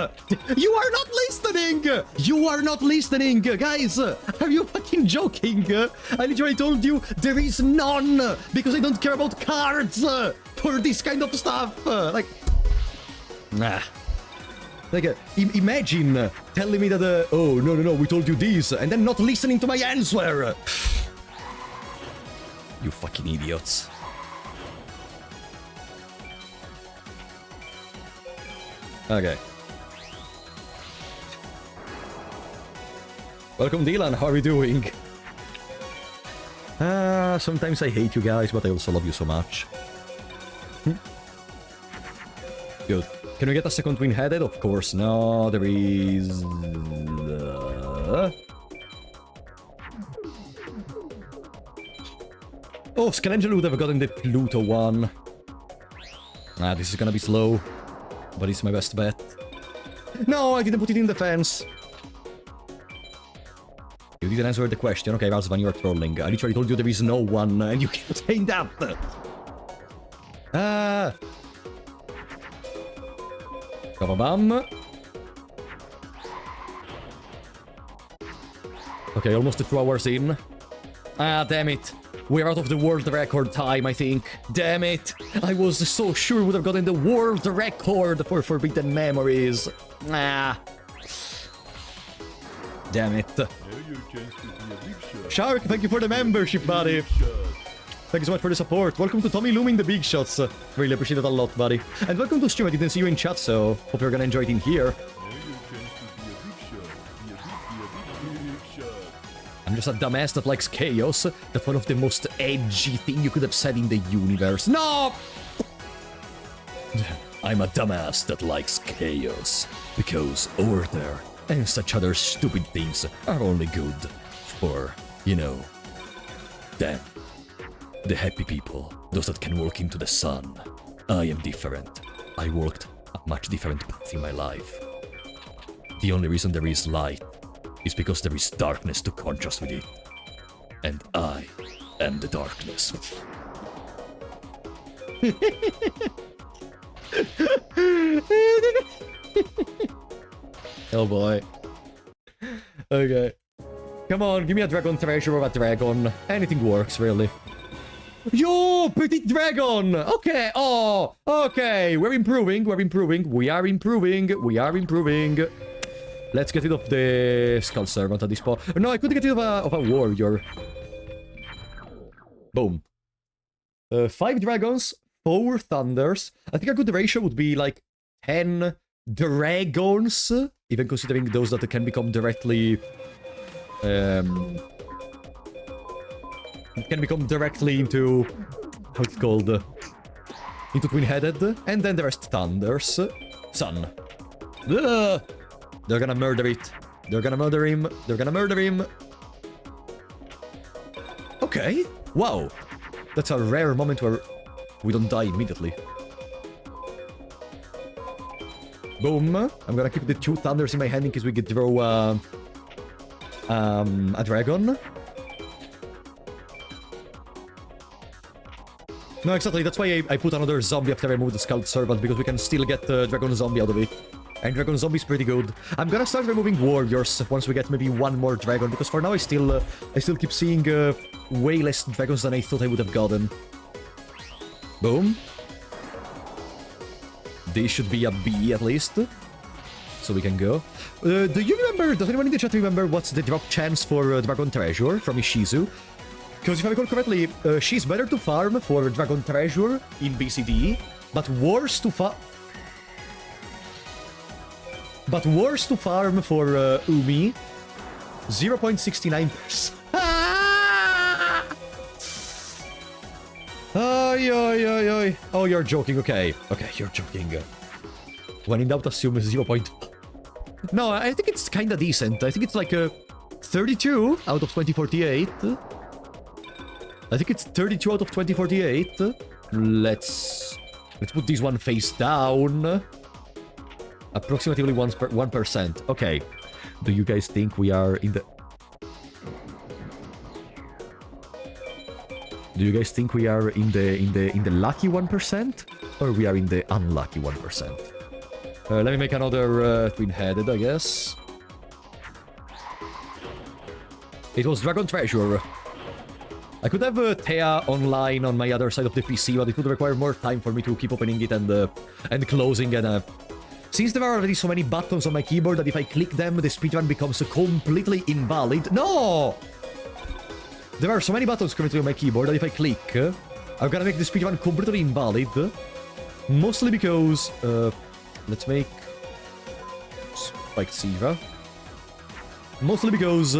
You are not listening. You are not listening, guys. Are you fucking joking? I literally told you there is none because I don't care about cards for this kind of stuff. Like, nah. Like, imagine telling me that, oh, no, we told you this, and then not listening to my answer. You fucking idiots. Okay. Welcome, Dylan. How are you doing? Sometimes I hate you guys, but I also love you so much. Good. Can we get a second twin-headed? Of course. No, there is... Oh, Skelangelo would have gotten the Pluto one. Ah, this is gonna be slow. But it's my best bet. No, I didn't put it in defense. You didn't answer the question. Okay, Razvan, you are trolling. I literally told you there is no one, and you can't say that. Kababam. Okay, almost 2 hours in. Ah, damn it. We're out of the world record time, I think. Damn it. I was so sure we would have gotten the world record for Forbidden Memories. Ah. Damn it. Shark, thank you for the membership, buddy. Thank you so much for the support. Welcome to Tommy Looming the Big Shots. Really appreciate it a lot, buddy. And welcome to stream. I didn't see you in chat, so hope you're gonna enjoy it in here. I'm just a dumbass that likes chaos. That's one of the most edgy thing you could have said in the universe. No! I'm a dumbass that likes chaos. Because order and such other stupid things are only good for, you know, them. The happy people. Those that can walk into the sun. I am different. I walked a much different path in my life. The only reason there is light is because there is darkness to contrast with it. And I am the darkness. Oh boy. Okay. Come on, give me a dragon treasure or a dragon. Anything works, really. Yo, Petit Dragon! Okay, oh, okay. We're improving, We are improving. Let's get rid of the Skull Servant at this point. No, I couldn't get rid of a warrior. Boom. 5 dragons, 4 thunders. I think a good ratio would be like 10 dragons, even considering those that can become directly It can become directly into... how it's called? Into twin-headed. And then the rest thunders. Sun. Ugh! They're gonna murder it. They're gonna murder him. They're gonna murder him. Okay. Wow. That's a rare moment where we don't die immediately. Boom. I'm gonna keep the 2 thunders in my hand in case we get throw a dragon. No, exactly. That's why I put another zombie after I remove the Scout Servant, because we can still get Dragon Zombie out of it. And Dragon Zombie's pretty good. I'm gonna start removing Warriors once we get maybe 1 more Dragon, because for now I still keep seeing way less Dragons than I thought I would have gotten. Boom. This should be a B at least. So we can go. Do you remember, does anyone in the chat remember what's the drop chance for Dragon Treasure from Ishizu? Because if I recall correctly, she's better to farm for Dragon Treasure in BCD, but worse to farm for Umi. 0.69%. Oi. Oh, you're joking. Okay, you're joking. When in doubt, assume 0. No, I think it's kinda decent. I think it's like 32 out of 2048. I think it's 32 out of 2048. Let's put this one face down. Approximately 1%. Okay. Do you guys think we are in the... Do you guys think we are in the lucky 1%? Or we are in the unlucky 1%? Let me make another twin-headed, I guess. It was Dragon Treasure. I could have Thea online on my other side of the PC, but it would require more time for me to keep opening it and closing, and since there are already so many buttons on my keyboard that if I click them, the speedrun becomes completely invalid. No! There are so many buttons currently on my keyboard that if I click, I'm gonna make the speedrun completely invalid. Mostly because, let's make Spiked Siva. Mostly because,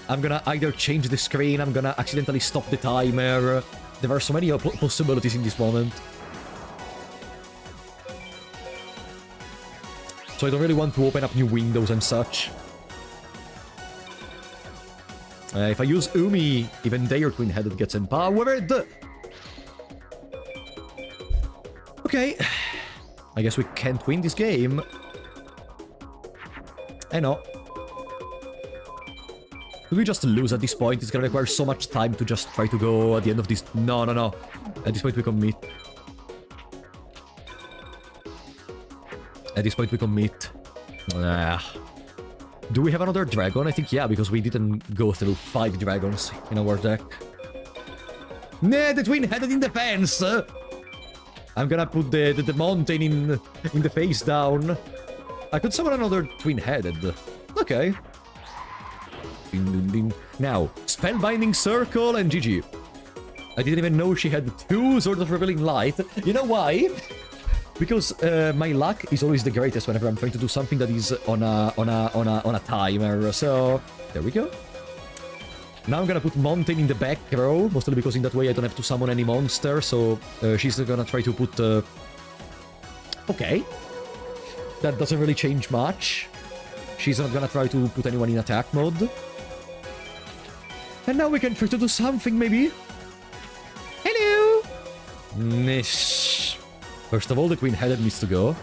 I'm gonna either change the screen, I'm gonna accidentally stop the timer. There are so many possibilities in this moment. So I don't really want to open up new windows and such. If I use Umi, even their twin-headed gets empowered. Okay. I guess we can't win this game. I know. Could we just lose at this point? It's gonna require so much time to just try to go at the end of this. No. At this point we commit. At this point we commit. Do we have another dragon? I think yeah, because we didn't go through 5 dragons in our deck. Nah, the twin-headed in defense! I'm gonna put the mountain in the face down. I could summon another twin-headed. Okay. Ding, ding, ding. Now, Spellbinding Circle and GG. I didn't even know she had 2 Swords of Revealing Light. You know why? Because my luck is always the greatest whenever I'm trying to do something that is on a timer. So there we go. Now I'm gonna put Mountain in the back row, mostly because in that way I don't have to summon any monster. So she's gonna try to put. Okay, that doesn't really change much. She's not gonna try to put anyone in attack mode. And now we can try to do something, maybe. Hello. Nish. First of all, the twin-headed needs to go.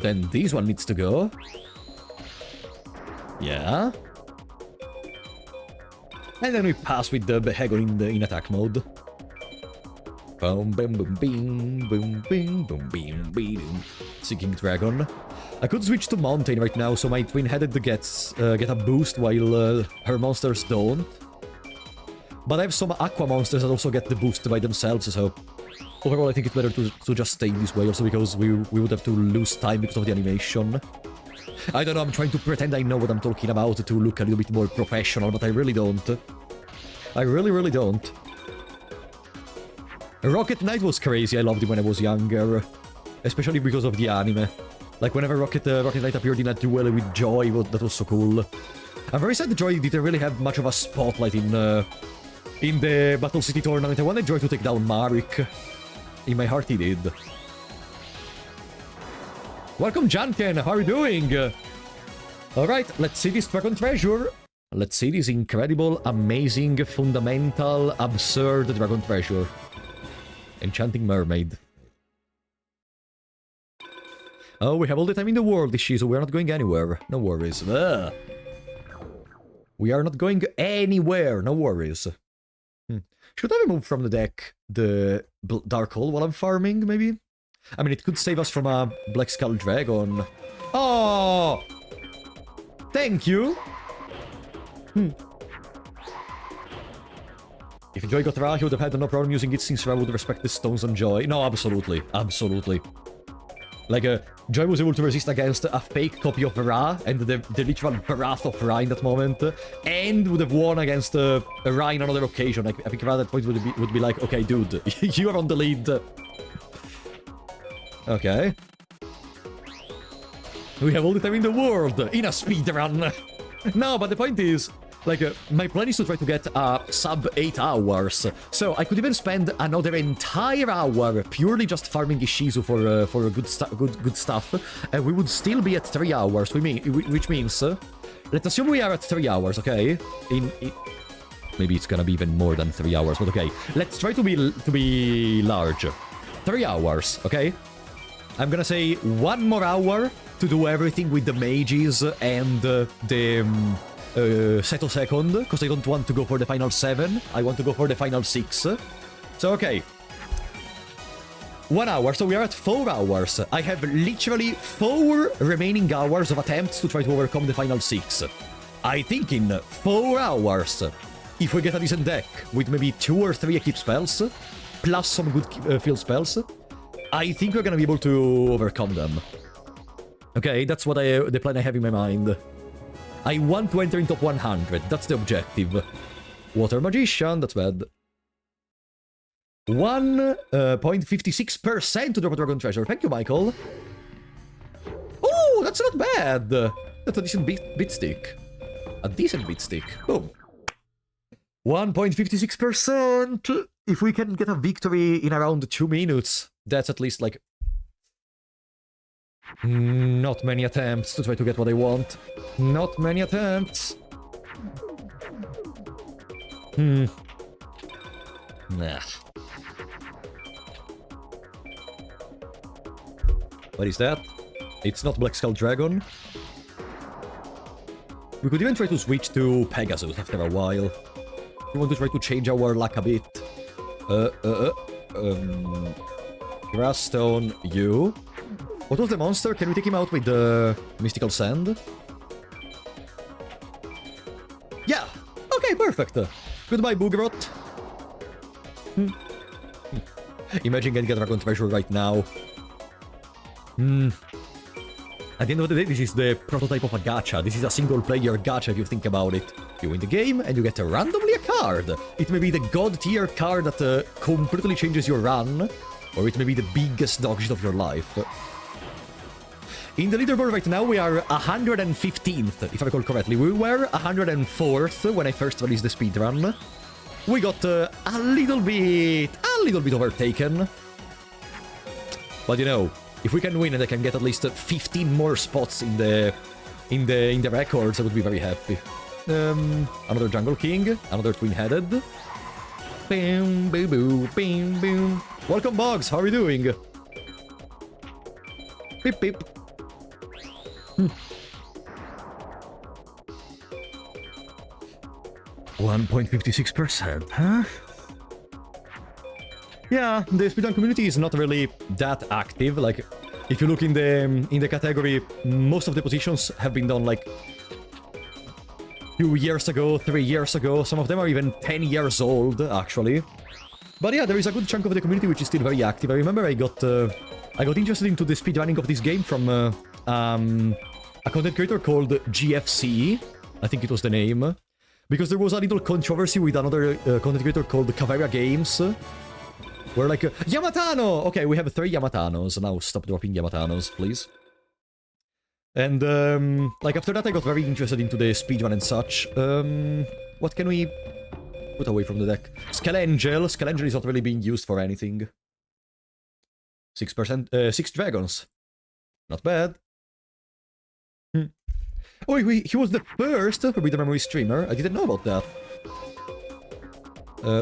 Then this one needs to go. Yeah. And then we pass with the Behegon in attack mode. Boom, boom, boom, bing, boom, bing, boom, bing, boom. Seeking Dragon. I could switch to Mountain right now, so my twin-headed gets get a boost while her monsters don't. But I have some Aqua monsters that also get the boost by themselves, so overall I think it's better to just stay this way, also because we would have to lose time because of the animation. I don't know, I'm trying to pretend I know what I'm talking about to look a little bit more professional, but I really don't. I really don't. Rocket Knight was crazy, I loved him when I was younger. Especially because of the anime. Like whenever Rocket Knight appeared in a duel with Joy, that was so cool. I'm very sad Joy didn't really have much of a spotlight in the Battle City tournament. I wanted Joy to take down Marik. In my heart he did. Welcome, Janken! How are you doing? Alright, let's see this Dragon Treasure. Let's see this incredible, amazing, fundamental, absurd Dragon Treasure. Enchanting Mermaid. Oh, we have all the time in the world, Ishizu. We're not going anywhere. No worries. Ugh. We are not going anywhere. No worries. Should I remove from the deck the Dark Hole while I'm farming, maybe? I mean, it could save us from a Black Skull Dragon. Oh! Thank you! If Joy got Ra, he would have had no problem using it since Ra would respect the stones on Joy. No, absolutely. Absolutely. Like, Joy was able to resist against a fake copy of Ra and the literal wrath of Ra in that moment, and would have won against Ra in another occasion. Like, I think Ra at that point would be like, okay, dude, you are on the lead. Okay. We have all the time in the world in a speedrun. No, but the point is, like, my plan is to try to get sub 8 hours. So I could even spend another entire hour purely just farming Ishizu for good stuff, and we would still be at 3 hours. Which means, let's assume we are at 3 hours, okay? Maybe it's gonna be even more than 3 hours, but okay. Let's try to be large. 3 hours, okay? I'm gonna say 1 more hour to do everything with the mages and the Seto second, because I don't want to go for the final 7. I want to go for the final 6. So, okay. 1 hour, so we are at 4 hours. I have literally 4 remaining hours of attempts to try to overcome the final 6. I think in 4 hours, if we get a decent deck, with maybe 2 or 3 equip spells, plus some good field spells, I think we're gonna be able to overcome them. Okay, that's what the plan I have in my mind. I want to enter in top 100, that's the objective. Water Magician, that's bad. 1.56% to drop a Dragon Treasure. Thank you, Michael. Oh, that's not bad. That's a decent bit stick. A decent bit stick. Boom. 1.56%. If we can get a victory in around 2 minutes, that's at least like... not many attempts to try to get what I want. Not many attempts. Nah. What is that? It's not Black Skull Dragon. We could even try to switch to Pegasus after a while. We want to try to change our luck a bit. Grassstone, you. What was the monster? Can we take him out with the Mystical Sand? Yeah! Okay, perfect! Goodbye, Boogerot. Imagine getting a Dragon Treasure right now. At the end of the day, this is the prototype of a gacha. This is a single-player gacha if you think about it. You win the game, and you get randomly a card. It may be the god-tier card that completely changes your run, or it may be the biggest dog shit of your life. In the leaderboard right now, we are 115th, if I recall correctly. We were 104th when I first released the speedrun. We got a little bit overtaken. But you know, if we can win and I can get at least 15 more spots in the records, I would be very happy. Another Jungle King, another twin-headed. Boom, boo, boo, boom, boom. Welcome, Boggs. How are you doing? Beep, beep. 1.56%, huh? Yeah, the speedrun community is not really that active. Like, if you look in the category, most of the positions have been done like 2 years ago, 3 years ago. Some of them are even 10 years old, actually. But yeah, there is a good chunk of the community which is still very active. I remember I got interested into the speedrunning of this game from a content creator called GFC. I think it was the name. Because there was a little controversy with another content creator called Caveira Games. We're like, Yamatano! Okay, we have 3 Yamatanos. Now stop dropping Yamatanos, please. And, like, after that I got very interested into the speedrun and such. What can we put away from the deck? Skelangel. Skelangel is not really being used for anything. 6%, 6 dragons. Not bad. Oh, he was the first Forbidden Memory streamer. I didn't know about that.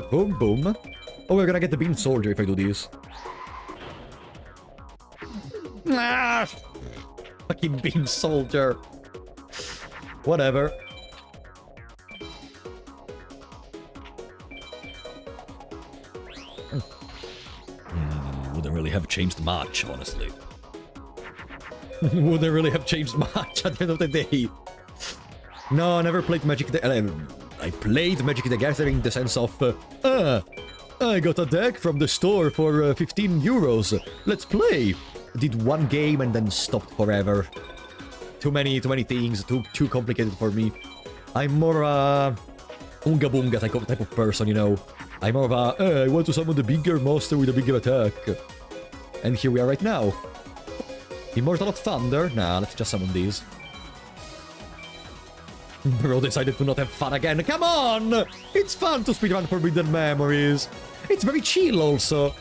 Boom, boom. Oh, we're gonna get the Beam Soldier if I do this. Ah! Fucking Beam Soldier. Whatever. Wouldn't really have changed much, honestly. Wouldn't really have changed much at the end of the day. No, I never played Magic the... I played Magic the Gathering in the sense of... I got a deck from the store for 15 euros. Let's play. Did one game and then stopped forever. Too many things, too complicated for me. I'm more a... Unga Bunga type of person, you know. I'm more of a... I want to summon the bigger monster with a bigger attack. And here we are right now. Immortal of Thunder? Nah, let's just summon these. Bro decided to not have fun again. Come on! It's fun to speedrun Forbidden Memories. It's very chill also.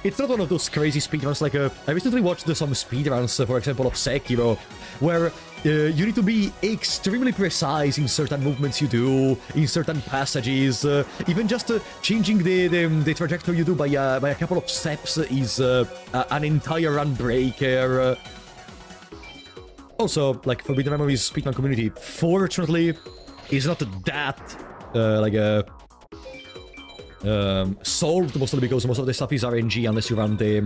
It's not one of those crazy speedruns like... I recently watched some speedruns, for example, of Sekiro, where you need to be extremely precise in certain movements you do, in certain passages. Even just changing the trajectory you do by a couple of steps is an entire run breaker. Also, like, Forbidden Memories speedrun community, fortunately, is not that, solved, mostly because most of the stuff is RNG unless you run the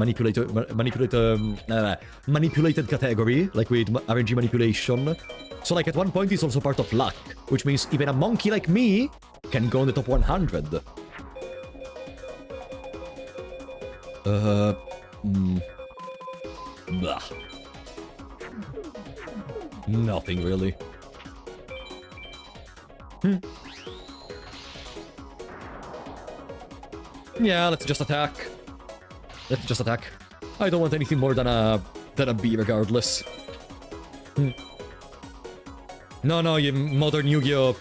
manipulated category, like with RNG manipulation. So, like, at one point it's also part of luck, which means even a monkey like me can go in the top 100. Blah. Nothing really. Yeah, let's just attack. Let's just attack. I don't want anything more than a B regardless. No, you modern Yu-Gi-Oh!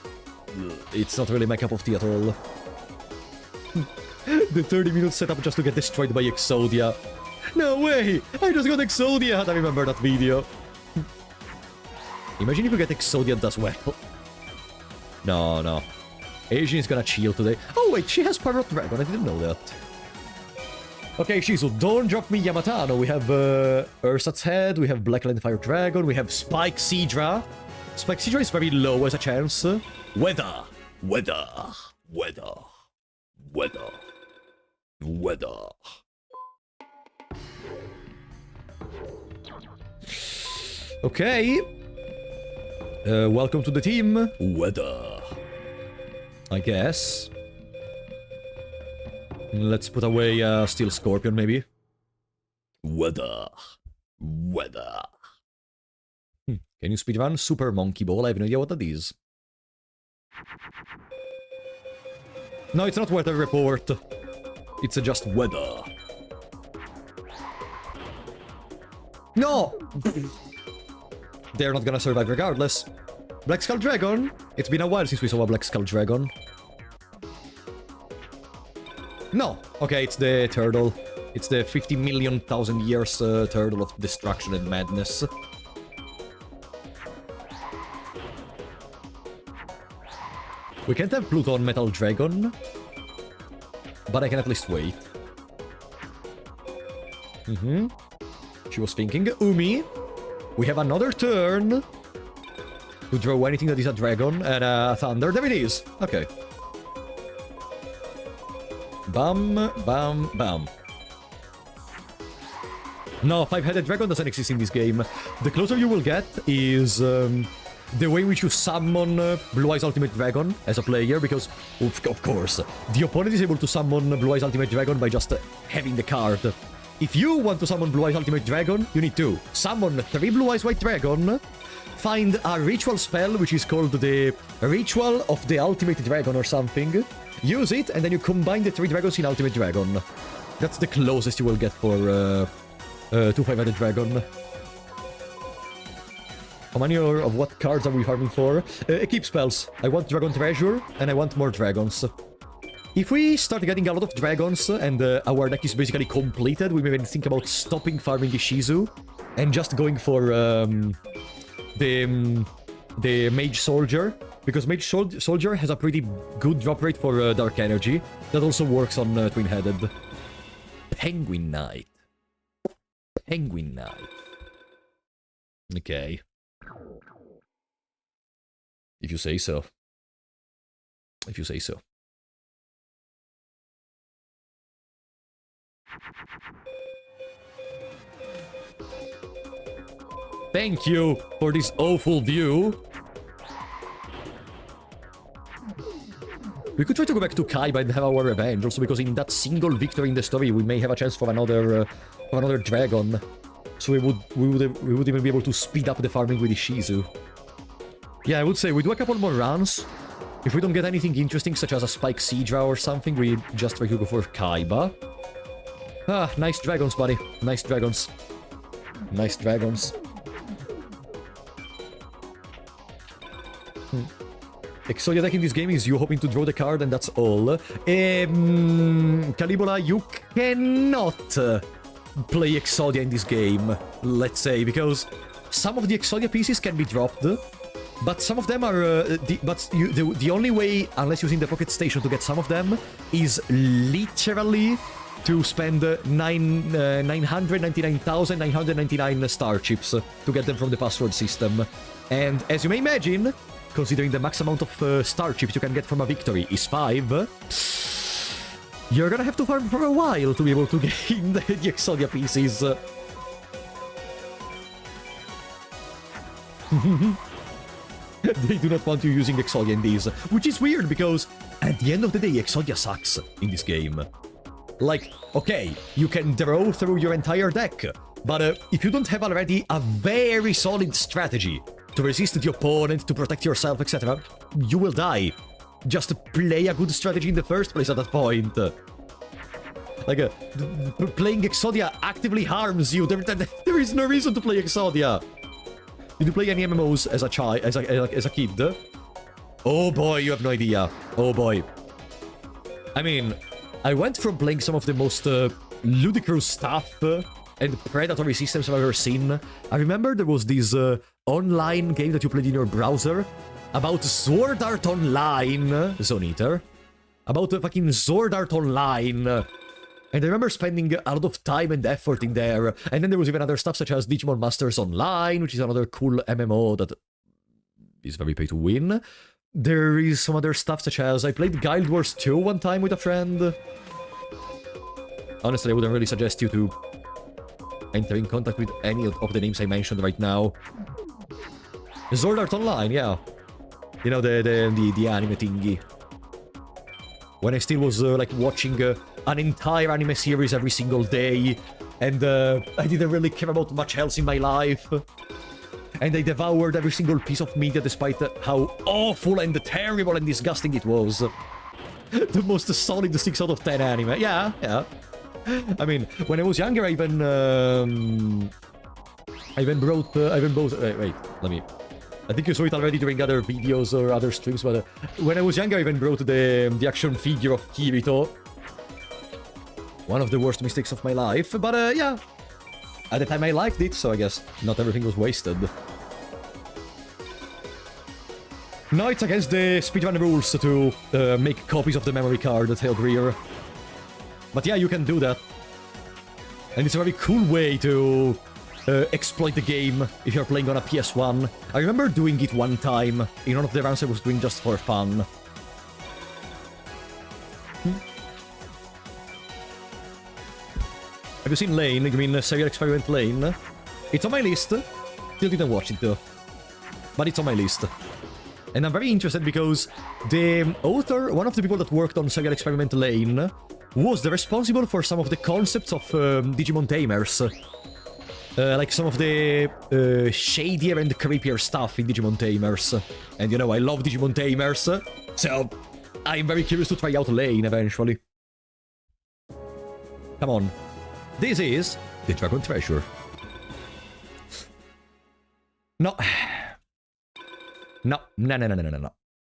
It's not really my cup of tea at all. The 30-minute setup just to get destroyed by Exodia. No way! I just got Exodia! I remember that video. Imagine if you get Exodia as well. No. Asian is gonna chill today. Oh wait, she has Pirate Dragon, I didn't know that. Okay, Shizu, don't drop me Yamatano. We have Ursat's Head, we have Blackland Fire Dragon, we have Spike Seadra. Spike Seadra is very low as a chance. Weather. Okay. Welcome to the team. Weather. I guess. Let's put away Steel Scorpion, maybe. Weather. Can you speedrun Super Monkey Ball? I have no idea what that is. No, it's not weather report. It's just weather. No! They're not gonna survive regardless. Black Skull Dragon? It's been a while since we saw a Black Skull Dragon. No. Okay, it's the turtle. It's the 50 million thousand years turtle of destruction and madness. We can't have Pluton Metal Dragon, but I can at least wait. She was thinking. Umi. We have another turn to draw anything that is a dragon and thunder. There it is. Okay. Bam, bam, bam. No, 5-headed dragon doesn't exist in this game. The closer you will get is the way in which you summon Blue Eyes Ultimate Dragon as a player, because, of course, the opponent is able to summon Blue Eyes Ultimate Dragon by just having the card. If you want to summon Blue Eyes Ultimate Dragon, you need to summon 3 Blue Eyes White Dragon, find a ritual spell which is called the Ritual of the Ultimate Dragon or something, use it, and then you combine the 3 dragons in Ultimate Dragon. That's the closest you will get for 2 5-headed dragon. How many of what cards are we farming for? Equip spells. I want Dragon Treasure, and I want more dragons. If we start getting a lot of dragons, and our deck is basically completed, we may even think about stopping farming Ishizu, and just going for the Mage Soldier. Because Mage Soldier has a pretty good drop rate for Dark Energy. That also works on Twin-Headed. Penguin Knight. Penguin Knight. Okay. If you say so. If you say so. Thank you for this awful view. We could try to go back to Kaiba and have our revenge, also because in that single victory in the story, we may have a chance for another dragon. So we would even be able to speed up the farming with Ishizu. Yeah, I would say we do a couple more runs. If we don't get anything interesting, such as a Spike Seadra or something, we just try to go for Kaiba. Ah, nice dragons, buddy. Nice dragons. Nice dragons. Exodia deck in this game is you hoping to draw the card and that's all. Calibola, you cannot play Exodia in this game, let's say, because some of the Exodia pieces can be dropped, but some of them are... the only way, unless using the Pocket Station to get some of them, is literally to spend 999,999 star chips to get them from the password system. And as you may imagine, considering the max amount of star chips you can get from a victory is 5, you're gonna have to farm for a while to be able to gain the Exodia pieces. They do not want you using Exodia in these, which is weird because at the end of the day, Exodia sucks in this game. Like, okay, you can draw through your entire deck, but if you don't have already a very solid strategy to resist the opponent, to protect yourself, etc., you will die. Just play a good strategy in the first place at that point. Like, playing Exodia actively harms you. There is no reason to play Exodia. Did you play any MMOs as a child, as a kid? Oh boy, you have no idea. Oh boy. I mean, I went from playing some of the most ludicrous stuff and predatory systems I've ever seen. I remember there was this online game that you played in your browser about Sword Art Online, Zone Eater. About fucking Sword Art Online. And I remember spending a lot of time and effort in there. And then there was even other stuff such as Digimon Masters Online, which is another cool MMO that is very pay to win. There is some other stuff such as I played Guild Wars 2 one time with a friend. Honestly, I wouldn't really suggest you to enter in contact with any of the names I mentioned right now. Sword Art Online, yeah. You know, the anime thingy. When I still was, like, watching an entire anime series every single day, and I didn't really care about much else in my life. And I devoured every single piece of media despite how awful and terrible and disgusting it was. The most solid 6 out of 10 anime. Yeah, yeah. I mean, when I was younger, I even brought... wait, let me... I think you saw it already during other videos or other streams, but when I was younger, I even brought the action figure of Kirito. One of the worst mistakes of my life, but yeah. At the time I liked it, so I guess not everything was wasted. No, it's against the speedrun rules to make copies of the memory card, Theogreer. But yeah, you can do that. And it's a very cool way to exploit the game if you're playing on a PS1. I remember doing it one time in one of the runs I was doing just for fun. Have you seen Lane? You mean Serial Experiment Lane? It's on my list. Still didn't watch it though. But it's on my list. And I'm very interested because the author, one of the people that worked on Serial Experiment Lane, was the responsible for some of the concepts of Digimon Tamers. Like some of the shadier and creepier stuff in Digimon Tamers. And you know, I love Digimon Tamers, so I'm very curious to try out Lane eventually. Come on. This is the Dragon Treasure. No. No, no, no, no, no, no, no.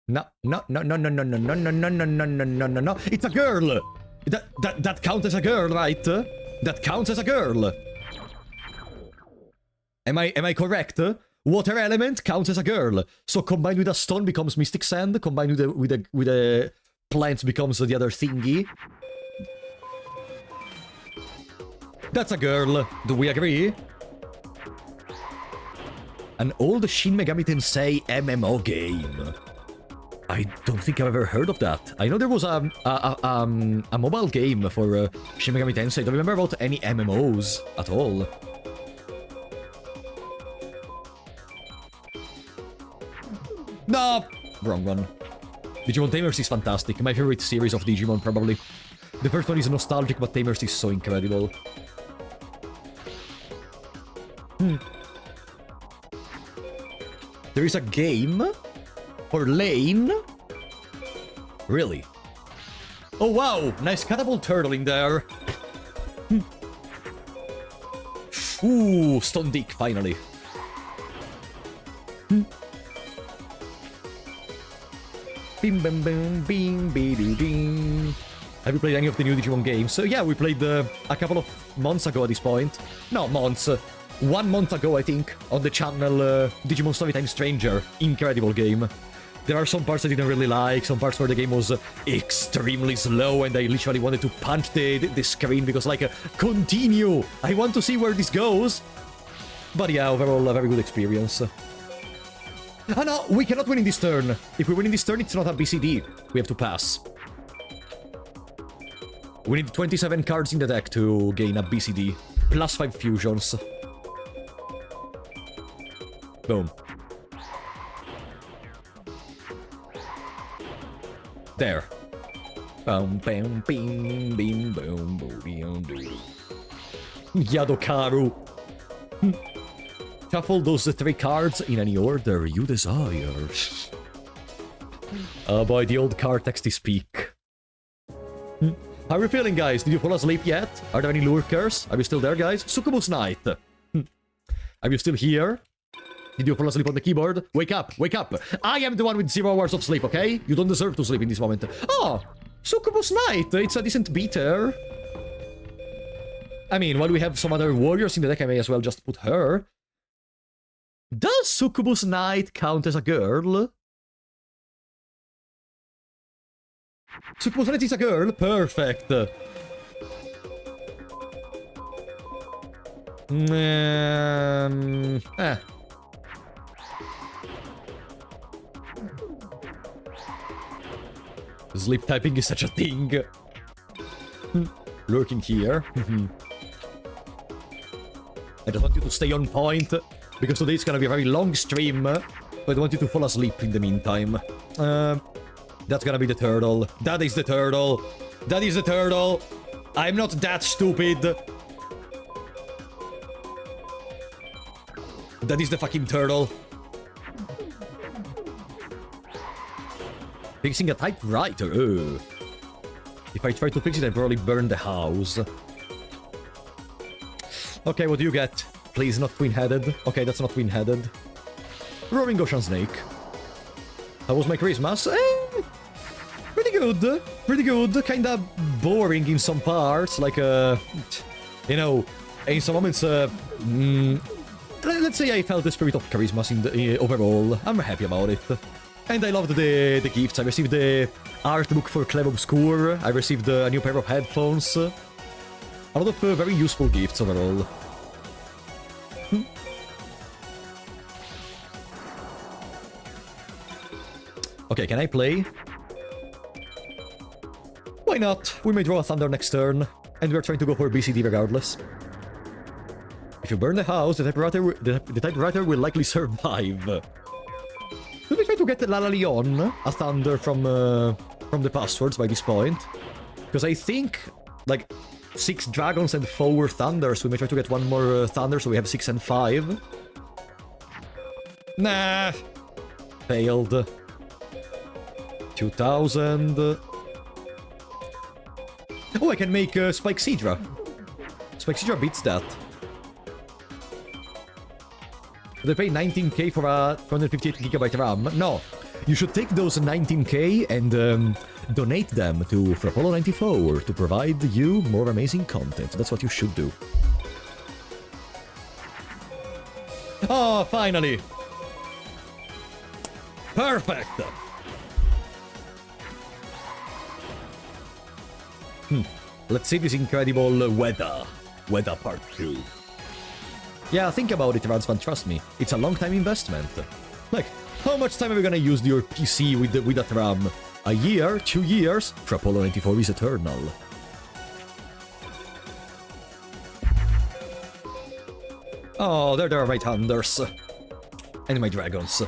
No, no, no, no, no, no, no, no, no, no, no, no, no, no, no, no. It's a girl! That counts as a girl, right? That counts as a girl. Am I correct? Water element counts as a girl. So combined with a stone becomes mystic sand. Combined with a plant becomes the other thingy. That's a girl. Do we agree? An old Shin Megami Tensei MMO game. I don't think I've ever heard of that. I know there was a mobile game for Shin Megami Tensei. I don't remember about any MMOs at all. No! Wrong one. Digimon Tamers is fantastic. My favorite series of Digimon, probably. The first one is nostalgic, but Tamers is so incredible. There is a game for Lane? Really? Oh wow! Nice catapult turtle in there. Ooh, Stone Dick, finally. Bim bim bim bim bim bim. Have you played any of the new Digimon games? So yeah, we played a couple of months ago at this point. No, months. 1 month ago, I think, on the channel Digimon Storytime Stranger. Incredible game. There are some parts I didn't really like, some parts where the game was extremely slow and I literally wanted to punch the screen because, like, continue! I want to see where this goes! But yeah, overall, a very good experience. Ah no, we cannot win in this turn. If we win in this turn, it's not a BCD. We have to pass. We need 27 cards in the deck to gain a BCD. Plus 5 fusions. Boom. There. Boom, bam, bing, bing, boom, boom, boom. Yadokaru. Shuffle those 3 cards in any order you desire. Oh boy, the old card text is peak. How are you feeling, guys? Did you fall asleep yet? Are there any lurkers? Are you still there, guys? Succubus Knight. Are you still here? Did you fall asleep on the keyboard? Wake up! Wake up! I am the one with 0 hours of sleep, okay? You don't deserve to sleep in this moment. Oh! Succubus Knight! It's a decent beater. I mean, while we have some other warriors in the deck, I may as well just put her. Does Succubus Knight count as a girl? Succubus Knight is a girl? Perfect. Sleep typing is such a thing. Lurking here. I just want you to stay on point, because today is gonna be a very long stream, but I want you to fall asleep in the meantime. That's gonna be the turtle. That is the turtle. That is the turtle. I'm not that stupid. That is the fucking turtle. Fixing a typewriter. Oh. If I try to fix it, I probably burn the house. Okay, what do you get? Please, not twin-headed. Okay, that's not twin-headed. Roaring Ocean Snake. How was my Christmas? Pretty good. Pretty good. Kinda boring in some parts. Like, you know, in some moments, let's say I felt the spirit of Christmas in the overall. I'm happy about it. And I loved the gifts. I received the art book for Clem Obscure. I received a new pair of headphones. A lot of very useful gifts overall. Okay, can I play? Why not? We may draw a Thunder next turn, and we're trying to go for BCD regardless. If you burn the house, the typewriter will likely survive. Should we try to get Lala Leon a Thunder from the passwords by this point? Because I think, like, 6 dragons and 4 thunders. We may try to get 1 more thunder, so we have 6 and 5. Nah. Failed. 2000. Oh, I can make Spike Sidra. Spike Sidra beats that. Should I pay 19k for a 258GB RAM? No. You should take those 19k and donate them to Frapolo94 to provide you more amazing content. That's what you should do. Oh, finally! Perfect! Let's see this incredible weather. Weather part 2. Yeah, think about it, Ransfan, trust me. It's a long-time investment. Like, how much time are we gonna use your PC with that RAM? A year? 2 years? Frapolo94 is eternal. Oh, there are my thunders. And my dragons.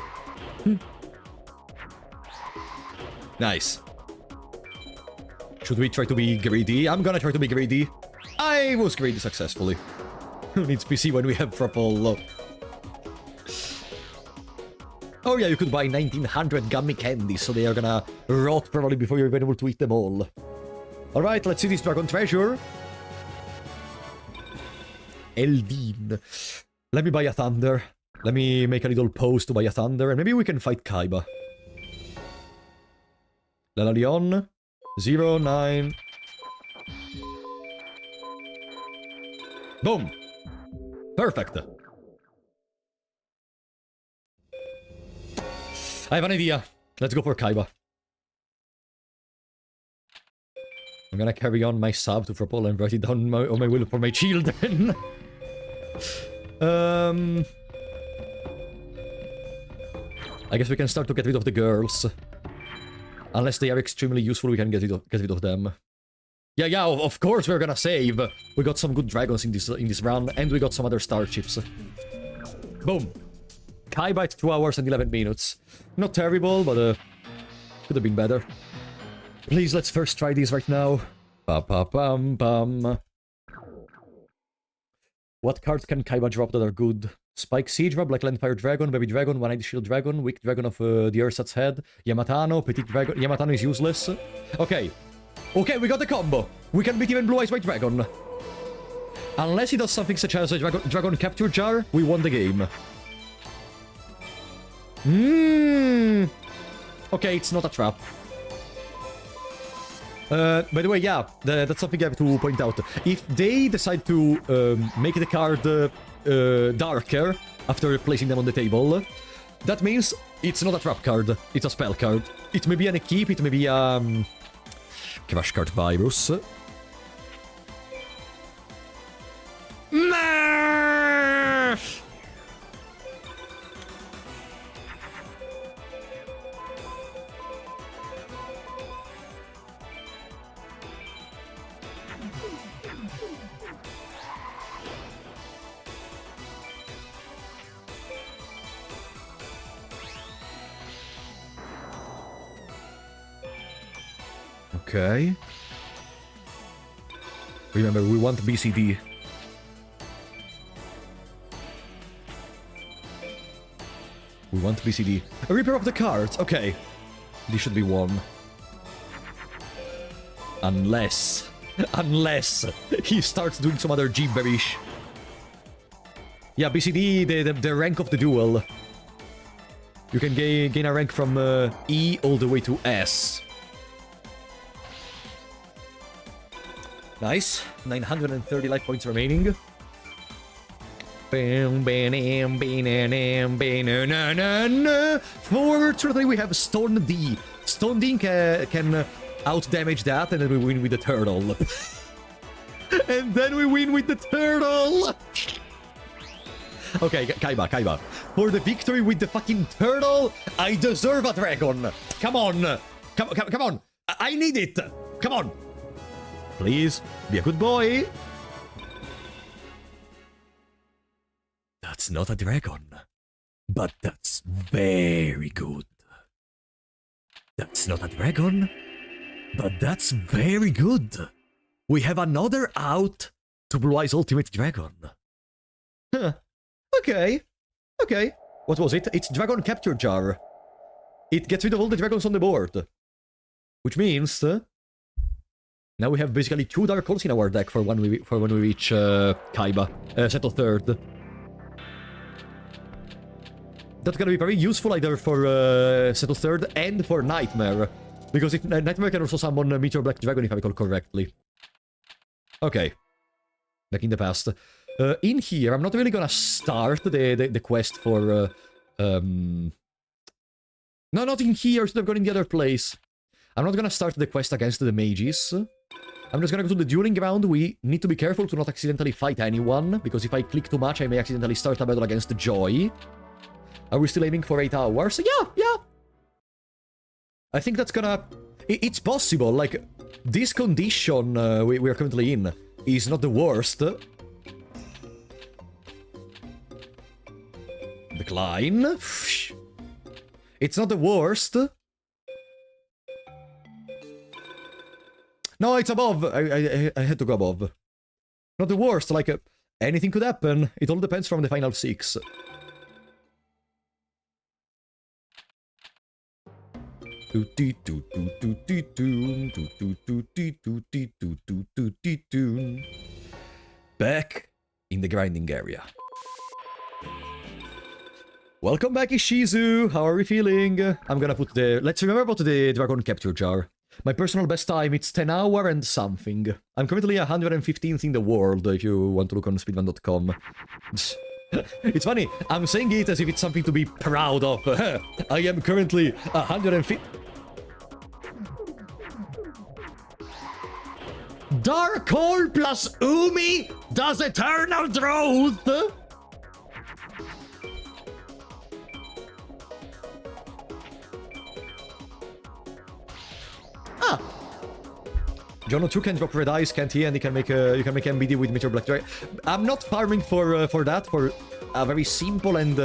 Nice. Should we try to be greedy? I'm gonna try to be greedy. I was greedy successfully. Who needs PC when we have Frapolo? Oh yeah, you could buy 1900 gummy candies, so they are gonna rot probably before you're even able to eat them all. Alright, let's see this dragon treasure. Eldin. Let me buy a thunder. Let me make a little pose to buy a thunder, and maybe we can fight Kaiba. Lalalion. 09. Boom! Perfect. I have an idea. Let's go for Kaiba. I'm gonna carry on my sub to Frapolo and write it down on my will for my children. I guess we can start to get rid of the girls. Unless they are extremely useful, we can get rid of them. Yeah, of course we're gonna save. We got some good dragons in this run, and we got some other starships. Boom. Kaiba at 2 hours and 11 minutes. Not terrible, but could have been better. Please, let's first try these right now. Pa-pa-pam-pam. What cards can Kaiba drop that are good? Spike Seadra, Black Landfire Dragon, Baby Dragon, One-Eyed Shield Dragon, Weak Dragon of the Ersatz Head, Yamatano, Petite Dragon. Yamatano is useless. Okay. Okay, we got the combo. We can beat even Blue Eyes White Dragon. Unless he does something such as a Dragon Capture Jar, we won the game. Okay, it's not a trap. By the way, yeah, that's something I have to point out. If they decide to make the card darker after placing them on the table, that means it's not a trap card, it's a spell card. It may be an equip, it may be a Crash Card Virus. Okay. Remember, we want BCD. We want BCD. A Reaper of the cards. Okay. This should be one. Unless he starts doing some other gibberish. Yeah, BCD, the rank of the duel. You can gain a rank from E all the way to S. Nice. 930 life points remaining. Fortunately, we have Stone D. Stone D can out-damage that, and then we win with the turtle. And then we win with the turtle! Okay, Kaiba. For the victory with the fucking turtle, I deserve a dragon. Come on. Come on. I need it. Come on. Please, be a good boy. That's not a dragon. But that's very good. That's not a dragon. But that's very good. We have another out to Blue Eyes Ultimate Dragon. Huh. Okay. What was it? It's Dragon Capture Jar. It gets rid of all the dragons on the board. Which means... now we have basically 2 Dark Holes in our deck for when we reach Kaiba. Settle third. That's gonna be very useful either for Settle Third and for Nightmare. Because if Nightmare can also summon Meteor Black Dragon, if I recall correctly. Okay. Back in the past. In here, I'm not really gonna start the quest for... No, not in here, I should have gone in the other place. I'm not gonna start the quest against the mages. I'm just gonna go to the dueling ground. We need to be careful to not accidentally fight anyone, because if I click too much, I may accidentally start a battle against Joy. Are we still aiming for 8 hours? Yeah. I think that's gonna... It's possible, like, this condition we are currently in is not the worst. Decline. It's not the worst. No, it's above. I had to go above. Not the worst, like, anything could happen. It all depends from the final 6. Back in the grinding area. Welcome back, Ishizu! How are we feeling? I'm gonna put the... Let's remember about the Dragon Capture Jar. My personal best time, it's 10 hour and something. I'm currently 115th in the world, if you want to look on speedrun.com. It's funny, I'm saying it as if it's something to be proud of. I am currently 150... Dark Hole plus Umi does eternal truth! Ah! Jono 2 can drop red eyes, can't he? And he can make you can make MBD with Meteor Black Dragon. I'm not farming for that, for a very simple and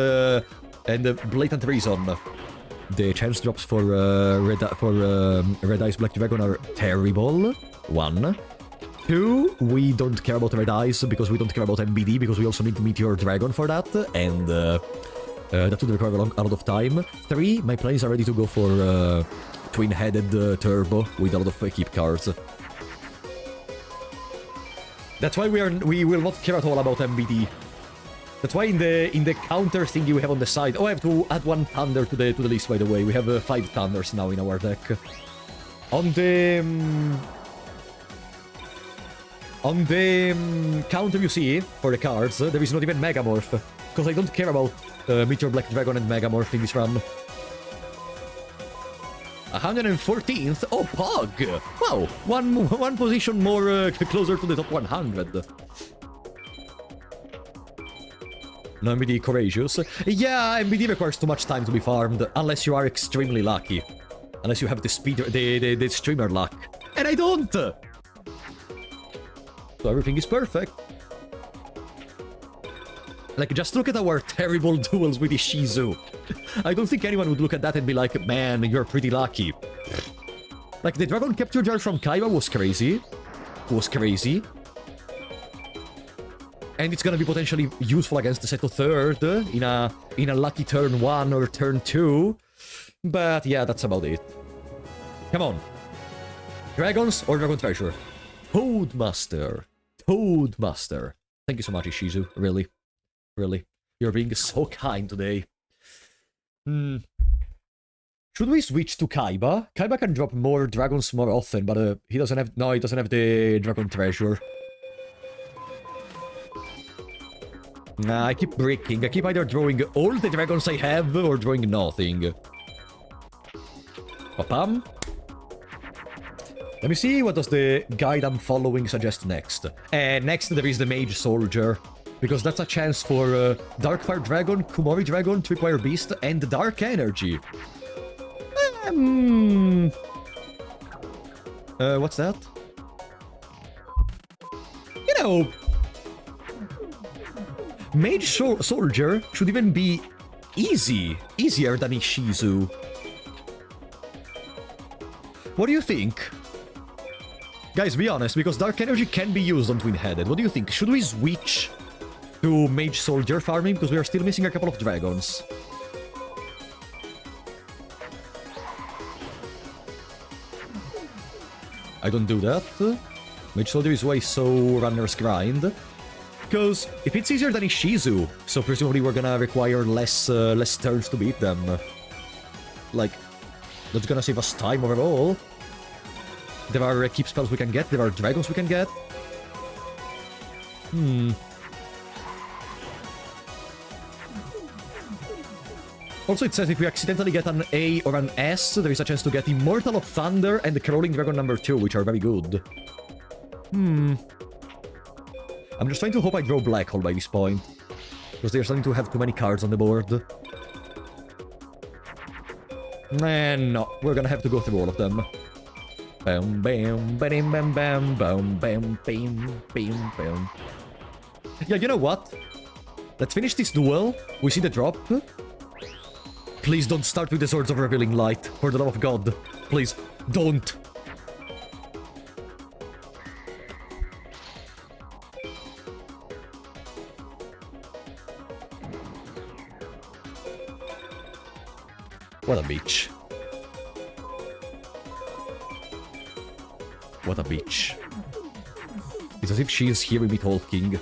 blatant reason. The chance drops for red eyes Black Dragon are terrible. 1. 2, we don't care about red eyes because we don't care about MBD because we also need Meteor Dragon for that, and that would require a lot of time. 3, my planes are ready to go for twin-headed turbo with a lot of keep cards. That's why we will not care at all about MBD. That's why in the counter thingy we have on the side. Oh, I have to add 1 Thunder to the list, by the way. We have 5 Thunders now in our deck. On the counter you see for the cards, there is not even Megamorph, because I don't care about Meteor Black Dragon and Megamorph in this run. 114th? Oh, Pog! Wow, one position more closer to the top 100. No, MBD courageous. Yeah, MBD requires too much time to be farmed, unless you are extremely lucky. Unless you have the streamer luck. And I don't! So everything is perfect. Like, just look at our terrible duels with Ishizu. I don't think anyone would look at that and be like, man, you're pretty lucky. Like, the Dragon Capture Jar from Kaiba was crazy. And it's gonna be potentially useful against the Seto Third in a lucky turn 1 or turn 2. But yeah, that's about it. Come on. Dragons or Dragon Treasure? Toadmaster. Thank you so much, Ishizu. Really. You're being so kind today. Should we switch to Kaiba? Kaiba can drop more dragons more often, but he doesn't have... No, he doesn't have the Dragon Treasure. Nah, I keep breaking. I keep either drawing all the dragons I have or drawing nothing. Papam. Let me see what does the guide I'm following suggest next. Next there is the Mage Soldier. Because that's a chance for Darkfire Dragon, Kumori Dragon, Tripwire Beast, and Dark Energy. What's that? You know... Mage Soldier should even be easier than Ishizu. What do you think? Guys, be honest, because Dark Energy can be used on Twin-Headed. What do you think? Should we switch to Mage Soldier farming? Because we are still missing a couple of dragons. I don't do that. Mage Soldier is why so runners grind. Because if it's easier than Ishizu, so presumably we're gonna require less turns to beat them. Like, that's gonna save us time overall. There are keep spells we can get, there are dragons we can get. Also, it says if we accidentally get an A or an S, there is a chance to get Immortal of Thunder and the Crawling Dragon number 2, which are very good. I'm just trying to hope I draw Black Hole by this point. Because they're starting to have too many cards on the board. And no, we're gonna have to go through all of them. Bam, bam, bam, bam, bam, bam, bam, bam, bam, bam. Yeah, you know what? Let's finish this duel. We see the drop. Please don't start with the Swords of Revealing Light. For the love of God. Please, don't. What a bitch. What a bitch. It's as if she is hearing me talking.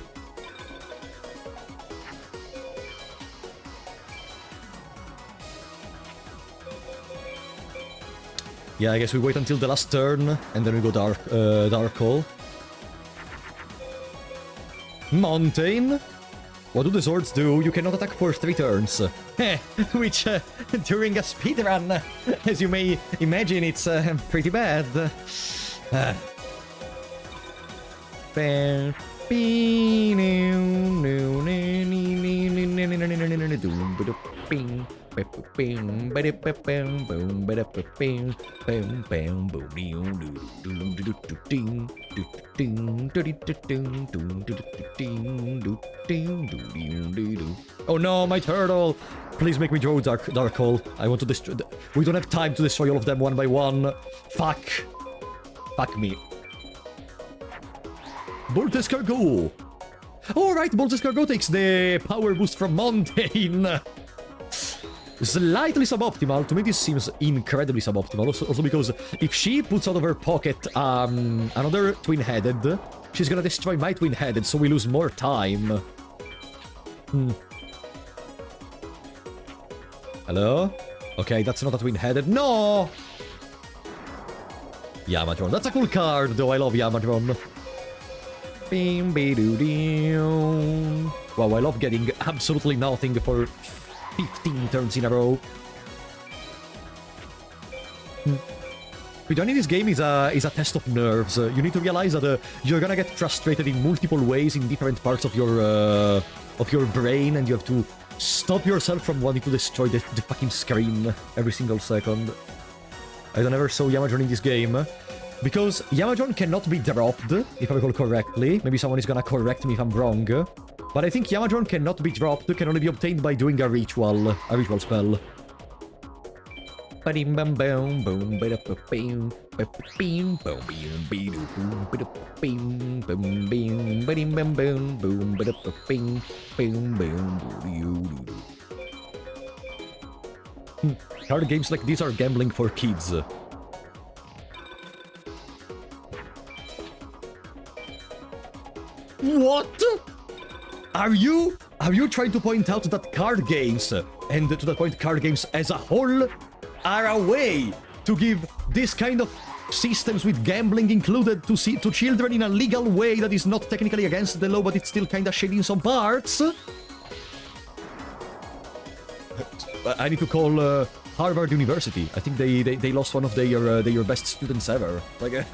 Yeah, I guess we wait until the last turn, and then we go Dark Hole. Mountain? What do the swords do? You cannot attack for 3 turns. Which, during a speedrun, as you may imagine, it's pretty bad. Oh no, my turtle! Please make me draw Dark Hole. I want to destroy... We don't have time to destroy all of them one by one. Fuck. Fuck me. Bolt Escargot! Alright, Bolt Escargot takes the power boost from Mountain. Slightly suboptimal. To me, this seems incredibly suboptimal. Also because if she puts out of her pocket another twin-headed, she's gonna destroy my twin-headed, so we lose more time. Hello? Okay, that's not a twin-headed. No! Yamatron. That's a cool card, though. I love Yamatron. Wow, I love getting absolutely nothing for 15 turns in a row. Speedrunning this game is a test of nerves. You need to realize that you're gonna get frustrated in multiple ways in different parts of your brain, and you have to stop yourself from wanting to destroy the fucking screen every single second. I don't ever saw Yamatron in this game. Because Yamatron cannot be dropped, if I recall correctly. Maybe someone is gonna correct me if I'm wrong. But I think Yamatron cannot be dropped, can only be obtained by doing a ritual spell. Card games like these are gambling for kids. What? Are you trying to point out that card games, and to that point card games as a whole, are a way to give this kind of systems with gambling included to children in a legal way that is not technically against the law, but it's still kinda shady in some parts? I need to call Harvard University. I think they lost one of their best students ever. Like,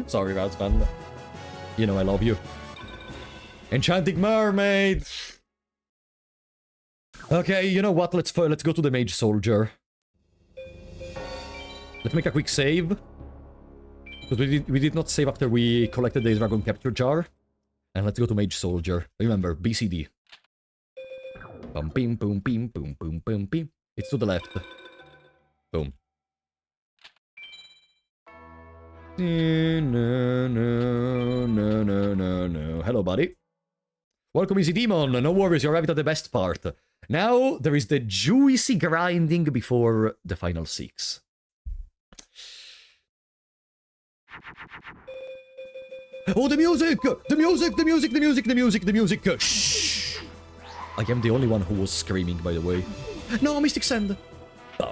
sorry, Ratsman. You know I love you. Enchanting Mermaid! Okay, you know what? Let's go to the Mage Soldier. Let's make a quick save. Because we did not save after we collected the Dragon Capture Jar. And let's go to Mage Soldier. Remember, BCD. Bum, bim, boom, bim, boom, boom, boom, bim. It's to the left. Boom. No. Hello, buddy. Welcome, Easy Demon. No worries, you arrived at the best part. Now, there is the juicy grinding before the final 6. Oh, the music! The music, the music, the music, the music, the music! Shh! I am the only one who was screaming, by the way. No, Mystic Sand! Do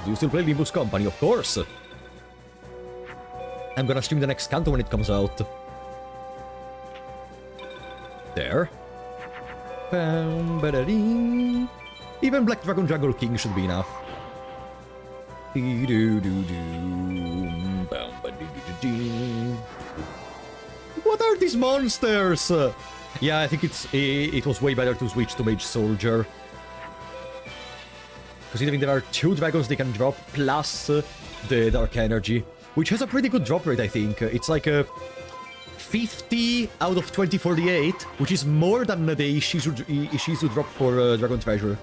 you still play Limbus Company? Of course! I'm gonna stream the next Kanto when it comes out. There. Even Black Dragon Jungle King should be enough. What are these monsters? Yeah, I think it was way better to switch to Mage Soldier. Considering there are 2 dragons they can drop, plus the Dark Energy, which has a pretty good drop rate, I think. It's like a 50 out of 2048, which is more than the Ishizu drop for Dragon Treasure.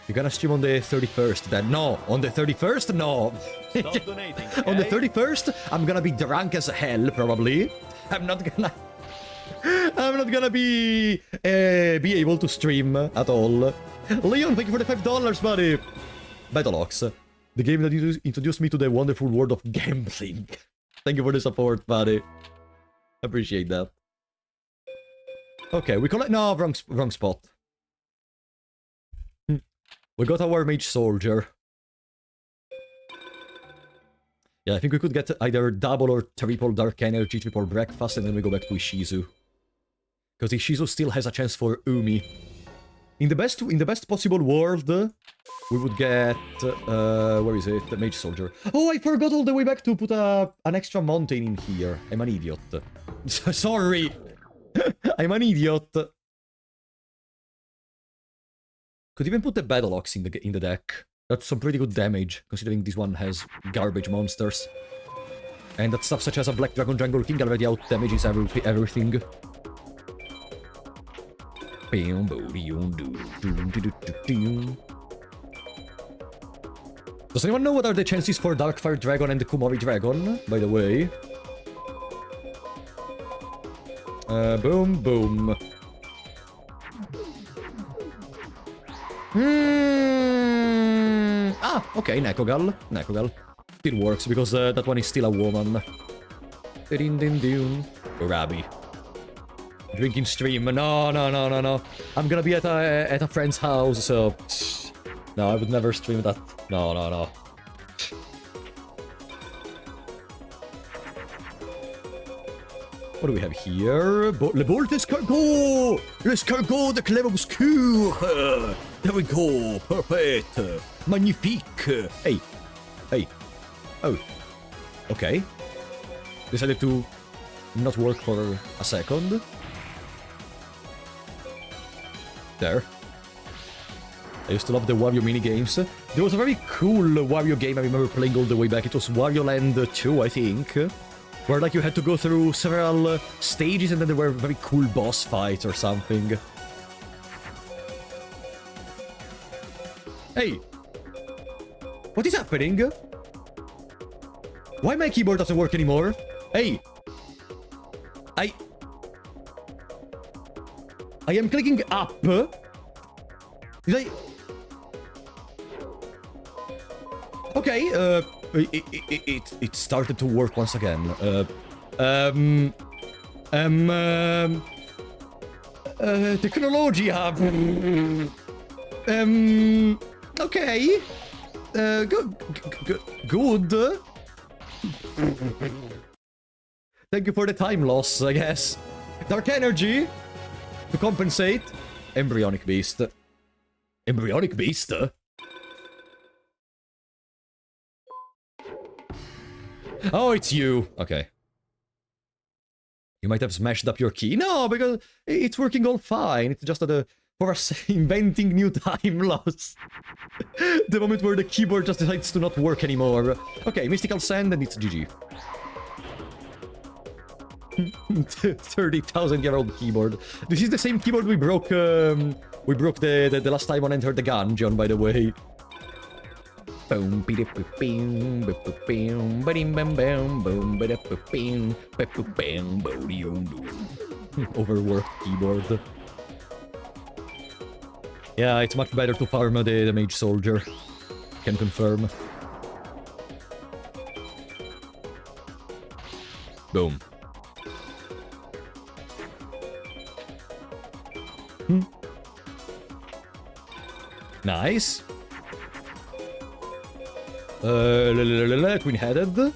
You're gonna stream on the 31st then? No, on the 31st? No. Stop donating, okay? On the 31st, I'm gonna be drunk as hell, probably. I'm not gonna be able to stream at all. Leon, thank you for the $5, buddy. Battleox, the game that introduced me to the wonderful world of gambling. Thank you for the support, buddy. Appreciate that. Okay, we collect... No, wrong spot. We got our Mage Soldier. Yeah, I think we could get either double or triple Dark Energy, triple Breakfast, and then we go back to Ishizu. Because Ishizu still has a chance for Umi. In the best possible world, we would get... where is it? The Mage Soldier. Oh, I forgot all the way back to put an extra mountain in here. I'm an idiot. Sorry! I'm an idiot. Could even put the Battleox in the deck. That's some pretty good damage, considering this one has garbage monsters. And that stuff such as a Black Dragon Jungle King already out damages everything. Does anyone know what are the chances for Darkfire Dragon and the Kumori Dragon, by the way? Boom, boom. Ah, okay, Nekogal. It works, because that one is still a woman. Rabbi. Drinking stream. No. I'm gonna be at a friend's house, so... No, I would never stream that. No. What do we have here? Le Bolt Escargot! L'escargot de Clef Obscur! There we go! Perfect! Magnifique! Hey! Oh. Okay. Decided to not work for a second. There. I used to love the Wario minigames. There was a very cool Wario game I remember playing all the way back. It was Wario Land 2, I think. Where, like, you had to go through several stages and then there were very cool boss fights or something. Hey! What is happening? Why my keyboard doesn't work anymore? Hey! I am clicking up. Did I... Okay, it started to work once again. Technologia. Okay. Good. Thank you for the time loss, I guess. Dark Energy to compensate. Embryonic Beast. Embryonic Beast? Oh, it's you. Okay. You might have smashed up your key. No, because it's working all fine. It's just for us inventing new time loss. The moment where the keyboard just decides to not work anymore. Okay, Mystical Sand and it's GG. 30,000-year-old keyboard. This is the same keyboard we broke the last time on Enter the Gungeon, by the way. Overworked keyboard. Yeah, it's much better to farm the mage soldier. Can confirm. Boom. Nice. Twin-headed.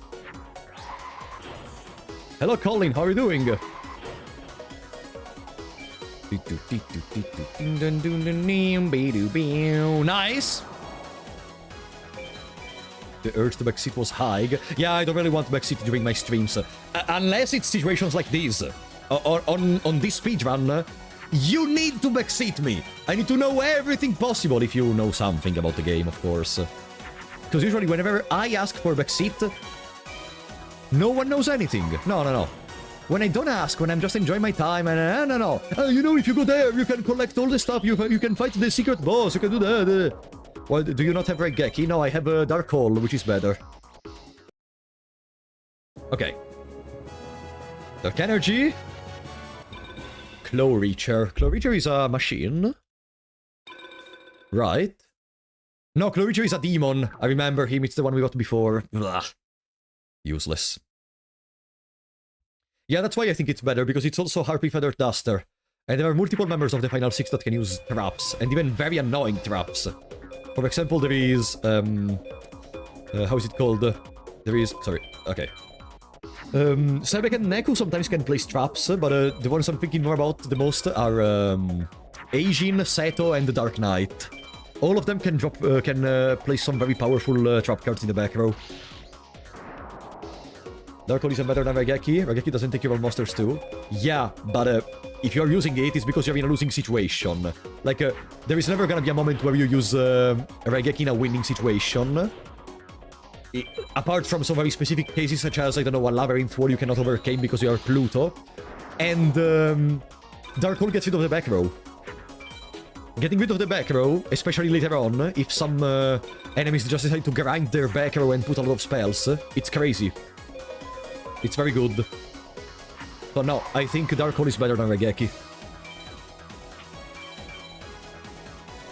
Hello, Colin. How are you doing? Nice. The urge to backseat was high. Yeah, I don't really want to backseat during my streams. Unless it's situations like this. On this speedrun, you need to backseat me. I need to know everything possible if you know something about the game, of course. Because usually whenever I ask for backseat, no one knows anything. No. When I don't ask, when I'm just enjoying my time, and no. You know, if you go there, you can collect all the stuff, you can fight the secret boss, you can do that. Well, do you not have Raigeki? No, I have a Dark Hole, which is better. Okay. Dark Energy. Claw Reacher. Claw Reacher is a machine. Right. No, Claw Reacher is a demon. I remember him, it's the one we got before. Blah. Useless. Yeah, that's why I think it's better, because it's also Harpy Feather Duster. And there are multiple members of the Final Six that can use traps, and even very annoying traps. For example, there is, how is it called? There is, sorry, okay. Sebek and Neku sometimes can place traps, but the ones I'm thinking more about the most are, Eijin, Seto, and the Dark Knight. All of them can drop, place some very powerful trap cards in the back row. Dark Hole isn't better than Raigeki. Raigeki doesn't take care of monsters too. Yeah, but if you're using it, it's because you're in a losing situation. Like, there is never gonna be a moment where you use Raigeki in a winning situation. Apart from some very specific cases, such as, I don't know, a labyrinth wall you cannot overcome because you are Pluto. And Dark Hole gets rid of the back row. Getting rid of the back row, especially later on, if some enemies just decide to grind their back row and put a lot of spells, it's crazy. It's very good. So no, I think Dark Hole is better than Raigeki.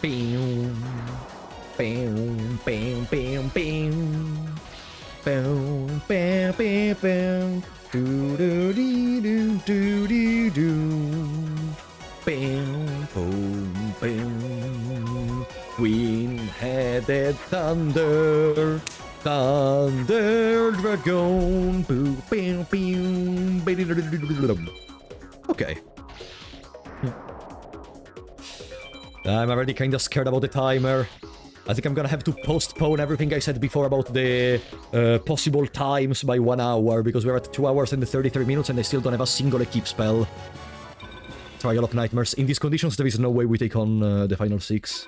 Bam, bam, bam, bam, bam. Bam, bam, bam, bam. Do do dee do do dee do. Bam, boom, bam. Twin-headed thunder. Thunder Dragon. Boo, bam, bam. Okay. I'm already kinda scared about the timer. I think I'm gonna have to postpone everything I said before about the possible times by 1 hour, because we're at 2 hours and 33 minutes and I still don't have a single equip spell. Trial of Nightmares. In these conditions, there is no way we take on the Final Six.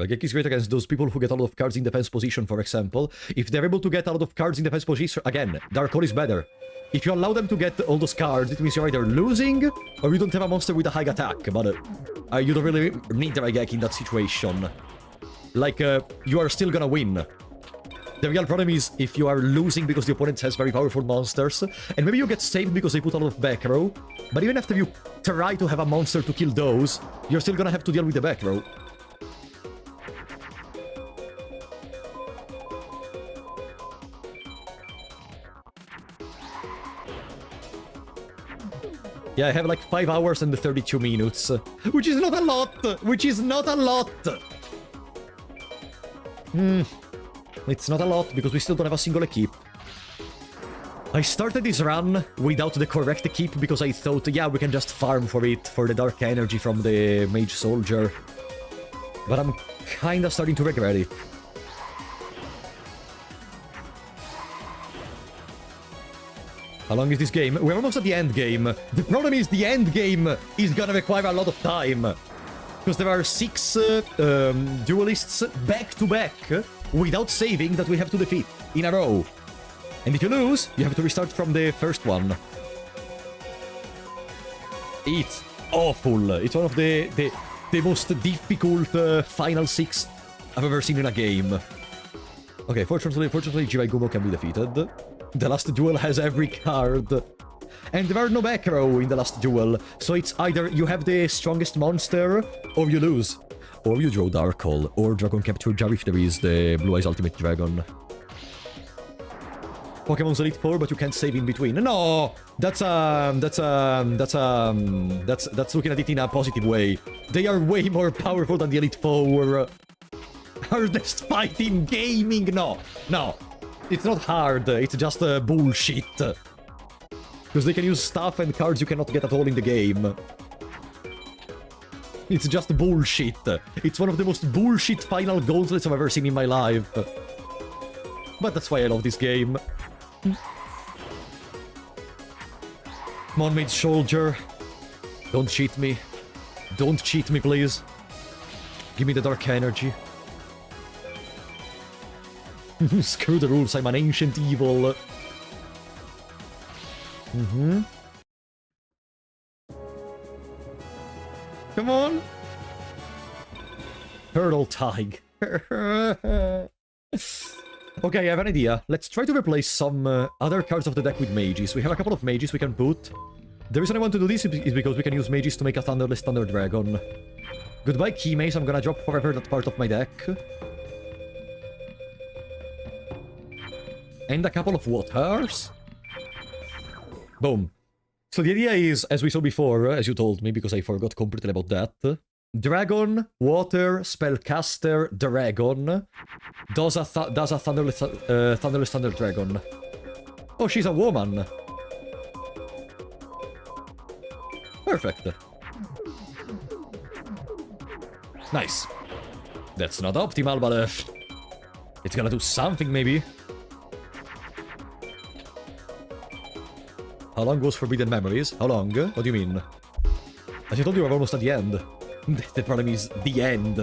Raigeki is great against those people who get a lot of cards in defense position, for example. If they're able to get a lot of cards in defense position, again, Dark Hole is better. If you allow them to get all those cards, it means you're either losing, or you don't have a monster with a high attack, but you don't really need Raigeki in that situation. Like, you are still gonna win. The real problem is if you are losing because the opponent has very powerful monsters, and maybe you get saved because they put a lot of back row, but even after you try to have a monster to kill those, you're still gonna have to deal with the back row. Yeah, I have like 5 hours and 32 minutes, which is not a lot! Which is not a lot! It's not a lot, because we still don't have a single equip. I started this run without the correct equip, because I thought, yeah, we can just farm for it, for the Dark Energy from the Mage Soldier. But I'm kinda starting to regret it. How long is this game? We're almost at the end game. The problem is the end game is gonna require a lot of time. Because there are 6 duelists back to back without saving that we have to defeat in a row. And if you lose, you have to restart from the first one. It's awful. It's one of the most difficult final 6 I've ever seen in a game. Okay, fortunately, Yugioh can be defeated. The last duel has every card. And there are no back row in the last duel, so it's either you have the strongest monster, or you lose. Or you draw Dark Hole, or Dragon Capture Jar if there is the Blue Eyes Ultimate Dragon. Pokemon's Elite Four, but you can't save in between. No! That's looking at it in a positive way. They are way more powerful than the Elite Four. Hardest fight in gaming? No. It's not hard, it's just bullshit. Because they can use stuff and cards you cannot get at all in the game. It's just bullshit. It's one of the most bullshit final gauntlets I've ever seen in my life. But that's why I love this game. Come on, Mage Soldier. Don't cheat me. Don't cheat me, please. Give me the dark energy. Screw the rules, I'm an ancient evil. Come on! Turtle Tiger. Okay, I have an idea. Let's try to replace some other cards of the deck with mages. We have a couple of mages we can put. The reason I want to do this is because we can use mages to make a Thunderless Thunder Dragon. Goodbye, Keymaze. I'm gonna drop forever that part of my deck. And a couple of waters. Boom. So the idea is, as we saw before, as you told me, because I forgot completely about that, Dragon, Water, Spellcaster, Dragon, does a Thunderless Thunder Dragon. Oh, she's a woman. Perfect. Nice. That's not optimal, but it's gonna do something, maybe. How long was Forbidden Memories? How long? What do you mean? As I told you, we're almost at the end. The problem is the end.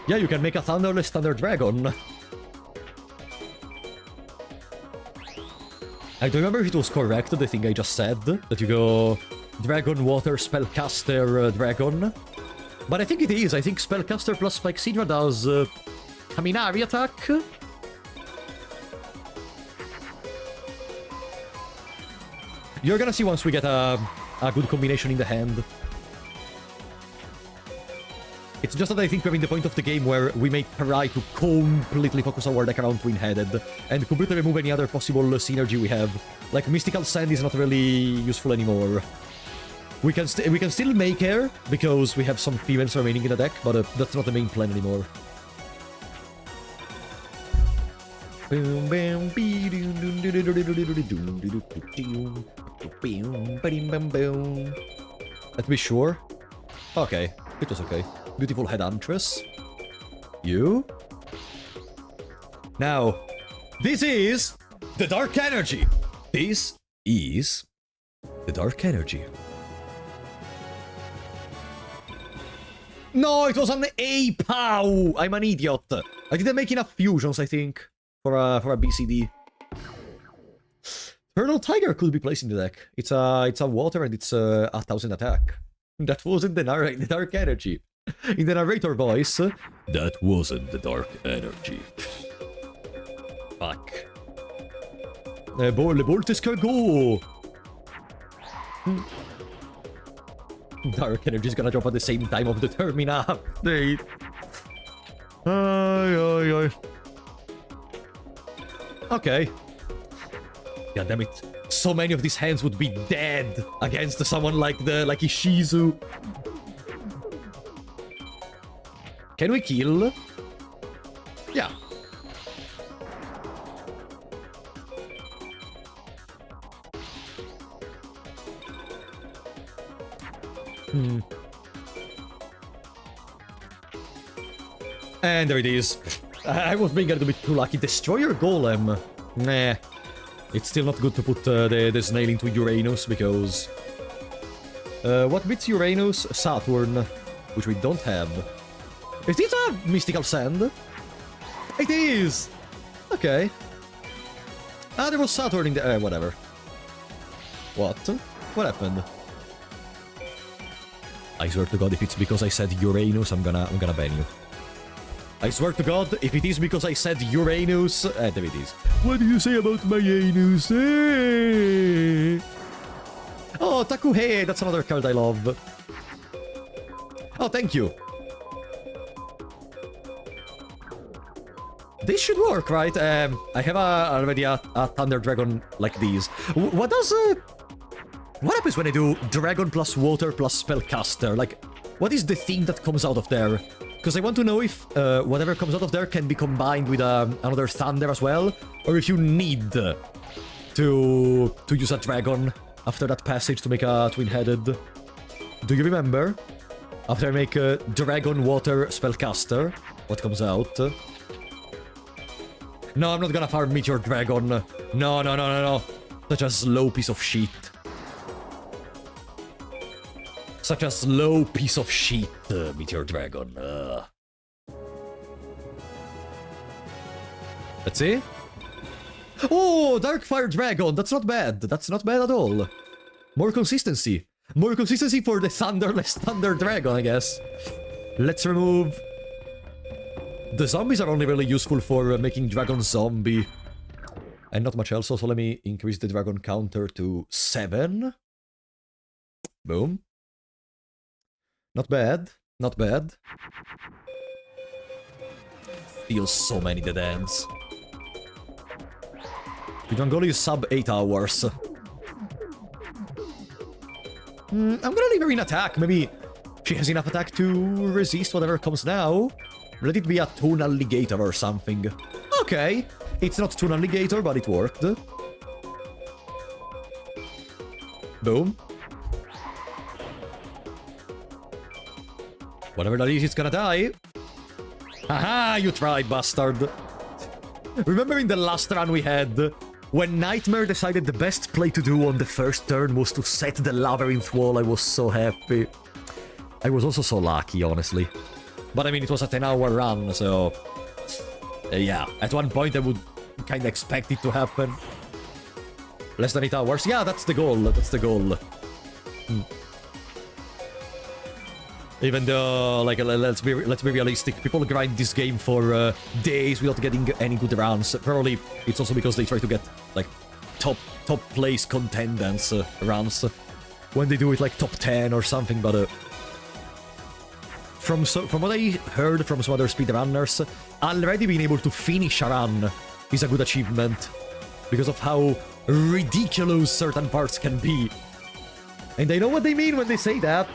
Yeah, you can make a Thunderless Thunder Dragon. I don't remember if it was correct, the thing I just said. That you go Dragon, Water, Spellcaster, Dragon. But I think it is. I think Spellcaster plus Spike Sidra does Kaminari attack. You're gonna see once we get a good combination in the hand. It's just that I think we're in the point of the game where we may try to completely focus our deck around Twin-Headed and completely remove any other possible synergy we have. Like, Mystical Sand is not really useful anymore. We can still make air, because we have some females remaining in the deck, but that's not the main plan anymore. Let's be sure. Okay, it was okay. Beautiful Head Huntress. You? Now, this is the Dark Energy. This is the Dark Energy. No, it was an A-POW! I'm an idiot. I didn't make enough fusions, I think, for a BCD. Turtle Tiger could be placed in the deck. It's a water and it's 1000 attack. That wasn't the Dark Energy. In the narrator voice, that wasn't the Dark Energy. Fuck. Le bolt escargot! Dark Energy is gonna drop at the same time of the Termina update. Okay. God damn it. So many of these hands would be dead against someone like Ishizu. Can we kill? Yeah. And there it is. I was being a little bit too lucky. Destroyer Golem. Nah. It's still not good to put the snail into Uranus, because... what beats Uranus? Saturn, which we don't have. Is this a mystical sand? It is! Okay. Ah, there was Saturn in the... whatever. What? What happened? I swear to God, if it's because I said Uranus, I'm gonna ban you. I swear to God, if it is because I said Uranus... there it is. What do you say about my anus? Oh, Takuhei, that's another card I love. Oh, thank you. This should work, right? I have already a Thunder Dragon like these. What does... what happens when I do Dragon plus Water plus Spellcaster? Like, what is the thing that comes out of there? Because I want to know if whatever comes out of there can be combined with another Thunder as well, or if you need to use a Dragon after that passage to make a Twin-Headed. Do you remember? After I make a Dragon Water Spellcaster, what comes out? No, I'm not gonna farm Meteor Dragon. No. Such a slow piece of shit. Such a slow piece of shit, Meteor Dragon. Let's see. Oh, Darkfire Dragon. That's not bad. That's not bad at all. More consistency. More consistency for the Thunderless Thunder Dragon, I guess. Let's remove... The zombies are only really useful for making Dragon Zombie. And not much else, so let me increase the Dragon counter to 7. Boom. Not bad. Not bad. Still so many dead ends. Speedrun goal is sub 8 hours. I'm gonna leave her in attack. Maybe she has enough attack to resist whatever comes now. Let it be a Tune Alligator or something. Okay. It's not Tune Alligator, but it worked. Boom. Whatever that is, it's gonna die. Haha, you tried, bastard. Remember in the last run we had, when Nightmare decided the best play to do on the first turn was to set the labyrinth wall? I was so happy. I was also so lucky, honestly. But I mean, it was a 10-hour run, so... yeah, at one point I would kinda expect it to happen. Less than 8 hours. Yeah, that's the goal, that's the goal. Even though, like, let's be realistic, people grind this game for days without getting any good runs. Probably it's also because they try to get, like, top place contenders runs. When they do it, like, top 10 or something, but... From what I heard from some other speedrunners, already being able to finish a run is a good achievement. Because of how ridiculous certain parts can be. And I know what they mean when they say that.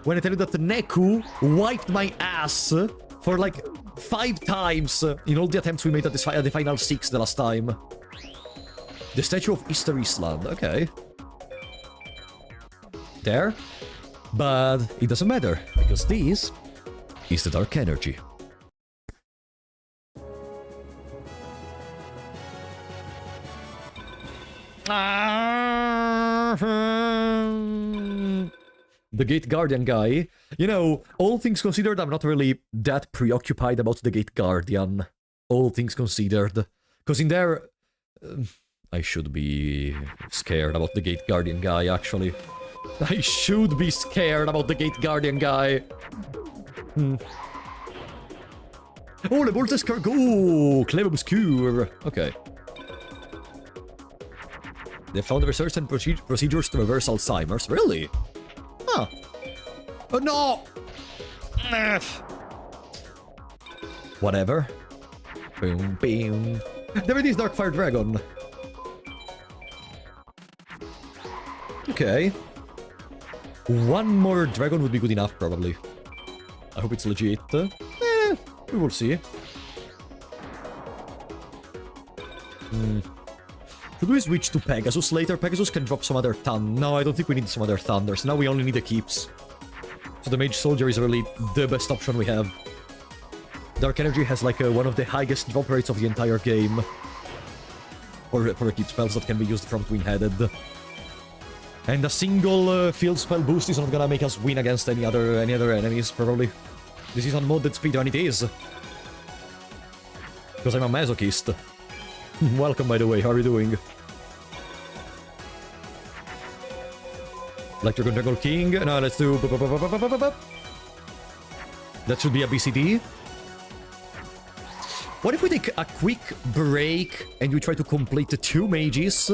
When I tell you that Neku wiped my ass for like 5 times in all the attempts we made at the final 6 the last time. The Statue of Easter Island, okay. There. But it doesn't matter, because this is the Dark Energy. The Gate Guardian guy. You know, all things considered, I'm not really that preoccupied about the Gate Guardian. All things considered. Because in there... I should be scared about the Gate Guardian guy, actually. I should be scared about the Gate Guardian guy. Oh, le Bolt Escargot! Claim Obscure! Okay. They found research and procedures to reverse Alzheimer's. Really? Huh. Oh, no! Whatever. Boom, boom. There it is, Darkfire Dragon. Okay. One more dragon would be good enough, probably. I hope it's legit. We will see. Should we switch to Pegasus later? Pegasus can drop some other thunder. No, I don't think we need some other thunders. Now we only need the keeps. So the Mage Soldier is really the best option we have. Dark Energy has like one of the highest drop rates of the entire game. for keep spells that can be used from twin-headed. And a single field spell boost is not gonna make us win against any other enemies, probably. This is unmodded speedrun, it is. Because I'm a masochist. Welcome, by the way, how are you doing? Electric and Jungle King. No, let's do... That should be a BCD. What if we take a quick break and we try to complete the 2 mages?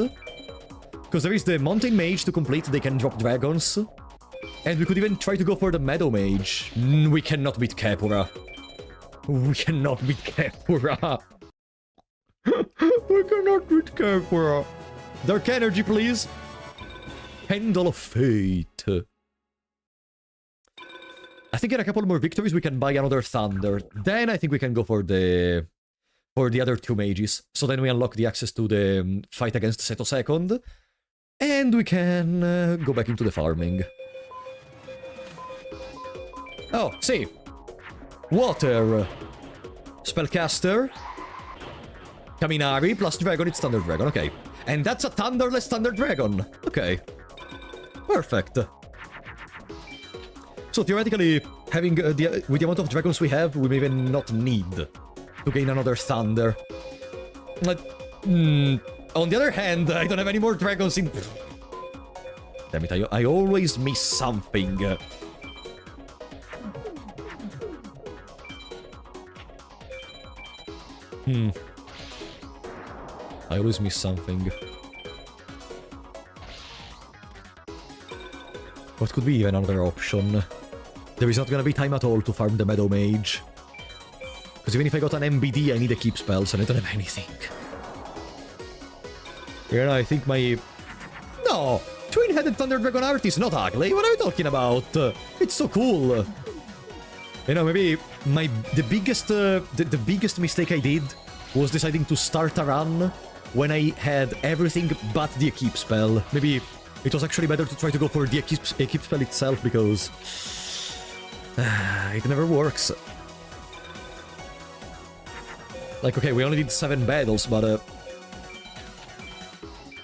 Because there is the Mountain Mage to complete, they can drop dragons. And we could even try to go for the Meadow Mage. We cannot beat Kepura. We cannot beat Kepura. We cannot beat Kepura. Dark Energy, please. Pendle of Fate. I think in a couple more victories we can buy another Thunder. Then I think we can go for the other 2 mages. So then we unlock the access to the fight against Seto Second. And we can go back into the farming. Oh, see. Water. Spellcaster. Kaminari plus Dragon, it's Thunder Dragon, okay. And that's a Thunderless Thunder Dragon. Okay. Perfect. So theoretically, having with the amount of dragons we have, we may even not need to gain another Thunder. On the other hand, I don't have any more dragons in... Damn it, I always miss something. I always miss something. What could be even another option? There is not gonna be time at all to farm the Meadow Mage. Because even if I got an MBD, I need a keep spells and I don't have anything. You know, I think my... No! Twin-headed Thunder Dragon art is not ugly. What are you talking about? It's so cool. You know, maybe the biggest mistake I did was deciding to start a run when I had everything but the Equip spell. Maybe it was actually better to try to go for the Equip spell itself because it never works. Like, okay, we only did 7 battles, but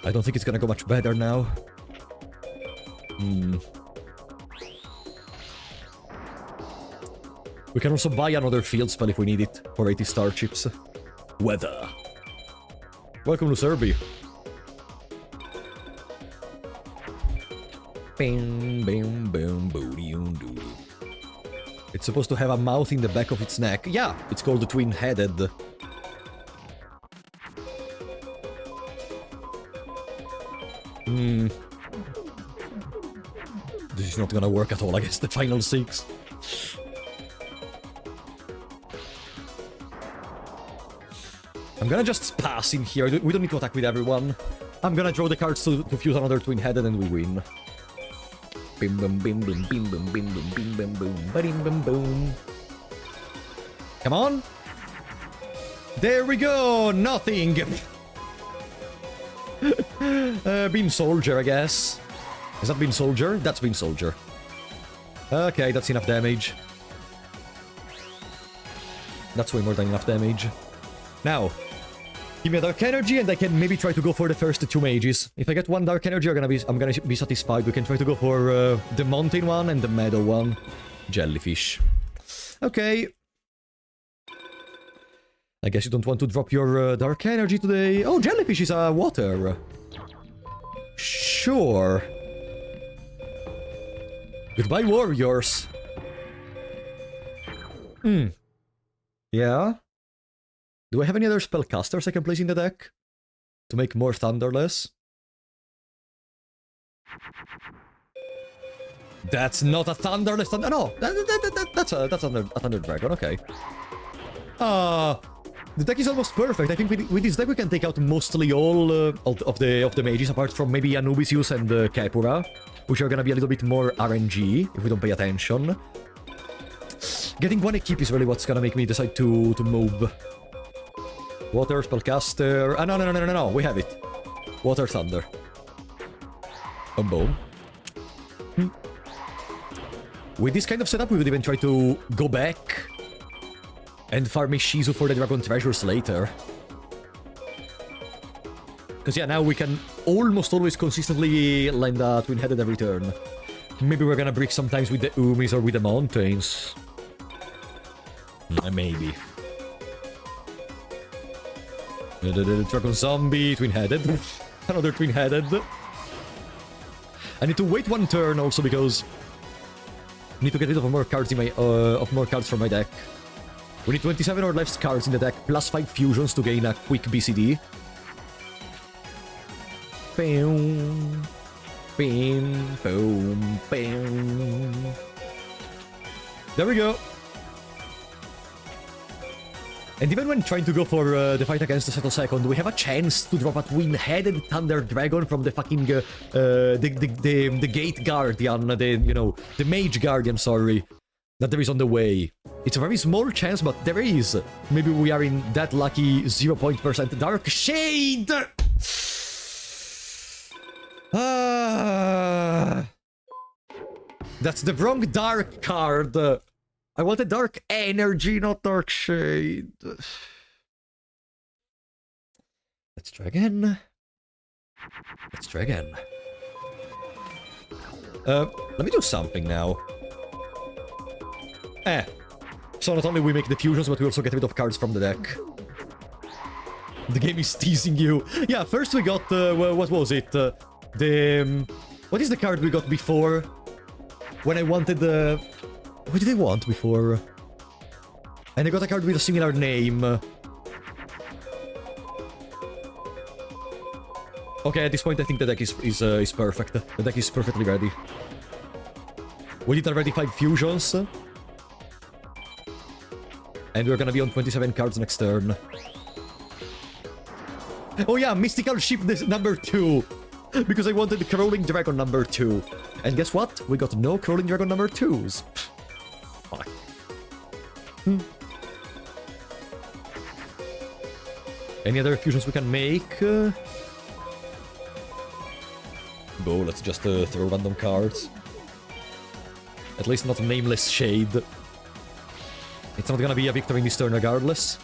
I don't think it's gonna go much better now. We can also buy another field spell if we need it for 80 star chips. Weather. Welcome to Serbia. Bing, bing, bing, booty, doo. It's supposed to have a mouth in the back of its neck. Yeah, it's called the twin-headed. This is not gonna work at all against the final 6. I'm gonna just pass in here. We don't need to attack with everyone. I'm gonna draw the cards to fuse another twin-headed and we win. Bim bum bim bim bim bim bim bim bim bim boom bim bim boom. Come on. There we go. Nothing. Beam Soldier, I guess. Is that Beam Soldier? That's Beam Soldier. Okay, that's enough damage. That's way more than enough damage. Now, give me a Dark Energy and I can maybe try to go for the first 2 mages. If I get 1 Dark Energy, I'm gonna be satisfied. We can try to go for the Mountain one and the Meadow one. Jellyfish. Okay. I guess you don't want to drop your Dark Energy today. Oh, Jellyfish is a water. Sure. Goodbye, warriors. Yeah? Do I have any other spellcasters I can place in the deck? To make more Thunderless? That's not a Thunderless Thunder... No! That's a Thunder Dragon, okay. The deck is almost perfect. I think with this deck we can take out mostly all of the mages, apart from maybe Anubisius and Kepura, which are gonna be a little bit more RNG, if we don't pay attention. Getting 1 Equip is really what's gonna make me decide to move. Water, Spellcaster... Ah, no, we have it. Water, Thunder. Boom. With this kind of setup, we would even try to go back and farm Shizu for the Dragon Treasures later. Because, yeah, now we can almost always consistently land a twin-headed every turn. Maybe we're gonna brick sometimes with the Umis or with the mountains. Maybe. Dragon Zombie, twin-headed. Another twin-headed. I need to wait one turn also because I need to get rid of more cards in my from my deck. We need 27 or less cards in the deck, plus 5 fusions to gain a quick BCD. Boom, boom, boom, boom. There we go. And even when trying to go for the fight against the Settle Second, we have a chance to drop a twin-headed Thunder Dragon from the fucking the Gate Guardian, the Mage Guardian, sorry, that there is on the way. It's a very small chance, but there is. Maybe we are in that lucky 0% Dark Shade. That's the wrong dark card. I want a Dark Energy, not Dark Shade. Let's try again. Let's try again. Let me do something now. So not only we make the fusions, but we also get rid of cards from the deck. The game is teasing you. Yeah, first we got, what was it? What is the card we got before? When I wanted the... What did I want before? And I got a card with a similar name. Okay, at this point I think the deck is perfect. The deck is perfectly ready. We did already 5 fusions. And we're gonna be on 27 cards next turn. Oh yeah, Mystical Ship number 2. Because I wanted the Crawling Dragon number 2. And guess what? We got no Crawling Dragon number 2s. Fuck. Any other fusions we can make? Go, let's just throw random cards. At least not Nameless Shade. It's not gonna be a victory in this turn regardless.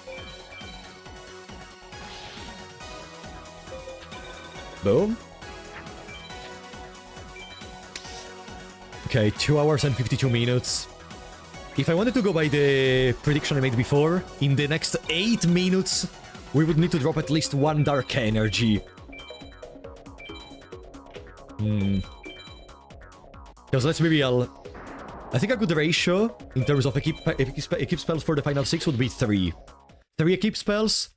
Boom. Okay, 2 hours and 52 minutes. If I wanted to go by the prediction I made before, in the next 8 minutes, we would need to drop at least 1 Dark Energy. Because let's be real, I think a good ratio in terms of equip spells for the final 6 would be 3. 3 equip spells,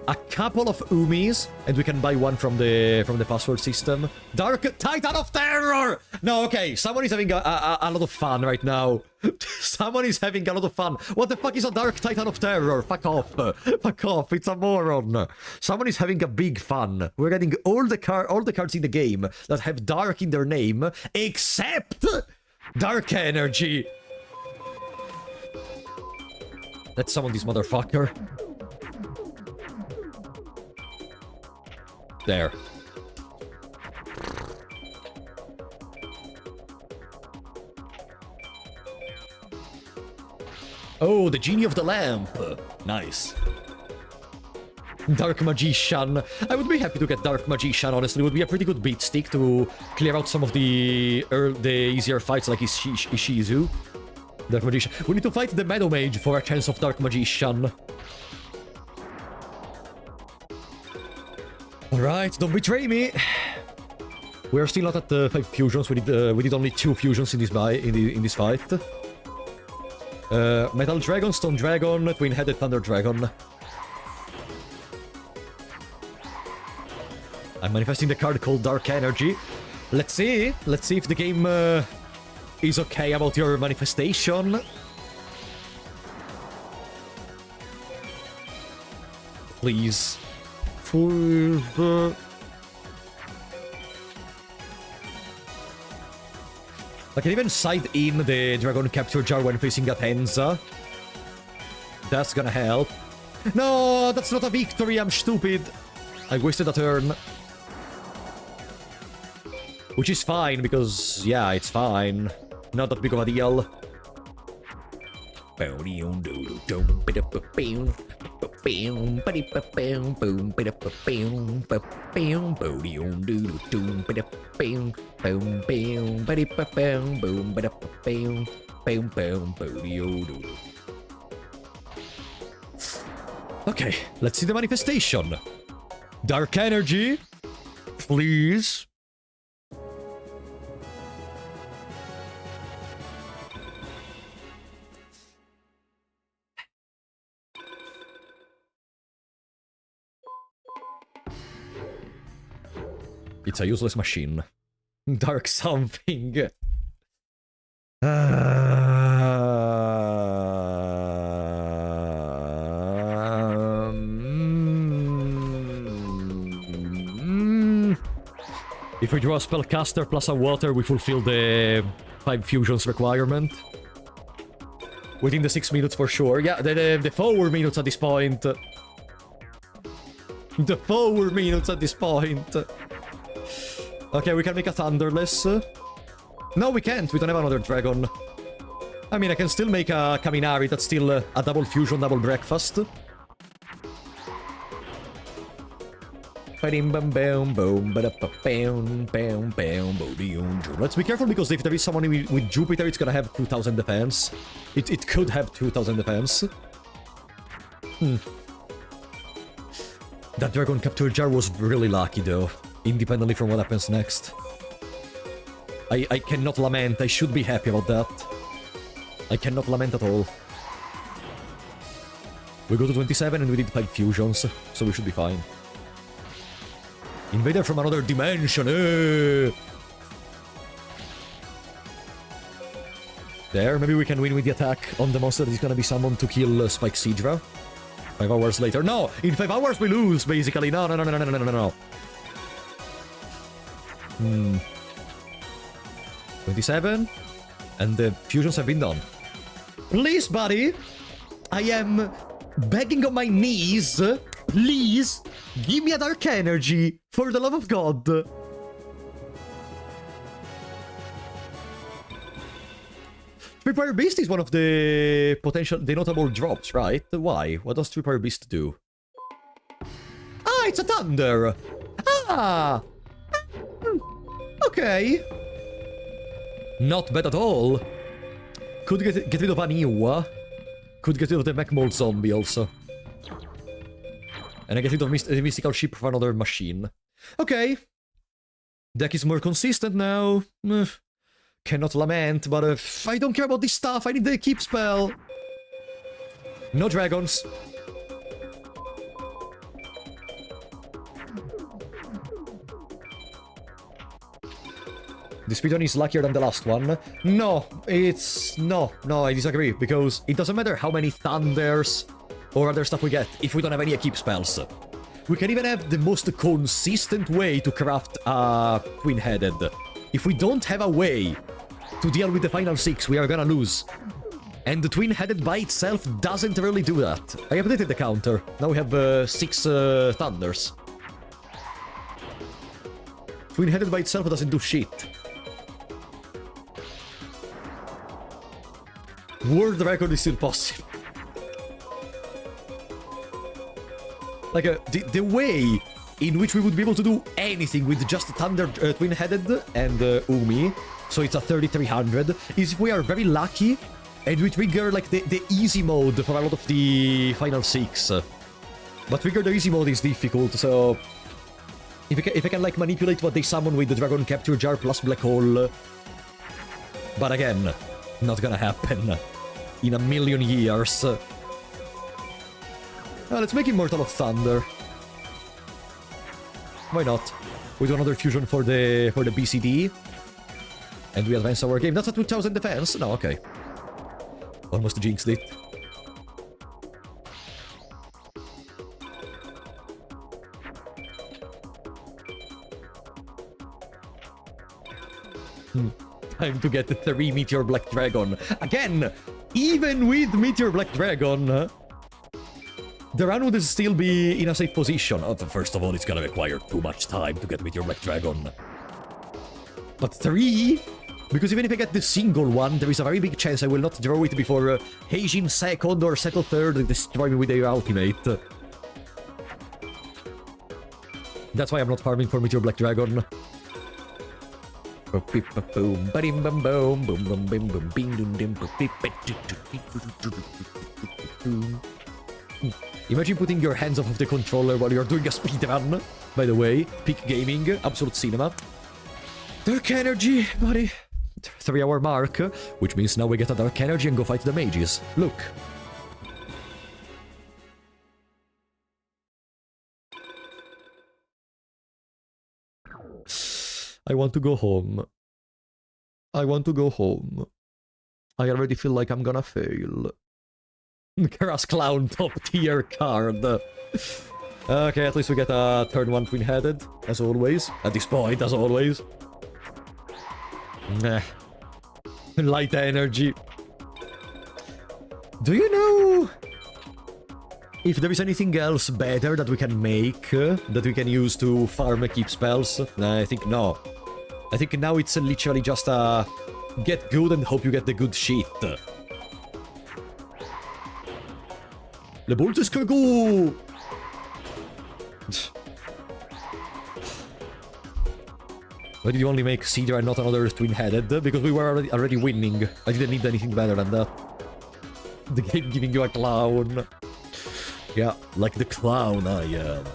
a couple of Umis, and we can buy 1 from the password system. Dark Titan of Terror! No, okay, someone is having a lot of fun right now. Someone is having a lot of fun. What the fuck is a Dark Titan of Terror? Fuck off. Fuck off, it's a moron. Someone is having a big fun. We're getting all the cards in the game that have Dark in their name, except Dark Energy. Let's summon this motherfucker. There. Oh, the Genie of the Lamp. Nice. Dark Magician. I would be happy to get Dark Magician, honestly. It would be a pretty good beat stick to clear out some of the easier fights like Ishizu. Dark Magician. We need to fight the Meadow Mage for a chance of Dark Magician. Alright, don't betray me. We are still not at 5 fusions. We did only 2 fusions in this fight. Metal Dragon, Stone Dragon, Twin-Headed Thunder Dragon. I'm manifesting the card called Dark Energy. Let's see. Let's see if the game is okay about your manifestation. Please. I can even side in the Dragon Capture Jar when facing Atenza. That's gonna help. No, that's not a victory, I'm stupid. I wasted a turn. Which is fine, because, yeah, it's fine. Not that big of a deal. Okay, let's see the manifestation. Dark energy, please. It's a useless machine. Dark something. If we draw a spellcaster plus a water, we fulfill the 5 fusions requirement. Within the 6 minutes for sure. Yeah, the 4 minutes at this point. The 4 minutes at this point. Okay, we can make a Thunderless. No, we can't. We don't have another dragon. I mean, I can still make a Kaminari that's still a double fusion, double breakfast. Let's be careful because if there is someone with Jupiter, it's gonna have 2000 defense. It could have 2000 defense. That Dragon Capture Jar was really lucky though, independently from what happens next. I cannot lament, I should be happy about that. I cannot lament at all. We go to 27 and we did 5 fusions, so we should be fine. Invader from another dimension, There, maybe we can win with the attack on the monster that is gonna be summoned to kill Spike Sidra. 5 hours later. No! In 5 hours we lose, basically. No. 27. And the fusions have been done. Please, buddy! I am begging on my knees. Please, give me a dark energy, for the love of God. Tripwire Beast is one of the notable drops, right? Why? What does Tripwire Beast do? Ah, it's a thunder! Ah! Okay. Not bad at all. Could get rid of Aniwa. Could get rid of the mech mold zombie also. And I get rid of the mystical ship for another machine. Okay. Deck is more consistent now. Cannot lament, but I don't care about this stuff. I need the keep spell. No dragons. The speedrun is luckier than the last one. No, I disagree, because it doesn't matter how many thunders or other stuff we get if we don't have any keep spells. We can even have the most consistent way to craft a twin-headed. If we don't have a way to deal with the final 6, we are gonna lose. And the twin-headed by itself doesn't really do that. I updated the counter. Now we have 6 thunders. Twin-headed by itself doesn't do shit. World record is still possible. Like, the way in which we would be able to do anything with just Thunder Twin-Headed and Umi, so it's a 3300, is if we are very lucky and we trigger, like, the easy mode for a lot of the final 6. But trigger the easy mode is difficult, so... If I can, like, manipulate what they summon with the Dragon Capture Jar plus Black Hole... But again, not gonna happen in a million years. Let's make Immortal of Thunder. Why not? We do another fusion for the BCD. And we advance our game. That's a 2000 defense? No, okay. Almost jinxed it. Time to get the 3 Meteor Black Dragon. Again, even with Meteor Black Dragon... The run would still be in a safe position. First of all, it's gonna require too much time to get Meteor Black Dragon. But 3? Because even if I get the single one, there is a very big chance I will not draw it before Heijin second or Seto third destroy me with their ultimate. That's why I'm not farming for Meteor Black Dragon. Imagine putting your hands off of the controller while you're doing a speedrun. By the way, peak gaming, absolute cinema. Dark energy, buddy. 3-hour mark, which means now we get a dark energy and go fight the mages. Look. I want to go home. I want to go home. I already feel like I'm gonna fail. Grass Clown top tier card. Okay, at least we get a turn 1 twin-headed, as always. At this point, as always. Nah. Light energy. Do you know if there is anything else better that we can make, that we can use to farm keep spells? I think no. I think now it's literally just a get good and hope you get the good shit. Le bolt escargot! Why did you only make Cedar and not another twin-headed? Because we were already winning. I didn't need anything better than that. The game giving you a clown. Yeah, like the clown I am.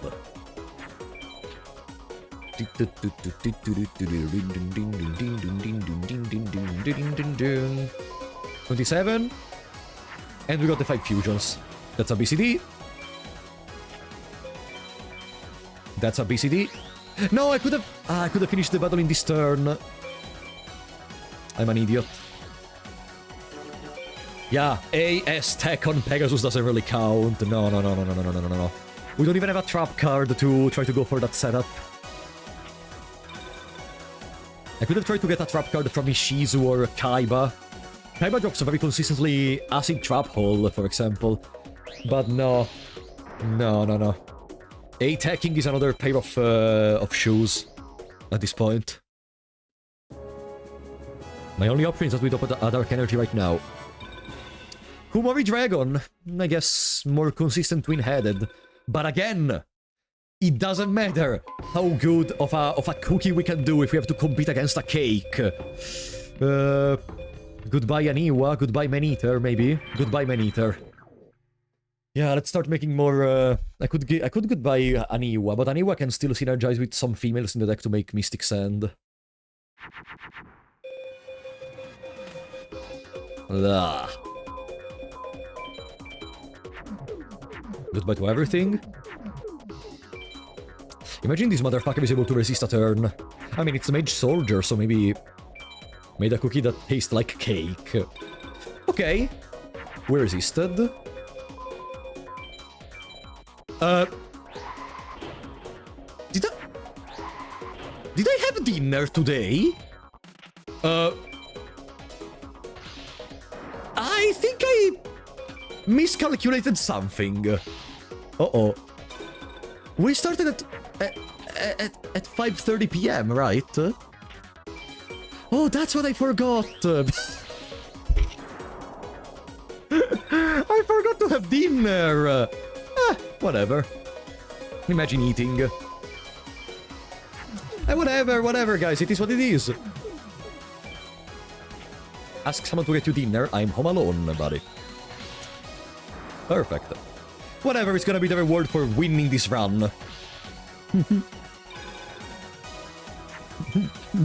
27. And we got the 5 fusions. That's a BCD. That's a BCD. No, I could have finished the battle in this turn. I'm an idiot. Yeah, AS tech on Pegasus doesn't really count. No. We don't even have a trap card to try to go for that setup. I could have tried to get a trap card from Ishizu or Kaiba. Kaiba drops a very consistently acid trap hole, for example. But no. No. A-teching is another pair of shoes at this point. My only option is that we drop a Dark Energy right now. Kumari Dragon, I guess more consistent twin-headed. But again, it doesn't matter how good of a cookie we can do if we have to compete against a cake. Goodbye Aniwa, goodbye Maneater, maybe. Goodbye Maneater. Yeah, let's start making more, I could goodbye Aniwa, but Aniwa can still synergize with some females in the deck to make Mystic Sand. Blah. Goodbye to everything. Imagine this motherfucker is able to resist a turn. I mean, it's a mage soldier, so maybe made a cookie that tastes like cake. Okay. We resisted. Did I have dinner today? I think I miscalculated something. Uh-oh. We started at 5:30 p.m., right? Oh, that's what I forgot. I forgot to have dinner. Whatever. Imagine eating. Whatever, guys. It is what it is. Ask someone to get you dinner. I'm home alone, buddy. Perfect. Whatever, it's gonna be the reward for winning this run.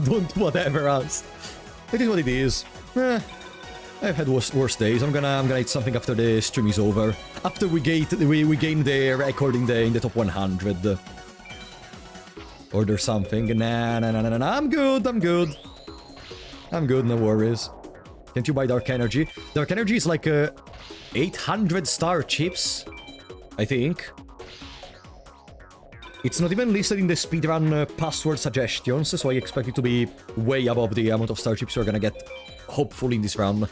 Don't whatever us. It is what it is. I've had worse days. I'm gonna eat something after the stream is over. After we gain the record in the top 100. Order something. Nah. I'm good. No worries. Can't you buy Dark Energy? Dark Energy is like 800 star chips, I think. It's not even listed in the speedrun password suggestions, so I expect it to be way above the amount of star chips you're gonna get, hopefully, in this run.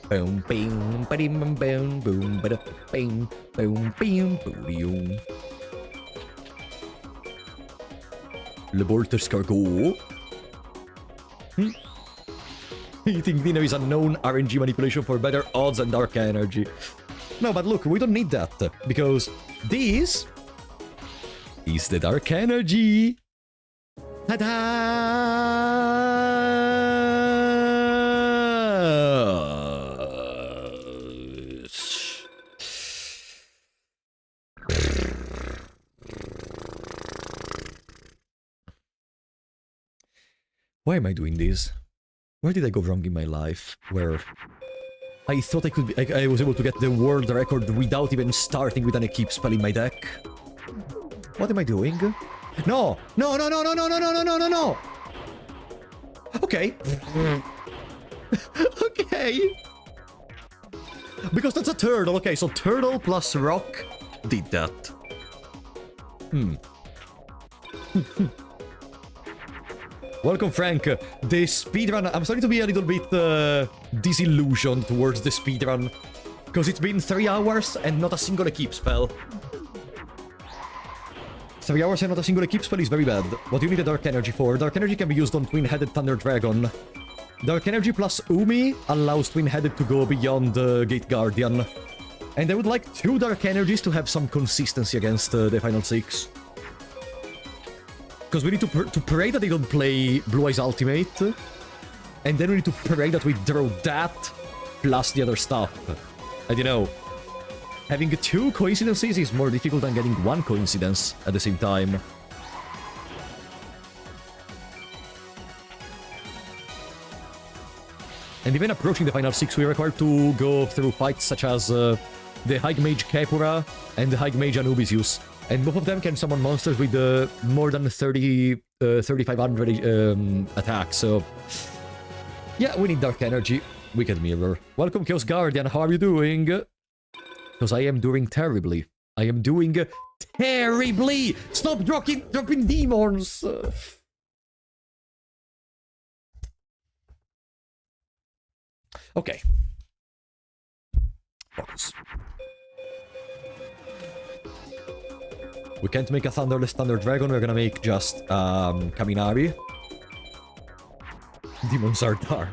Boom, bing, ba-dim, boom, boom, ba-da, bing, boom, bing, boom. Le Bolt Escargot. Eating dinner is a known RNG manipulation for better odds and dark energy. No, but look, we don't need that, because this is the dark energy. Why am I doing this? Where did I go wrong in my life? Where I thought I could be, I was able to get the world record without even starting with an equip spell in my deck. What am I doing? No! No, no, no, no, no, no, no, no, no, no, no! Okay. Okay. Because that's a turtle. Okay, so turtle plus rock did that. Welcome, Frank. The speedrun... I'm starting to be a little bit disillusioned towards the speedrun. Because it's been 3 hours and not a single equip spell. 3 hours and not a single equip spell is very bad. What do you need a Dark Energy for? Dark Energy can be used on Twin-Headed Thunder Dragon. Dark Energy plus Umi allows Twin-Headed to go beyond Gate Guardian. And I would like 2 Dark Energies to have some consistency against the final 6. Because we need to pray that they don't play Blue Eyes Ultimate. And then we need to pray that we draw that plus the other stuff. And you know, having 2 coincidences is more difficult than getting 1 coincidence at the same time. And even approaching the final 6, we are required to go through fights such as the High Mage Kepura and the High Mage Anubisius. And both of them can summon monsters with more than 3,500 attacks, so... Yeah, we need Dark Energy. Wicked Mirror. Welcome, Chaos Guardian, how are you doing? Because I am doing terribly. I am doing terribly! Stop dropping demons! Okay. Focus. We can't make a Thunderless Thunder Dragon, we're gonna make just, Kaminari. Demons are dark.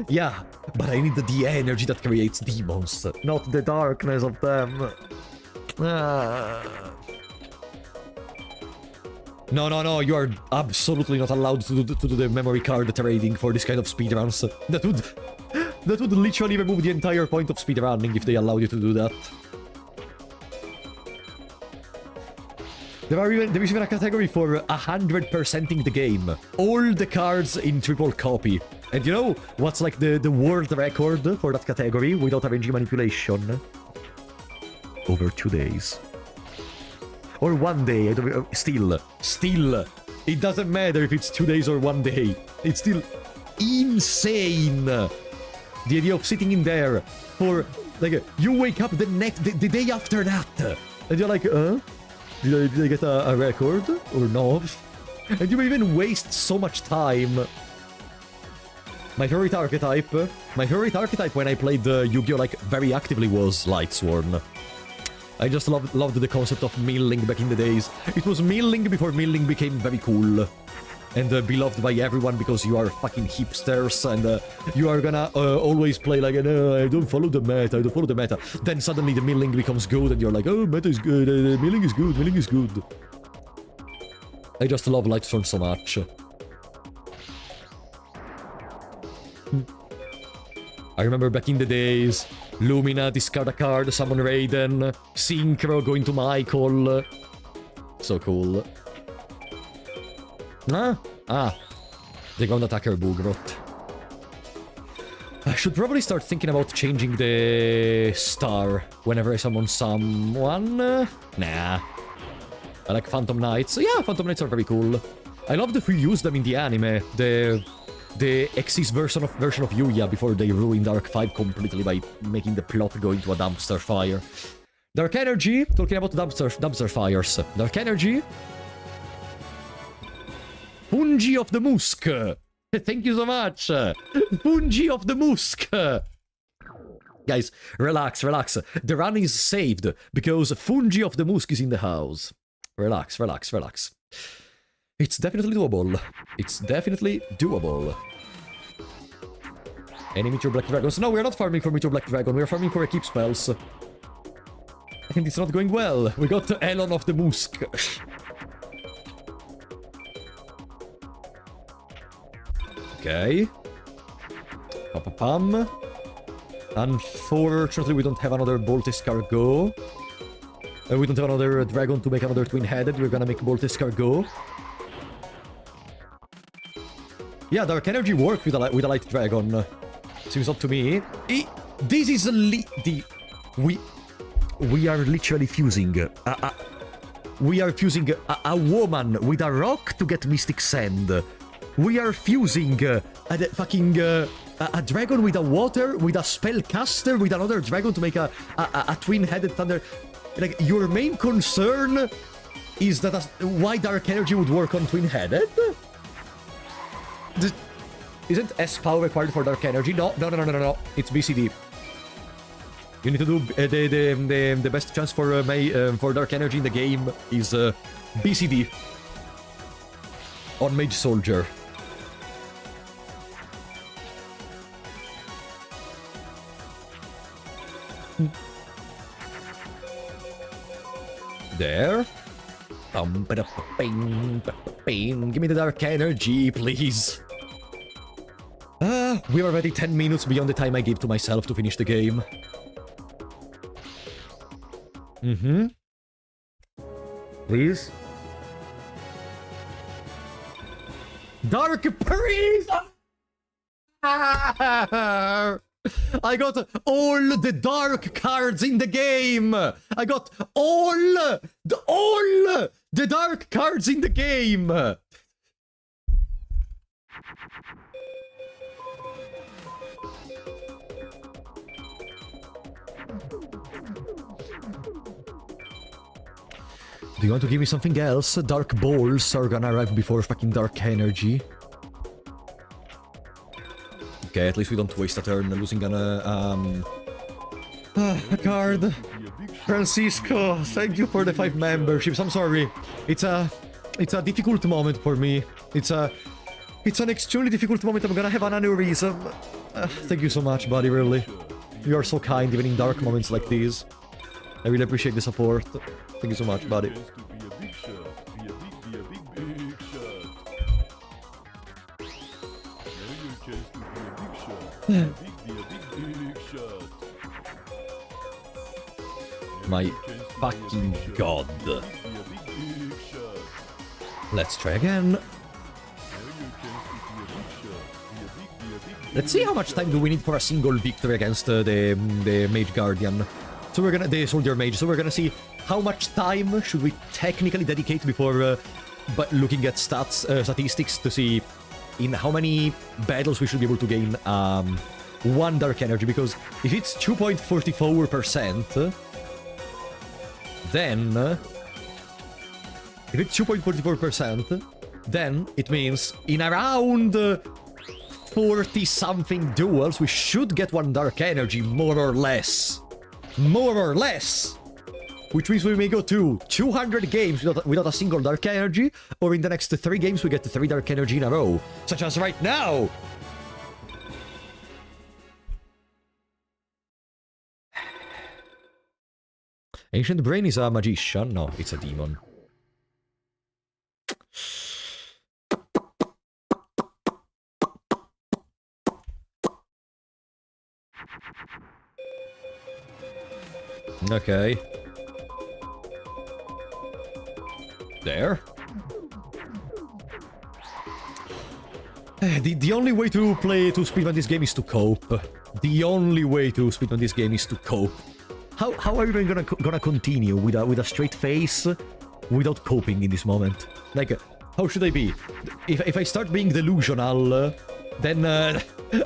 Yeah, but I need the energy that creates demons, not the darkness of them. No, no, no, you are absolutely not allowed to do the memory card trading for this kind of speedruns. That would literally remove the entire point of speedrunning if they allowed you to do that. There is even a category for 100%ing the game. All the cards in triple copy. And you know what's like the world record for that category without RNG manipulation? Over 2 days. Or 1 day, I don't... Still. It doesn't matter if it's 2 days or 1 day. It's still insane. The idea of sitting in there for... Like, you wake up the day after that. And you're like, Did I get a record? Or no? And you even waste so much time. My favorite archetype when I played Yu-Gi-Oh! Like, very actively was Lightsworn. I just loved the concept of milling back in the days. It was milling before milling became very cool. And beloved by everyone because you are fucking hipsters and you are gonna always play like, no, I don't follow the meta, Then suddenly the milling becomes good and you're like, oh, meta is good, milling is good. I just love Lightsworn so much. I remember back in the days, Lumina, discard a card, summon Raiden, Synchro, go into Michael. So cool. The ground attacker Bugrot. I should probably start thinking about changing the star whenever I summon someone. Nah. I like Phantom Knights. Yeah, Phantom Knights are very cool. I love that we use them in the anime. The Xyz version of Yuya before they ruined Arc 5 completely by making the plot go into a dumpster fire. Dark Energy, talking about dumpster fires. Dark Energy. Fungi of the Musk! Thank you so much! Fungi of the Musk! Guys, relax. The run is saved, because Fungi of the Musk is in the house. Relax. It's definitely doable. Any Meteor Black Dragons? No, we're not farming for Meteor Black Dragon. We're farming for Equip spells. And it's not going well. We got Elon of the Musk. Okay. Pam. Unfortunately, we don't have another Bolt Escargot. We don't have another dragon to make another twin-headed. We're gonna make Bolt Escargot. Yeah, Dark Energy worked with a light dragon. Seems up to me. This is we are literally fusing. We are fusing a woman with a rock to get Mystic Sand. We are fusing a dragon with a water, with a spellcaster, with another dragon to make a twin-headed thunder. Like, your main concern is that why Dark Energy would work on twin-headed? Isn't S-Power required for Dark Energy? No. It's BCD. You need to do the best chance for Dark Energy in the game is BCD on Mage Soldier. There. Give me the Dark Energy, please. We're already 10 minutes beyond the time I gave to myself to finish the game. Please. Dark Priest! I got all the dark cards in the game! I got all the dark cards in the game! Do you want to give me something else? Dark balls are gonna arrive before fucking Dark Energy. Okay, at least we don't waste a turn losing a card. Francisco, thank you for the 5 memberships. I'm sorry. It's a difficult moment for me. It's an extremely difficult moment. I'm gonna have an aneurysm. Thank you so much, buddy, really. You are so kind, even in dark moments like these. I really appreciate the support. Thank you so much, buddy. My fucking god. Let's try again. Let's see how much time do we need for a single victory against the Mage Guardian. So we're gonna... the Soldier Mage. So we're gonna see how much time should we technically dedicate before but looking at statistics to see in how many battles we should be able to gain 1 Dark Energy. Because if it's 2.44%, then... if it's 2.44%, then it means in around 40-something duels, we should get 1 Dark Energy, more or less. More or less! Which means we may go to 200 games without a single Dark Energy, or in the next 3 games we get 3 Dark Energy in a row. Such as right now! Ancient Brain is a magician? No, it's a demon. Okay. There. The only way to speedrun this game is to cope. The only way to speedrun this game is to cope. How are you even gonna continue with a straight face without coping in this moment? Like, how should I be? If I start being delusional, then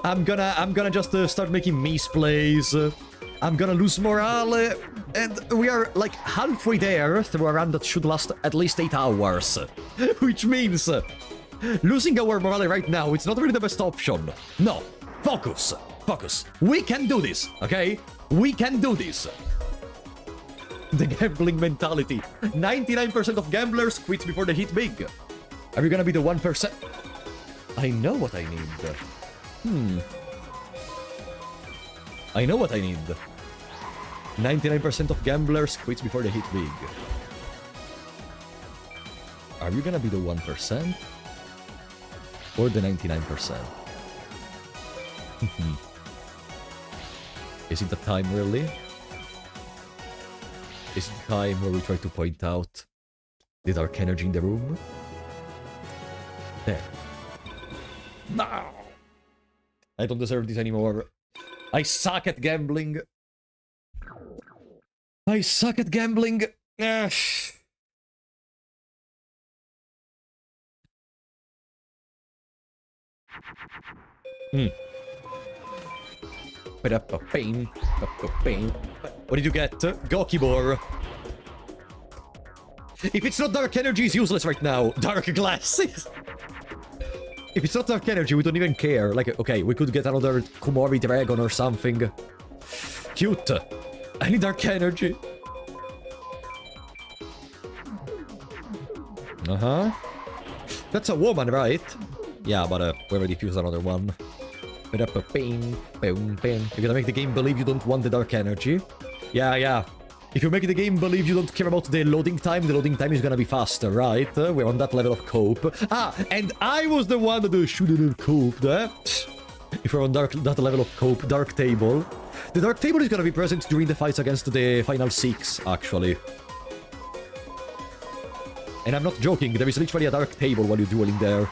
I'm gonna just start making misplays. I'm gonna lose morale, and we are like halfway there through a run that should last at least 8 hours. Which means losing our morale right now, it's not really the best option. No, focus. We can do this, okay? We can do this. The gambling mentality. 99% of gamblers quit before they hit big. Are you gonna be the 1%? I know what I need. I know what I need. 99% of gamblers quits before they hit big. Are you gonna be the 1%? Or the 99%? Is it the time, really? Is it the time where we try to point out the dark energy in the room? There. No! I don't deserve this anymore. I suck at gambling. I suck at gambling. What did you get? Gokibor. If it's not dark energy, it's useless right now. Dark glasses. If it's not dark energy, we don't even care. Like, okay, we could get another Kumori dragon or something. Cute. I need dark energy. Uh-huh. That's a woman, right? Yeah, but we already fused another one. You're gonna make the game believe you don't want the dark energy. Yeah. If you make the game believe you don't care about the loading time is gonna be faster, right? We're on that level of cope. Ah, and I was the one that shouldn't have coped, eh? If we're on that level of cope, dark table. The dark table is gonna be present during the fights against the final 6, actually. And I'm not joking, there is literally a dark table while you're dueling there.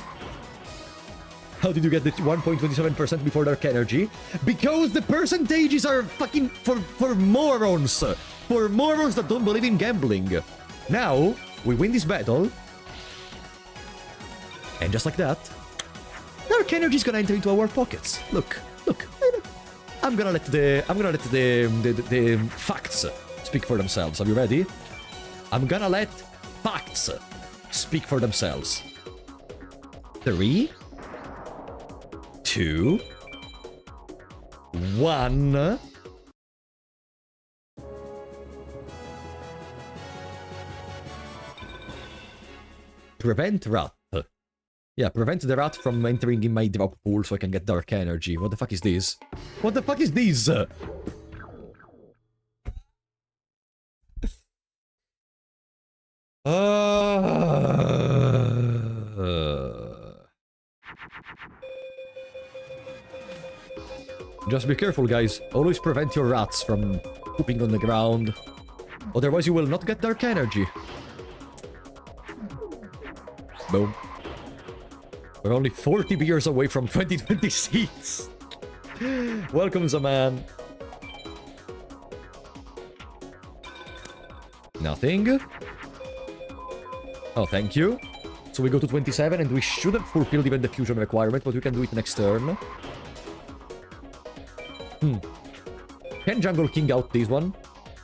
How did you get the 1.27% before dark energy? Because the percentages are fucking for morons! For morons that don't believe in gambling. Now, we win this battle. And just like that, dark energy is gonna enter into our pockets. Look. I'm gonna let the facts speak for themselves. Are you ready? I'm gonna let facts speak for themselves. 3, 2, 1. Prevent rat. Yeah, prevent the rat from entering in my drop pool so I can get dark energy. What the fuck is this? What the fuck is this? Just be careful, guys. Always prevent your rats from pooping on the ground. Otherwise you will not get dark energy. Boom. We're only 40 beers away from 2026. Welcome, Zaman. Nothing. Oh, thank you. So we go to 27 and we should have fulfilled even the fusion requirement, but we can do it next turn. Can Jungle King out this one?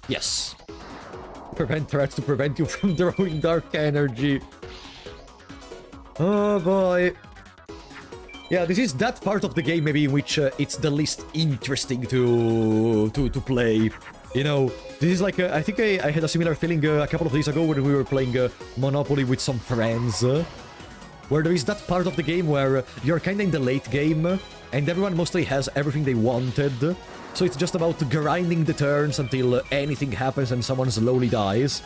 Yes. Prevent threats to prevent you from drawing dark energy. Oh boy. Yeah, this is that part of the game maybe in which it's the least interesting to play. You know, this is like, I think I had a similar feeling a couple of days ago when we were playing Monopoly with some friends. Where there is that part of the game where you're kinda in the late game, and everyone mostly has everything they wanted. So it's just about grinding the turns until anything happens and someone slowly dies.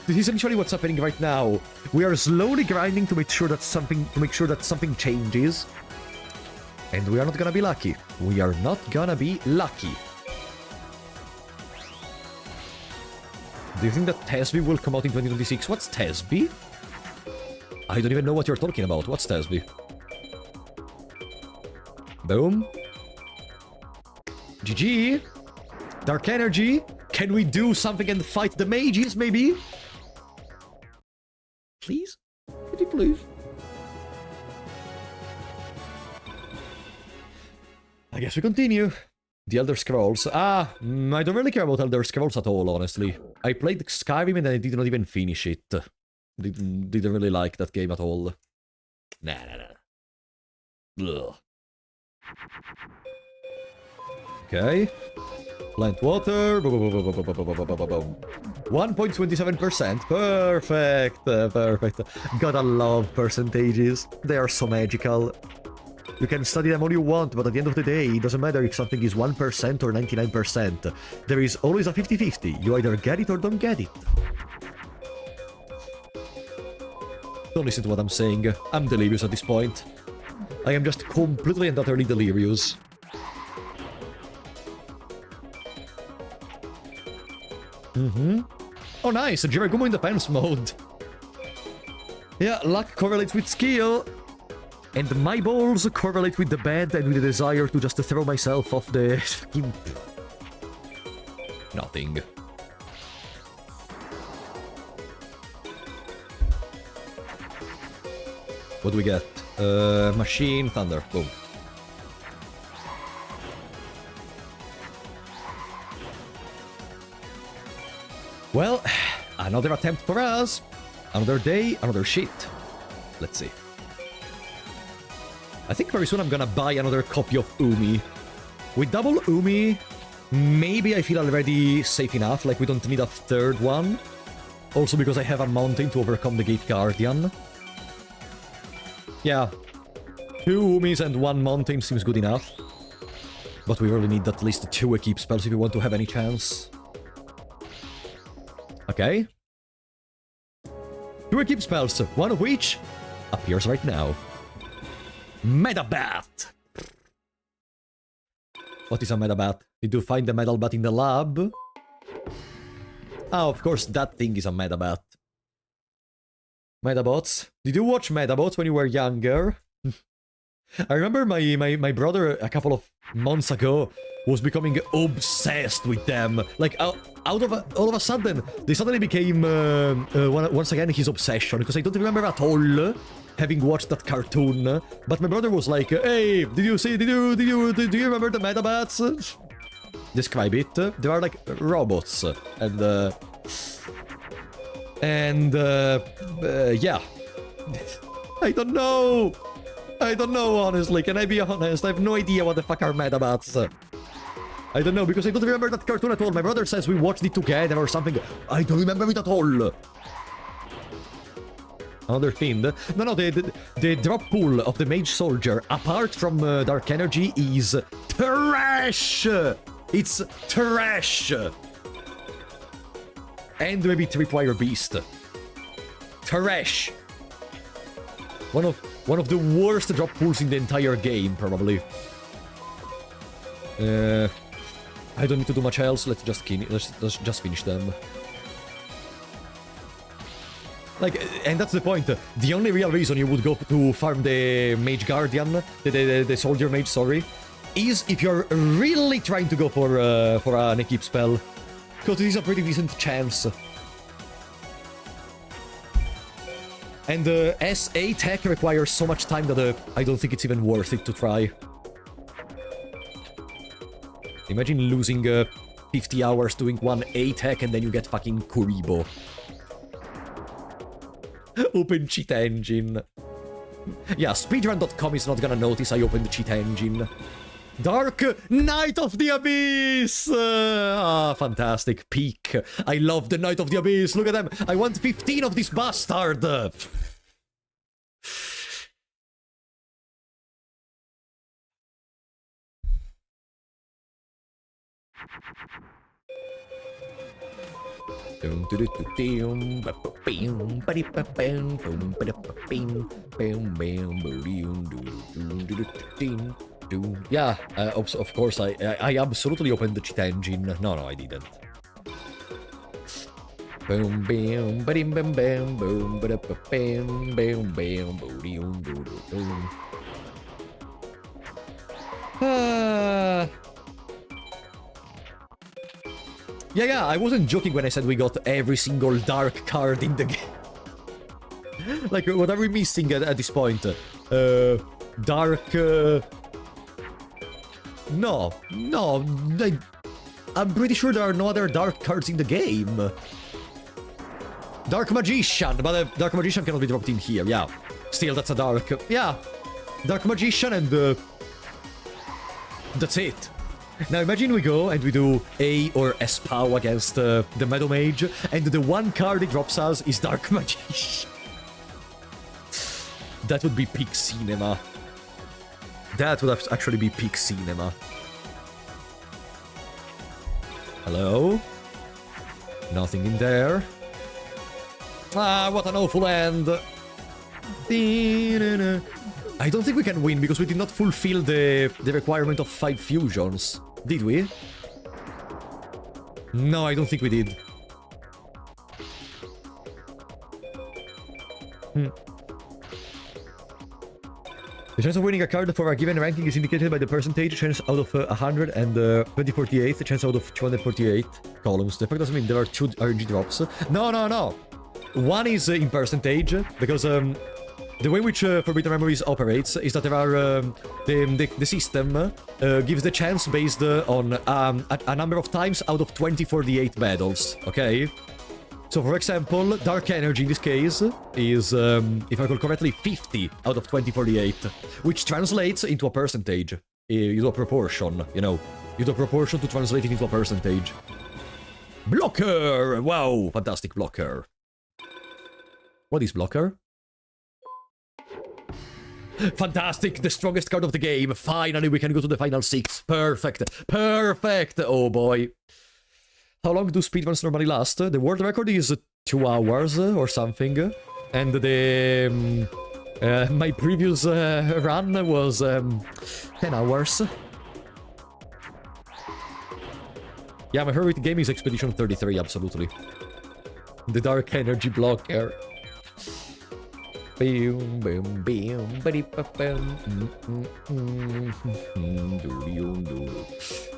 This is essentially what's happening right now. We are slowly grinding to make sure that something changes. And we are not gonna be lucky. We are not gonna be lucky. Do you think that Tesby will come out in 2026? What's Tesby? I don't even know what you're talking about. What's Tesby? Boom. GG. Dark energy. Can we do something and fight the mages, maybe? Please? Pretty please? I guess we continue. The Elder Scrolls. I don't really care about Elder Scrolls at all, honestly. I played Skyrim and I did not even finish it. Didn't really like that game at all. Nah. Ugh. Okay. Plant water. 1.27%. Perfect. Perfect. Gotta love percentages. They are so magical. You can study them all you want, but at the end of the day, it doesn't matter if something is 1% or 99%. There is always a 50-50. You either get it or don't get it. Don't listen to what I'm saying. I'm delirious at this point. I am just completely and utterly delirious. Oh, nice! Jiragumo in defense mode. Yeah, luck correlates with skill. And my balls correlate with the bed and with the desire to just throw myself off the fucking... Nothing. What do we get? Machine, thunder, boom. Well, another attempt for us. Another day, another shit. Let's see. I think very soon I'm gonna buy another copy of Umi. With double Umi, maybe I feel already safe enough, like we don't need a third one. Also because I have a mountain to overcome the Gate Guardian. Yeah, 2 Umis and 1 mountain seems good enough. But we really need at least 2 equip spells if we want to have any chance. Okay. 2 equip spells, one of which appears right now. Medabat! What is a Medabat? Did you find the Medabat in the lab? Ah, of course, that thing is a Medabat. Medabots. Did you watch Medabots when you were younger? I remember my brother a couple of months ago was becoming obsessed with them. Like, all of a sudden, they suddenly became, once again, his obsession. Because I don't remember at all having watched that cartoon. But my brother was like, hey, do you remember the Metabats? Describe it. They are like robots. Yeah. I don't know. I don't know, honestly. Can I be honest? I have no idea what the fuck are Metabats. I don't know, because I don't remember that cartoon at all. My brother says we watched it together or something. I don't remember it at all. Another thing. No, the drop pool of the Mage Soldier, apart from Dark Energy, is trash! It's trash! And maybe Tripwire Beast. Trash! One of the worst drop pools in the entire game, probably. I don't need to do much else. Let's just finish them. Like, and that's the point. The only real reason you would go to farm the Mage Guardian, the Soldier Mage, sorry, is if you're really trying to go for an equip spell, because it is a pretty decent chance. And SA tech requires so much time that I don't think it's even worth it to try. Imagine losing 50 hours doing one A tech and then you get fucking Kuribo. Open cheat engine. Yeah, speedrun.com is not gonna notice I opened the cheat engine. Dark Knight of the Abyss! Fantastic. Peak. I love the Knight of the Abyss. Look at them. I want 15 of this bastard. Yeah, of course, I absolutely opened the cheat engine. No, I didn't. Boom, bam, ba-dim, bam, bam, boom, ba-da-ba-bam, bam, bam, boom, boom. Yeah, I wasn't joking when I said we got every single dark card in the game. Like, what are we missing at this point? Dark... No, I'm pretty sure there are no other dark cards in the game. Dark Magician, but Dark Magician cannot be dropped in here, yeah. Still, that's a dark... Yeah, Dark Magician and... that's it. Now imagine we go and we do A or S POW against the Meadow Mage, and the one card it drops us is Dark Magician. That would be peak cinema. That would actually be peak cinema. Hello? Nothing in there. Ah, what an awful end. I don't think we can win because we did not fulfill the requirement of 5 fusions. Did we? No, I don't think we did. The chance of winning a card for a given ranking is indicated by the percentage, chance out of 100 and 2048, the chance out of 248 columns. The fact doesn't mean there are 2 RNG drops. No, no, no. One is in percentage, because the way in which Forbidden Memories operates is that there are the system gives the chance based on a number of times out of 2048 battles, okay? So, for example, Dark Energy in this case is, if I recall correctly, 50 out of 2048, which translates into a percentage. You do a proportion, you know. You do a proportion to translate it into a percentage. Blocker! Wow, fantastic blocker. What is blocker? Fantastic, the strongest card of the game. Finally, we can go to the final 6. Perfect, perfect. Oh boy. How long do speedruns normally last? The world record is 2 hours or something. And the... my previous run was 10 hours. Yeah, my favorite game is Expedition 33, absolutely. The Dark Energy blocker. Let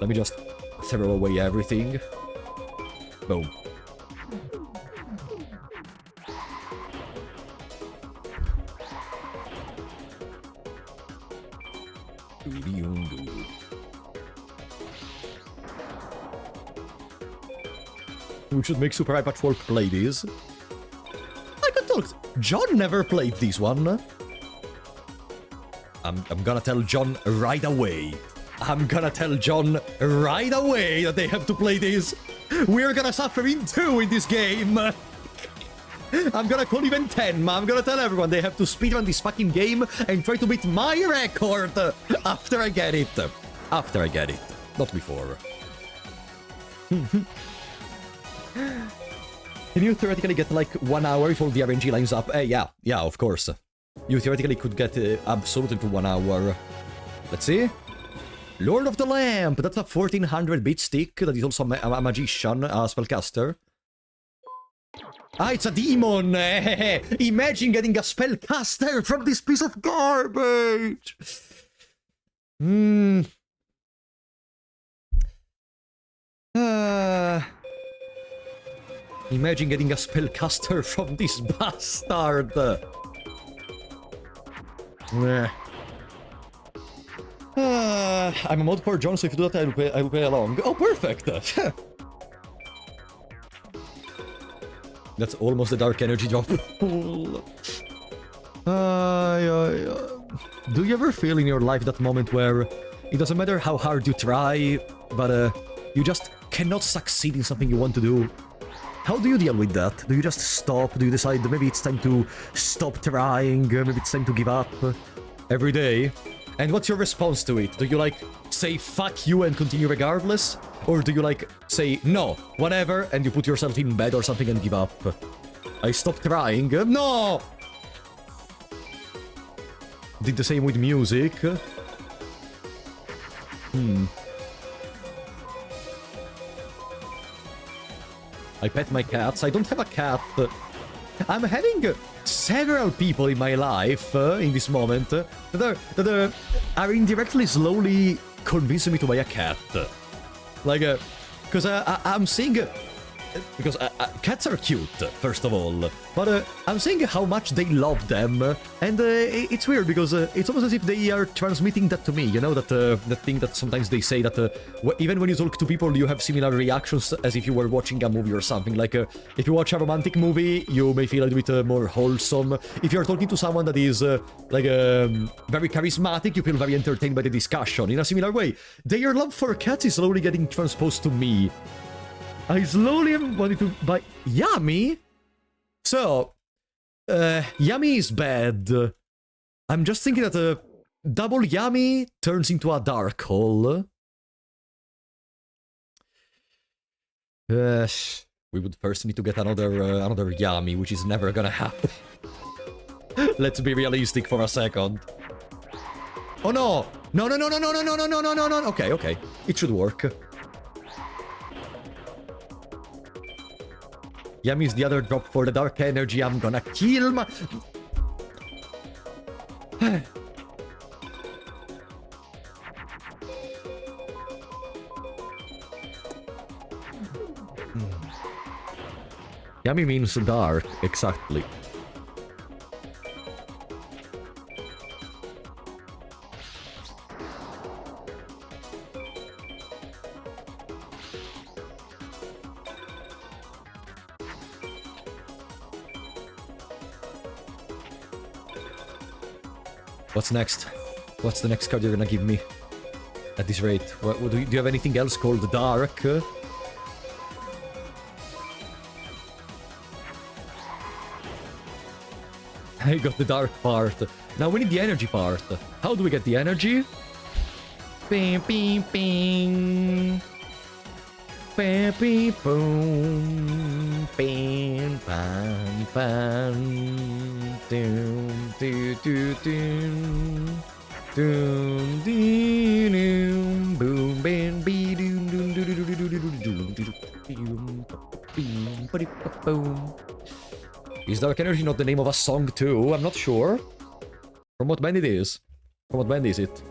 me just throw away everything. Boom. We should make Super High Patchwork play this. I can talk. John never played this one. I'm gonna tell John right away. I'm gonna tell John right away that they have to play this. We're gonna suffer in 2 in this game. I'm gonna call even 10. I'm gonna tell everyone they have to speedrun this fucking game and try to beat my record after I get it. After I get it. Not before. Can you theoretically get like 1 hour if all the RNG lines up? Yeah, of course. You theoretically could get absolutely to 1 hour. Let's see. Lord of the Lamp! That's a 1400-bit stick that is also a magician, a spellcaster. Ah, it's a demon! Imagine getting a spellcaster from this piece of garbage! Imagine getting a spellcaster from this bastard! I'm a mod for John, so if you do that, I will play along. Oh, perfect! That's almost the Dark Energy drop. Do you ever feel in your life that moment where it doesn't matter how hard you try, but you just cannot succeed in something you want to do? How do you deal with that? Do you just stop? Do you decide maybe it's time to stop trying? Maybe it's time to give up? Every day? And what's your response to it? Do you, like, say fuck you and continue regardless? Or do you, like, say no, whatever, and you put yourself in bed or something and give up? I stopped trying. No! Did the same with music. I pet my cats. I don't have a cat. I'm having several people in my life in this moment that are indirectly slowly convincing me to buy a cat. Like, because I'm seeing... Because cats are cute, first of all, but I'm seeing how much they love them, and it's weird because it's almost as if they are transmitting that to me, you know, that thing that sometimes they say that even when you talk to people you have similar reactions as if you were watching a movie or something, like if you watch a romantic movie you may feel a little bit more wholesome, if you're talking to someone that is like very charismatic you feel very entertained by the discussion. In a similar way, their love for cats is slowly getting transposed to me. I slowly am wanting to buy Yummy. So, Yummy is bad. I'm just thinking that Double Yummy turns into a dark hole. We would first need to get another Yummy, which is never gonna happen. Let's be realistic for a second. Oh no! No, no, no, no, no, no, no, no, no, no, no, no. Okay, okay. It should work. Yummy is the other drop for the dark energy. I'm gonna kill my... Yummy means dark, exactly. What's next? What's the next card you're gonna give me? At this rate. What, do you have anything else called dark? I got the dark part. Now we need the energy part. How do we get the energy? Bing, bing, bing. Bing, bing, boom. Bing, bang, bang. Doom, doo, doo, doom. Doom, doo, doom. Boom, bang, bee, doom, doom, doo, doo, doo, doo, doo, doo, doo, doom, boom, ba-dee, boom. Is Dark Energy not the name of a song too? I'm not sure. From what band it is? From what band is it?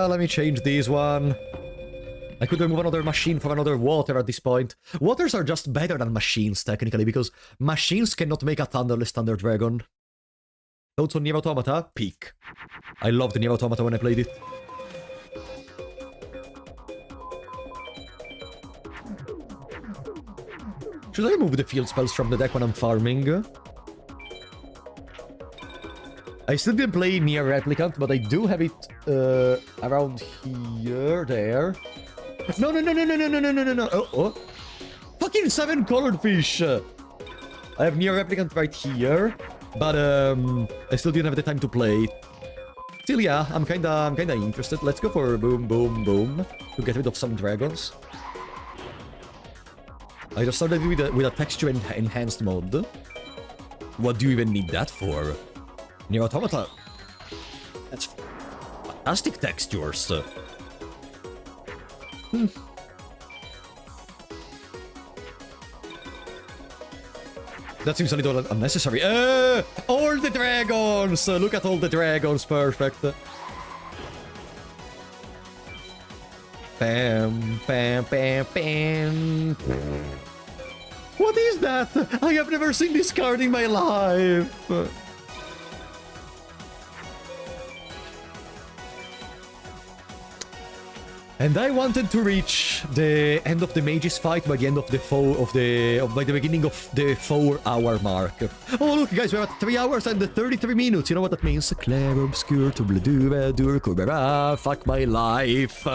Let me change this one. I could remove another machine from another water at this point. Waters are just better than machines, technically, because machines cannot make a Thunderless Thunder Dragon. Thoughts on Nier Automata? Peak. I loved Nier Automata when I played it. Should I remove the field spells from the deck when I'm farming? I still didn't play Nier Replicant, but I do have it around here, there. No, no, no, no, no, no, no, no, no, no, no. Oh, oh. Fucking 7 colored fish. I have Nier Replicant right here. But, I still didn't have the time to play. Still, yeah, I'm kinda interested. Let's go for boom, boom, boom. To get rid of some dragons. I just started with a texture enhanced mode. What do you even need that for? Nier Automata. That's fantastic textures. That seems a little unnecessary. All the dragons! Look at all the dragons, perfect. Bam, bam, bam, bam. What is that? I have never seen this card in my life. And I wanted to reach the end of the mages fight by the end of the by the beginning of the 4-hour mark. Oh look guys, we're at 3 hours and 33 minutes. You know what that means? Clair obscure to bleduve dur kubera. Fuck my life.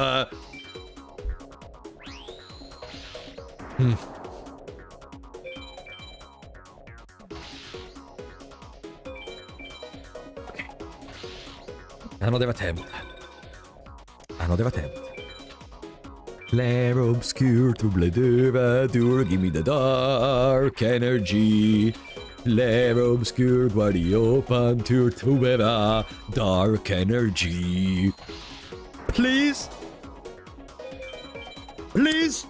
Okay. Another attempt. Another attempt. Clair obscure, trouble de vadur, give me the dark energy. Clair obscure, guardio pantur, tubera, dark energy. Please? Please?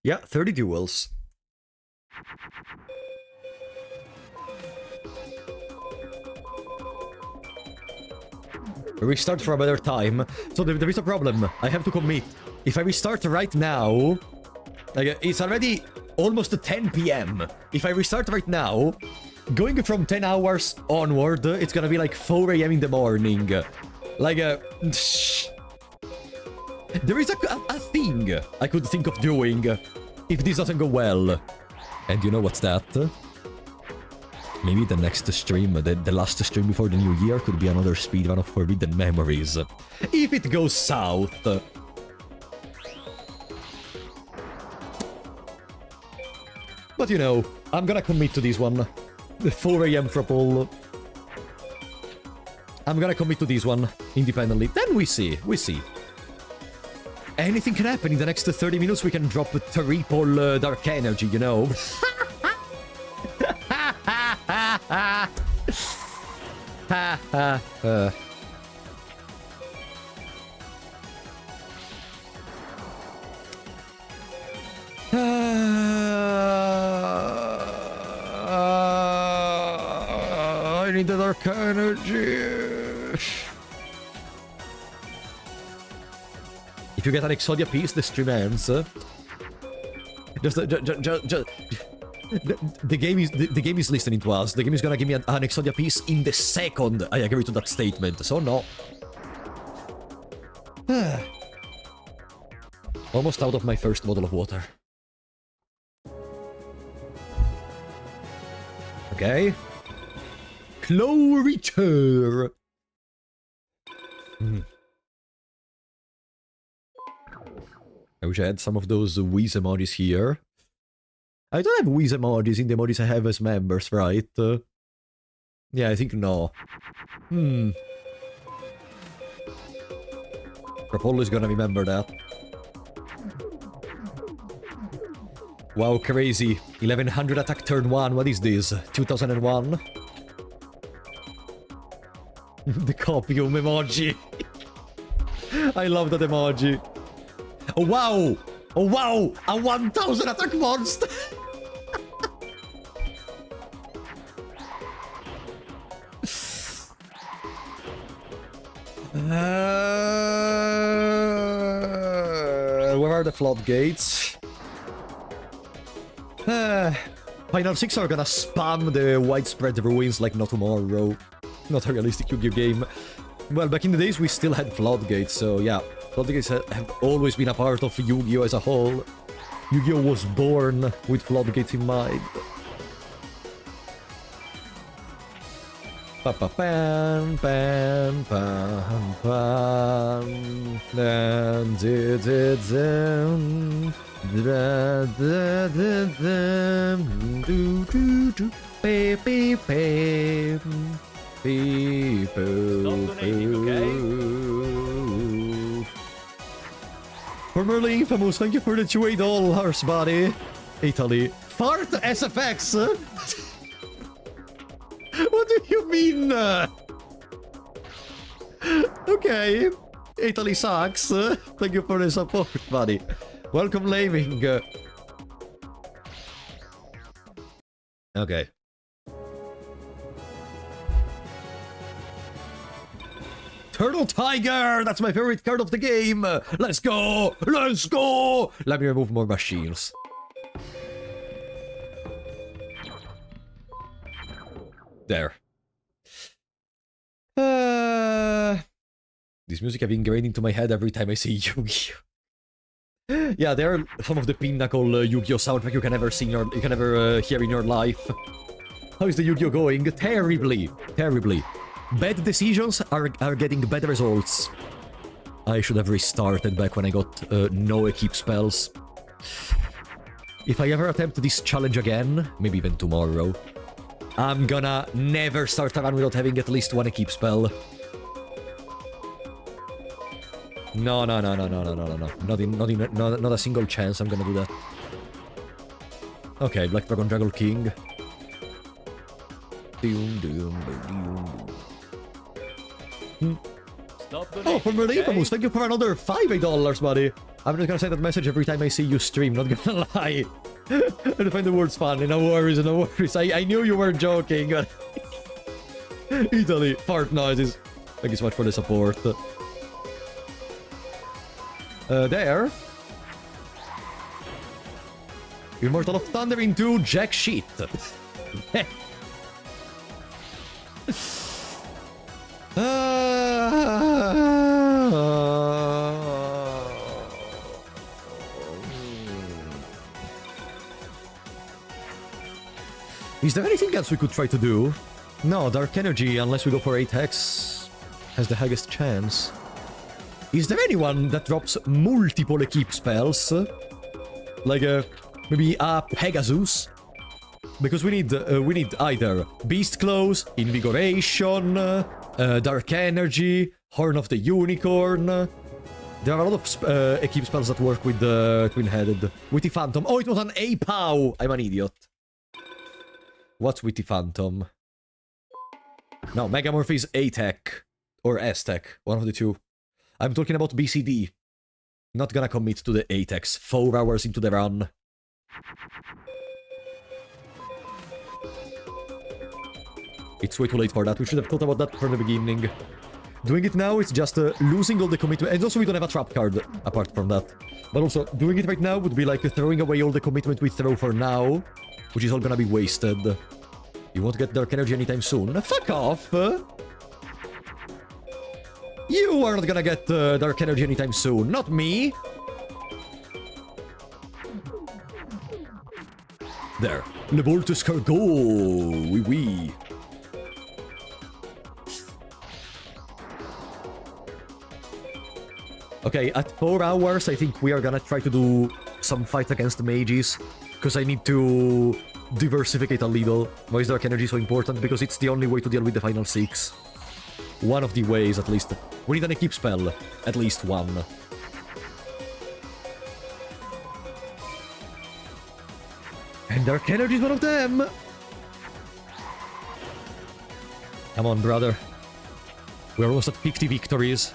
Yeah, 30 duels. We restart for a better time. So there is a problem. I have to commit. If I restart right now, like, it's already almost 10 p.m. If I restart right now, going from 10 hours onward, it's gonna be like 4 a.m. in the morning. Like, there is a thing I could think of doing if this doesn't go well. And you know what's that? Maybe the next stream, the last stream before the new year, could be another speedrun of Forbidden Memories. If it goes south. But you know, I'm gonna commit to this one. The 4 a.m. triple. I'm gonna commit to this one independently. Then we see. Anything can happen in the next 30 minutes. We can drop a triple dark energy, you know. I need the dark energy. If you get an Exodia piece, the stream ends. Just the game is listening to us. The game is gonna give me an Exodia piece in the second I agree to that statement. So no. Almost out of my first bottle of water. Okay. Cloriture. I wish I had some of those Wheeze emojis here. I don't have Wheeze emojis in the emojis I have as members, right? Yeah, I think no. Rapollo is gonna remember that. Wow, crazy. 1100 attack turn 1. What is this? 2001? The copium emoji. I love that emoji. Oh wow! Oh wow! A 1000 attack monster! Where are the floodgates? Final 6 are gonna spam the widespread ruins like no tomorrow. Not a realistic Yu-Gi-Oh game. Well, back in the days we still had floodgates, so yeah. Floodgates have always been a part of Yu-Gi-Oh as a whole. Yu-Gi-Oh was born with floodgates in mind. Pa pa pam pam pam pam dan di di dum da da da dum do do do pe pe pe pe po. Formerly infamous, thank you for the $2 buddy. Italy. Fart SFX? What do you mean? Okay. Italy sucks. Thank you for the support, buddy. Welcome, Laming. Okay. Turtle Tiger! That's my favorite card of the game! Let's go! Let's go! Let me remove more machines. There. This music I've ingrained into my head every time I see Yu-Gi-Oh! Yeah, they're some of the pinnacle Yu-Gi-Oh! Soundtrack you can ever see you can ever hear in your life. How is the Yu-Gi-Oh! Going? Terribly. Terribly. Bad decisions are getting bad results. I should have restarted back when I got no equip spells. If I ever attempt this challenge again, maybe even tomorrow, I'm gonna never start a run without having at least one equip spell. No. Not a single chance I'm gonna do that. Okay, Black Dragon Dragon King. Oh, from Relievamos, thank you for another $5, buddy. I'm just gonna send that message every time I see you stream, not gonna lie. I find the words funny, no worries, no worries. I knew you were joking. Italy, fart noises. Thank you so much for the support. There. Immortal of Thunder into jack shit. Is there anything else we could try to do? No, Dark Energy, unless we go for 8 Hex, has the highest chance. Is there anyone that drops multiple equip spells? Like, maybe a Pegasus? Because we need either Beast Claws, Invigoration, Dark Energy, Horn of the Unicorn. There are a lot of equip spells that work with the Twin-Headed. Witty Phantom. Oh, it was an A-POW! I'm an idiot. What's Witty Phantom? No, Megamorph is A-Tech. Or S-Tech. One of the two. I'm talking about BCD. Not gonna commit to the A-Techs 4 hours into the run. It's way too late for that. We should have thought about that from the beginning. Doing it now, it's just losing all the commitment. And also we don't have a trap card apart from that. But also, doing it right now would be like throwing away all the commitment we throw for now, which is all gonna be wasted. You won't get Dark Energy anytime soon. Fuck off! You are not gonna get Dark Energy anytime soon, not me! There. Le Bolt escargot! Oui, oui. Okay, at 4 hours, I think we are gonna try to do some fight against mages. Because I need to diversificate a little. Why is Dark Energy so important? Because it's the only way to deal with the final 6. One of the ways, at least. We need an equip spell. At least one. And Dark Energy is one of them! Come on, brother. We're almost at 50 victories.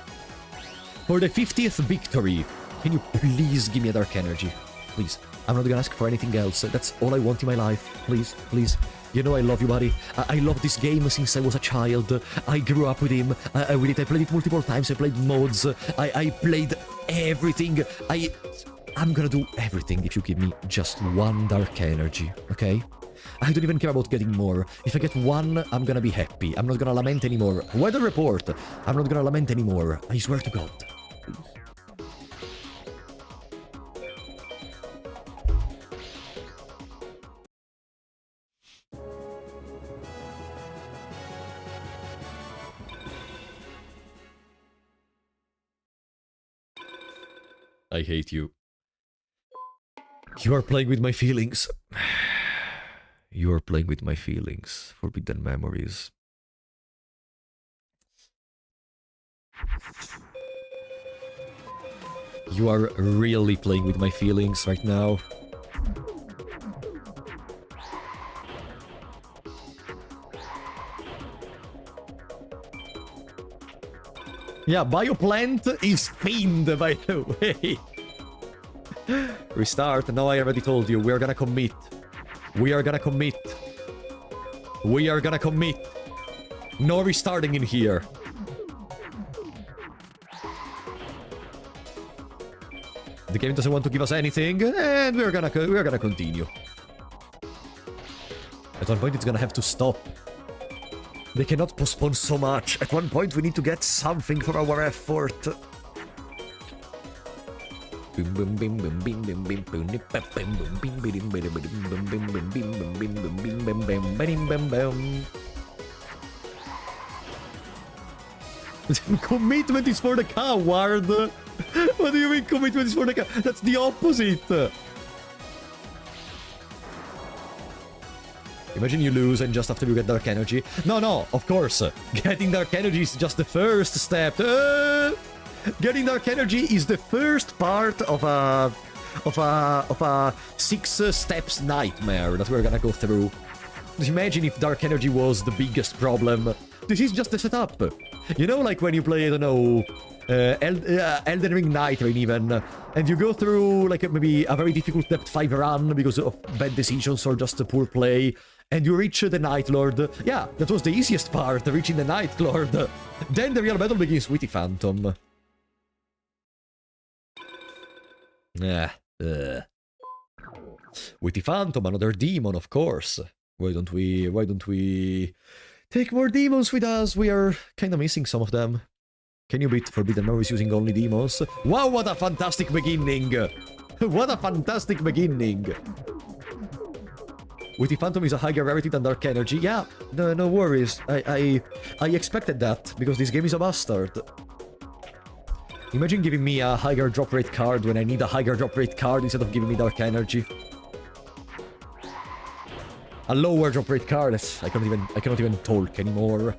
For the 50th victory, can you please give me a Dark Energy? Please. I'm not gonna ask for anything else. That's all I want in my life. Please, please. You know I love you, buddy. I love this game since I was a child. I grew up with him. I played it multiple times. I played mods. I played everything. I'm gonna do everything if you give me just one Dark Energy, okay? I don't even care about getting more. If I get one, I'm gonna be happy. I'm not gonna lament anymore. Weather report. I'm not gonna lament anymore. I swear to God. I hate you. You are playing with my feelings. You are playing with my feelings. Forbidden memories. You are really playing with my feelings right now. Yeah, Bioplant is fiend, by the way. Restart. No, I already told you. We're gonna commit. We are gonna commit. We are gonna commit. No restarting in here. The game doesn't want to give us anything, and we're gonna continue. At one point, it's gonna have to stop. They cannot postpone so much. At one point, we need to get something for our effort. Commitment is for the coward. What do you mean commitment is for the coward? That's the opposite. Imagine you lose and just after you get Dark Energy. No, of course. Getting Dark Energy is just the first step. Getting Dark Energy is the first part of a 6 steps nightmare that we're gonna go through. Just imagine if Dark Energy was the biggest problem. This is just the setup. You know, like when you play, I don't know, Elden Ring Night Rain even, and you go through like maybe a very difficult depth 5 run because of bad decisions or just a poor play, and you reach the Night Lord. Yeah, that was the easiest part, reaching the Night Lord. Then the real battle begins with the Phantom. Yeah. Witty Phantom, another demon, of course. Why don't we take more demons with us? We are kind of missing some of them. Can you beat Forbidden Memories using only demons? Wow, what a fantastic beginning! What a fantastic beginning! Witty Phantom is a higher rarity than Dark Energy. Yeah, no worries. I expected that, because this game is a bastard. Imagine giving me a higher drop rate card when I need a higher drop rate card instead of giving me Dark Energy. A lower drop rate card. I cannot even talk anymore.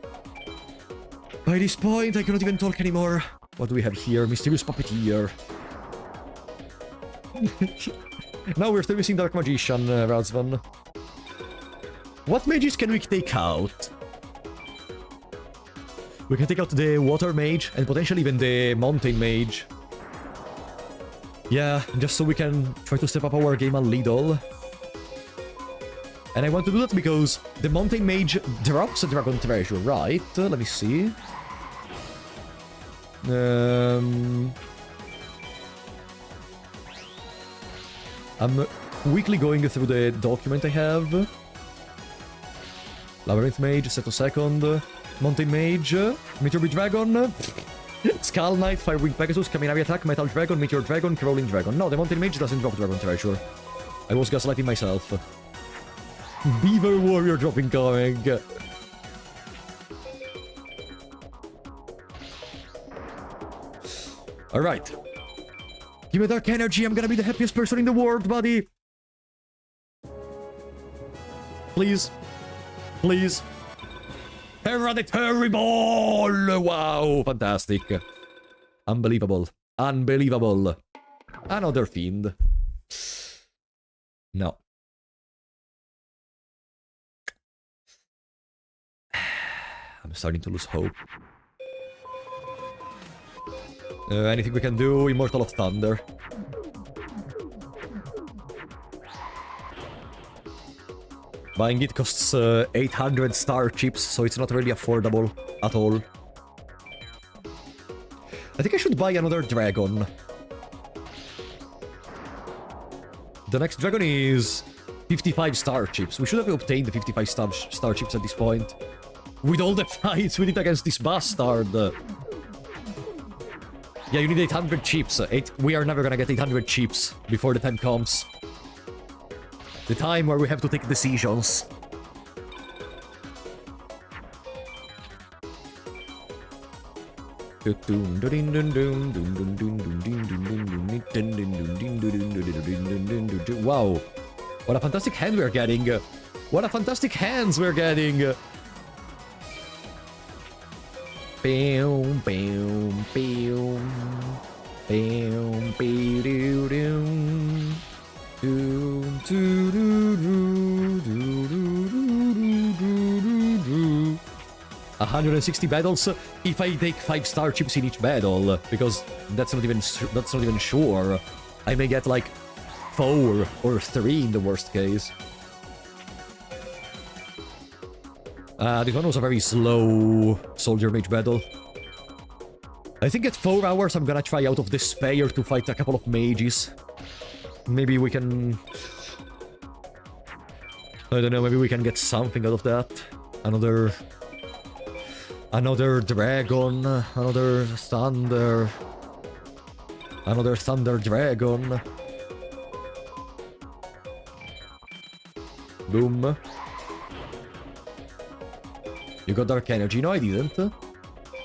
By this point, I cannot even talk anymore. What do we have here? Mysterious Puppeteer. Now we're still missing Dark Magician, Razvan. What mages can we take out? We can take out the Water Mage, and potentially even the Mountain Mage. Yeah, just so we can try to step up our game a little. And I want to do that because the Mountain Mage drops a Dragon Treasure, right? Let me see. I'm quickly going through the document I have. Labyrinth Mage, Seto Second, Mountain Mage, Meteor Dragon, Skull Knight, Firewing Pegasus, Kaminavi Attack, Metal Dragon, Meteor Dragon, Crawling Dragon. No, the Mountain Mage doesn't drop Dragon Treasure. I was gaslighting myself. Beaver Warrior dropping coming. Alright. Give me Dark Energy, I'm gonna be the happiest person in the world, buddy. Please. Please. Hereditary Ball! Wow, fantastic. Unbelievable. Unbelievable. Another Fiend. No. I'm starting to lose hope. Anything we can do? Immortal of Thunder. Buying it costs 800 star chips, so it's not really affordable at all. I think I should buy another dragon. The next dragon is 55 star chips. We should have obtained the 55 star chips at this point. With all the fights we did against this bastard. Yeah, you need 800 chips. We are never gonna get 800 chips before the time comes. The time where we have to take decisions. Wow. What a fantastic hand we're getting. What a fantastic hands we're getting. Boom, boom, boom. Boom, boom, boom. 160 battles if I take 5 star chips in each battle, because that's not even sure. I may get like 4 or 3 in the worst case. This one was a very slow Soldier Mage battle. I think at 4 hours I'm gonna try out of despair to fight a couple of mages. Maybe we can... I don't know, maybe we can get something out of that. Another dragon, another thunder dragon. Boom. You got Dark Energy? No, I didn't.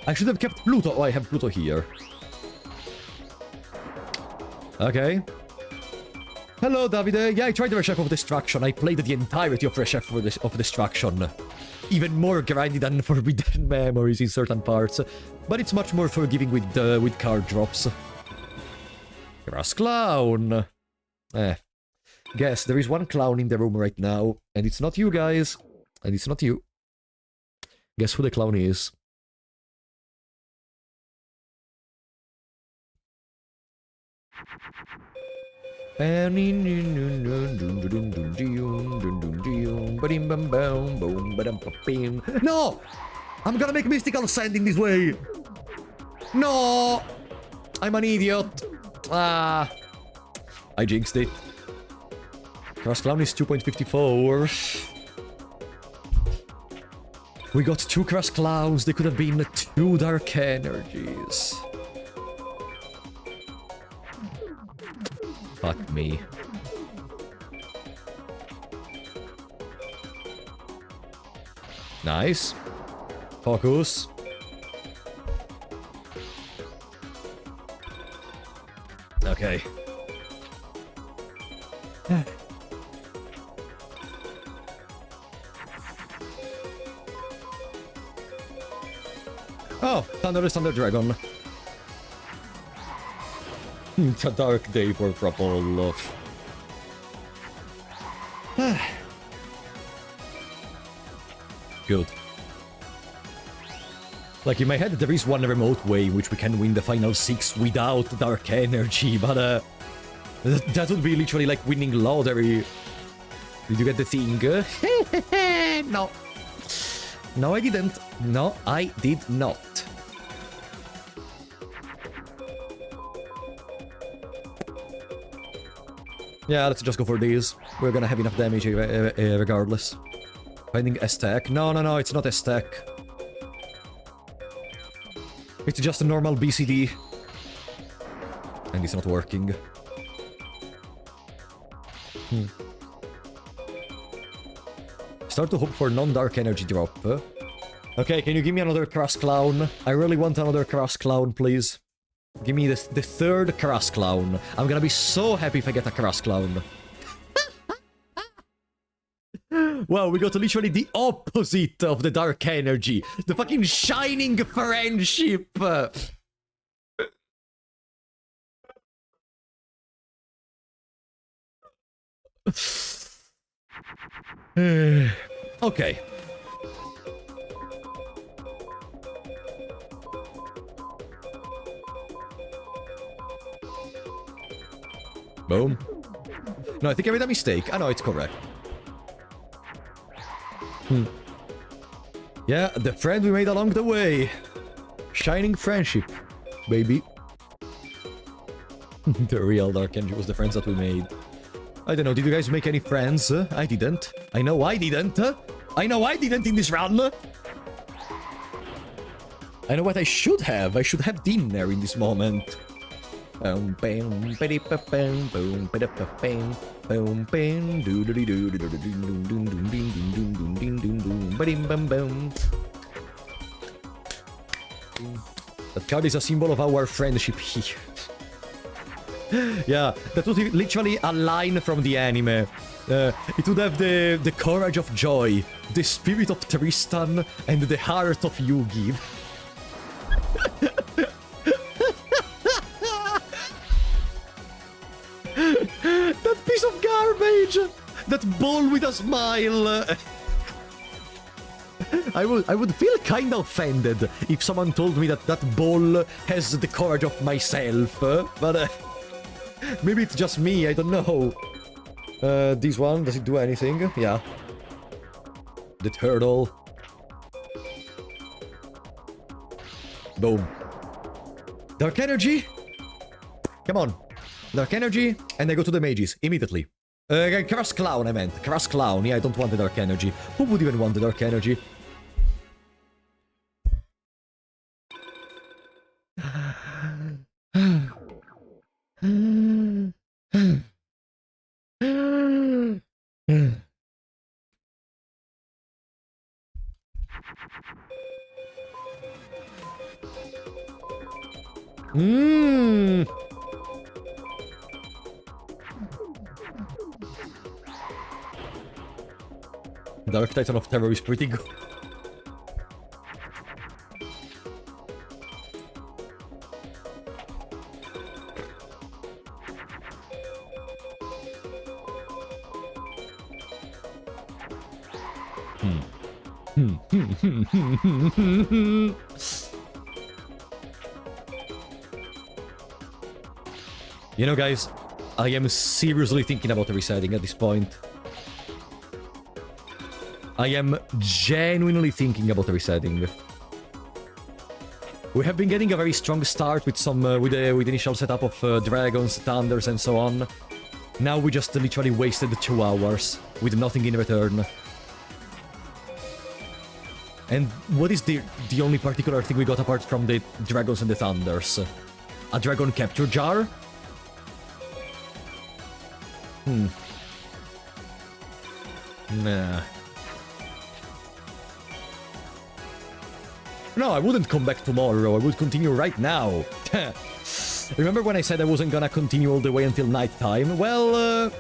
I should have kept Pluto. Oh, I have Pluto here. Okay. Hello, Davide. Yeah, I tried the Rechef of Destruction. I played the entirety of Rechef of Destruction. Even more grindy than Forbidden Memories in certain parts. But it's much more forgiving with card drops. Grass Clown. Guess there is one clown in the room right now. And it's not you, guys. And it's not you. Guess who the clown is? No! I'm gonna make Mystical Sand in this way! No! I'm an idiot! Ah! I jinxed it. Cross Clown is 2.54. We got 2 Cross Clowns. They could have been 2 Dark Energies. Fuck me. Nice. Focus. Okay. Oh, Thunder is Thunder Dragon. It's a dark day for Frapple. Good. Like, in my head, there is one remote way in which we can win the final 6 without Dark Energy, but, that would be literally like winning lottery. Did you get the thing? No. No, I didn't. No, I did not. Yeah, let's just go for these. We're gonna have enough damage regardless. Finding a stack. No, no, no, it's not a stack. It's just a normal BCD. And it's not working. Start to hope for non-dark energy drop. Okay, can you give me another Crass Clown? I really want another Crass Clown, please. Give me the 3rd Crass Clown. I'm gonna be so happy if I get a Crass Clown. Wow, we got literally the opposite of the dark energy. The fucking shining friendship. Okay. Boom. No, I think I made a mistake. I know it's correct. Yeah, the friend we made along the way. Shining friendship, baby. The real Dark Energy was the friends that we made. I don't know, did you guys make any friends? I didn't. I know I didn't. I know I didn't in this run. I know what I should have. I should have dinner in this moment. Boom, bam, biddy, bam, boom, biddy, bam, boom, bam, doodly doo, doom, doom, doom, doom, doom, doom, doom, doom, doom, biddy, bam, bam. That card is a symbol of our friendship here. Yeah, that was literally a line from the anime. It would have the courage of Joy, the spirit of Tristan, and the heart of Yugi. That piece of garbage! That ball with a smile! I would feel kinda offended if someone told me that that ball has the courage of myself, but maybe it's just me, I don't know. This one, does it do anything? Yeah. The turtle. Boom. Dark energy? Come on. Dark energy, and I go to the mages, immediately. Crass Clown, I meant. Crass Clown, yeah, I don't want the dark energy. Who would even want the dark energy? Dark Titan of Terror is pretty good. You know, guys, I am seriously thinking about resetting at this point. I am genuinely thinking about resetting. We have been getting a very strong start with some with the initial setup of dragons, thunders, and so on. Now we just literally wasted 2 hours with nothing in return. And what is the only particular thing we got apart from the dragons and the thunders? A dragon capture jar? Nah. No, I wouldn't come back tomorrow. I would continue right now. Remember when I said I wasn't gonna continue all the way until nighttime? Well,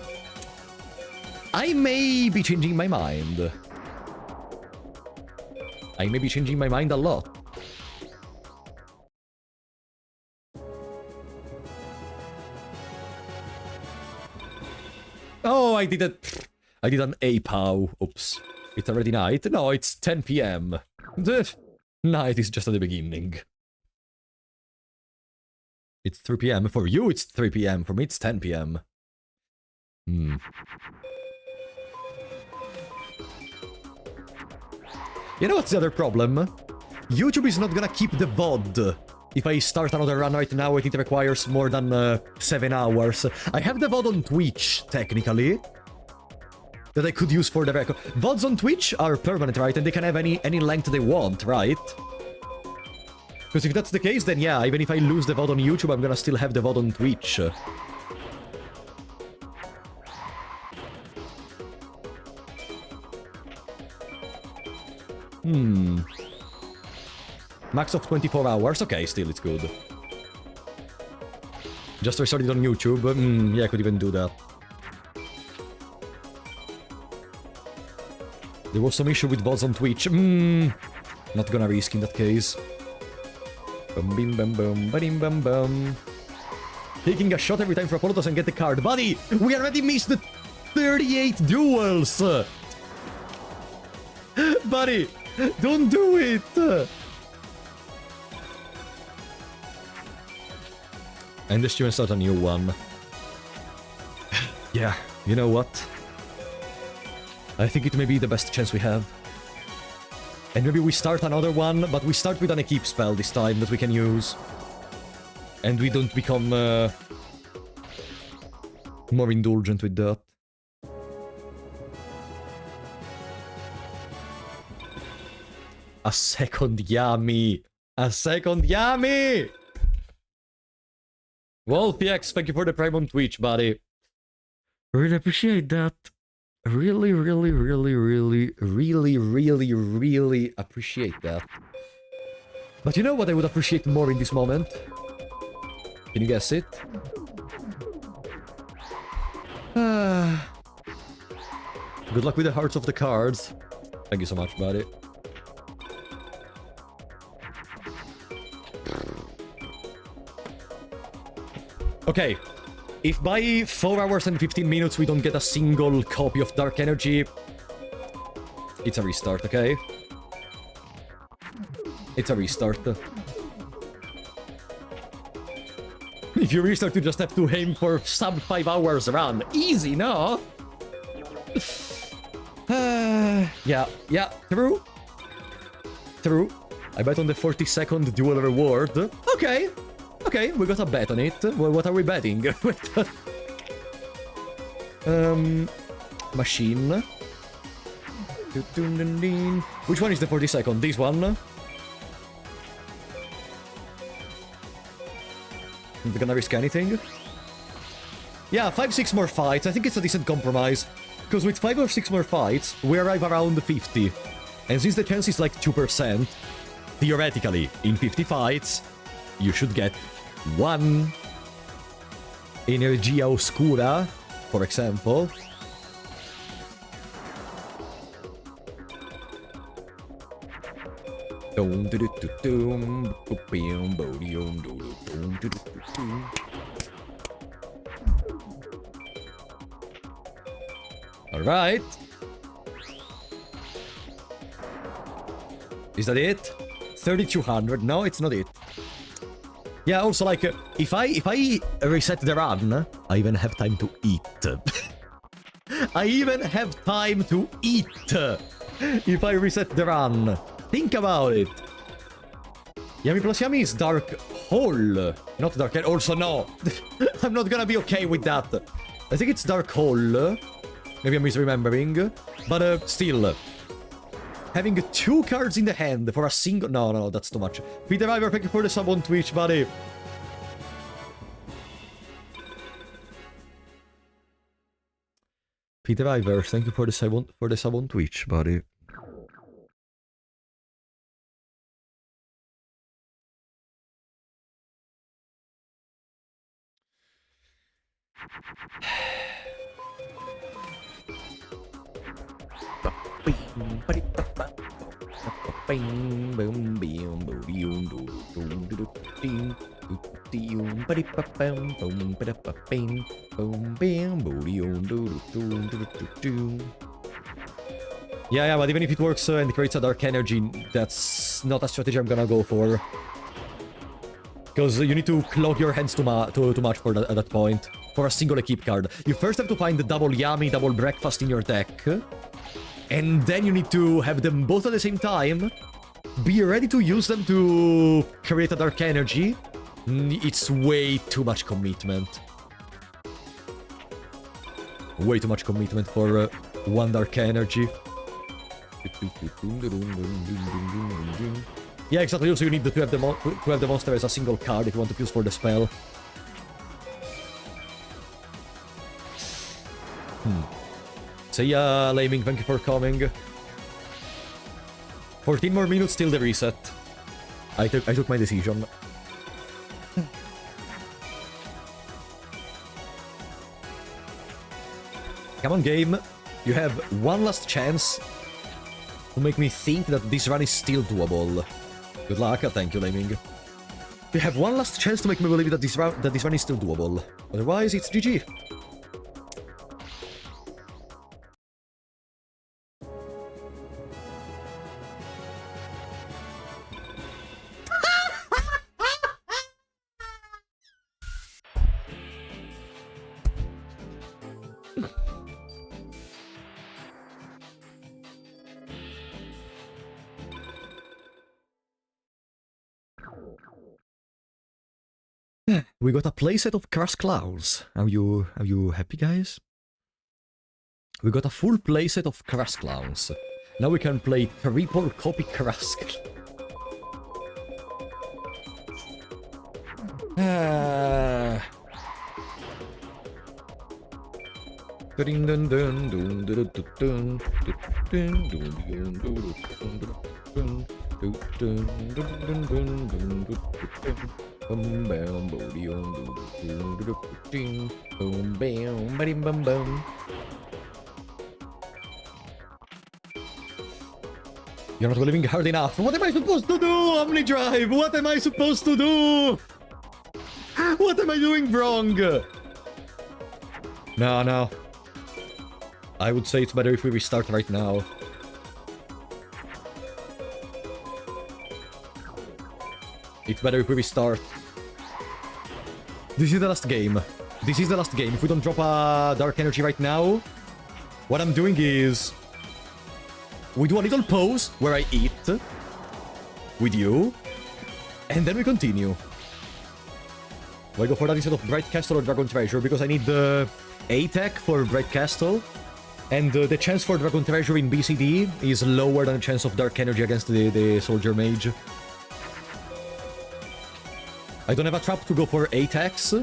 I may be changing my mind. I may be changing my mind a lot. Oh, I did an APOW. Oops. It's already night. No, it's 10 p.m. Night is just at the beginning. It's 3 p.m. For you, it's 3 p.m. For me, it's 10 p.m. You know what's the other problem? YouTube is not gonna keep the VOD. If I start another run right now, it requires more than 7 hours. I have the VOD on Twitch, technically, that I could use for the record. VODs on Twitch are permanent, right? And they can have any length they want, right? Because if that's the case, then yeah, even if I lose the VOD on YouTube, I'm gonna still have the VOD on Twitch. Max of 24 hours. Okay, still, it's good. Just restarted on YouTube. Yeah, I could even do that. There was some issue with VODs on Twitch. Not gonna risk in that case. Bum bim bum bum ba-dim bum bum. Taking a shot every time for Apollo doesn't get the card. Buddy, we already missed the 38 duels! Buddy, don't do it! And the student start a new one. Yeah, you know what? I think it may be the best chance we have. And maybe we start another one, but we start with an equip spell this time that we can use. And we don't become more indulgent with that. A second Yami! A second Yami! WolfieX, thank you for the Prime on Twitch, buddy. Really appreciate that. Really appreciate that. But you know what I would appreciate more in this moment? Can you guess it? Good luck with the hearts of the cards. Thank you so much, buddy. Okay, if by 4 hours and 15 minutes we don't get a single copy of Dark Energy, it's a restart, okay? It's a restart. If you restart, you just have to aim for sub 5 hours run. Easy, no? Yeah, true. True. I bet on the 40-second dual reward. Okay. Okay, we got a bet on it. Well, what are we betting? Machine. Which one is the 40-second? This one? They're gonna risk anything? Yeah, 5-6 more fights. I think it's a decent compromise. Because with 5 or 6 more fights, we arrive around 50. And since the chance is like 2%, theoretically, in 50 fights, you should get 1 Energia Oscura, for example. Alright. Is that it? 3200? No, it's not it. Yeah, also, like, if I reset the run, I even have time to eat. I even have time to eat if I reset the run. Think about it. Yami plus Yami is Dark Hole, not Dark End. Also, no. I'm not gonna be okay with that. I think it's Dark Hole. Maybe I'm misremembering. But still. Having 2 cards in the hand for a single... No, that's too much. Peter Ivor, thank you for the sub on Twitch, buddy. Peter Ivor, thank you for the sub on Twitch, buddy. Yeah, but even if it works and creates a dark energy, that's not a strategy I'm gonna go for. Because you need to clog your hands too much for at that point. For a single equip card. You first have to find the double yummy, double breakfast in your deck. And then you need to have them both at the same time. Be ready to use them to create a dark energy. It's way too much commitment. Way too much commitment for one dark energy. Yeah, exactly. Also, you need to have the monster as a single card if you want to use for the spell. Say ya, Laming, thank you for coming. 14 more minutes till the reset. I took my decision. Come on, game. You have one last chance to make me think that this run is still doable. Good luck, thank you, Laming. You have one last chance to make me believe that this run is still doable. Otherwise, it's GG. We got a playset of Crash Clowns. Are you happy, guys? We got a full playset of Crash Clowns. Now we can play triple copy Crash. You're not believing hard enough. What am I supposed to do, Omnidrive? What am I supposed to do? What am I doing wrong? No. I would say it's better if we restart right now. It's better if we restart. This is the last game. This is the last game. If we don't drop a Dark Energy right now, what I'm doing is... we do a little pause where I eat with you, and then we continue. Do I go for that instead of Bright Castle or Dragon Treasure? Because I need the A-Tech for Bright Castle, and the chance for Dragon Treasure in BCD is lower than the chance of Dark Energy against the Soldier Mage. I don't have a trap to go for A-Techs.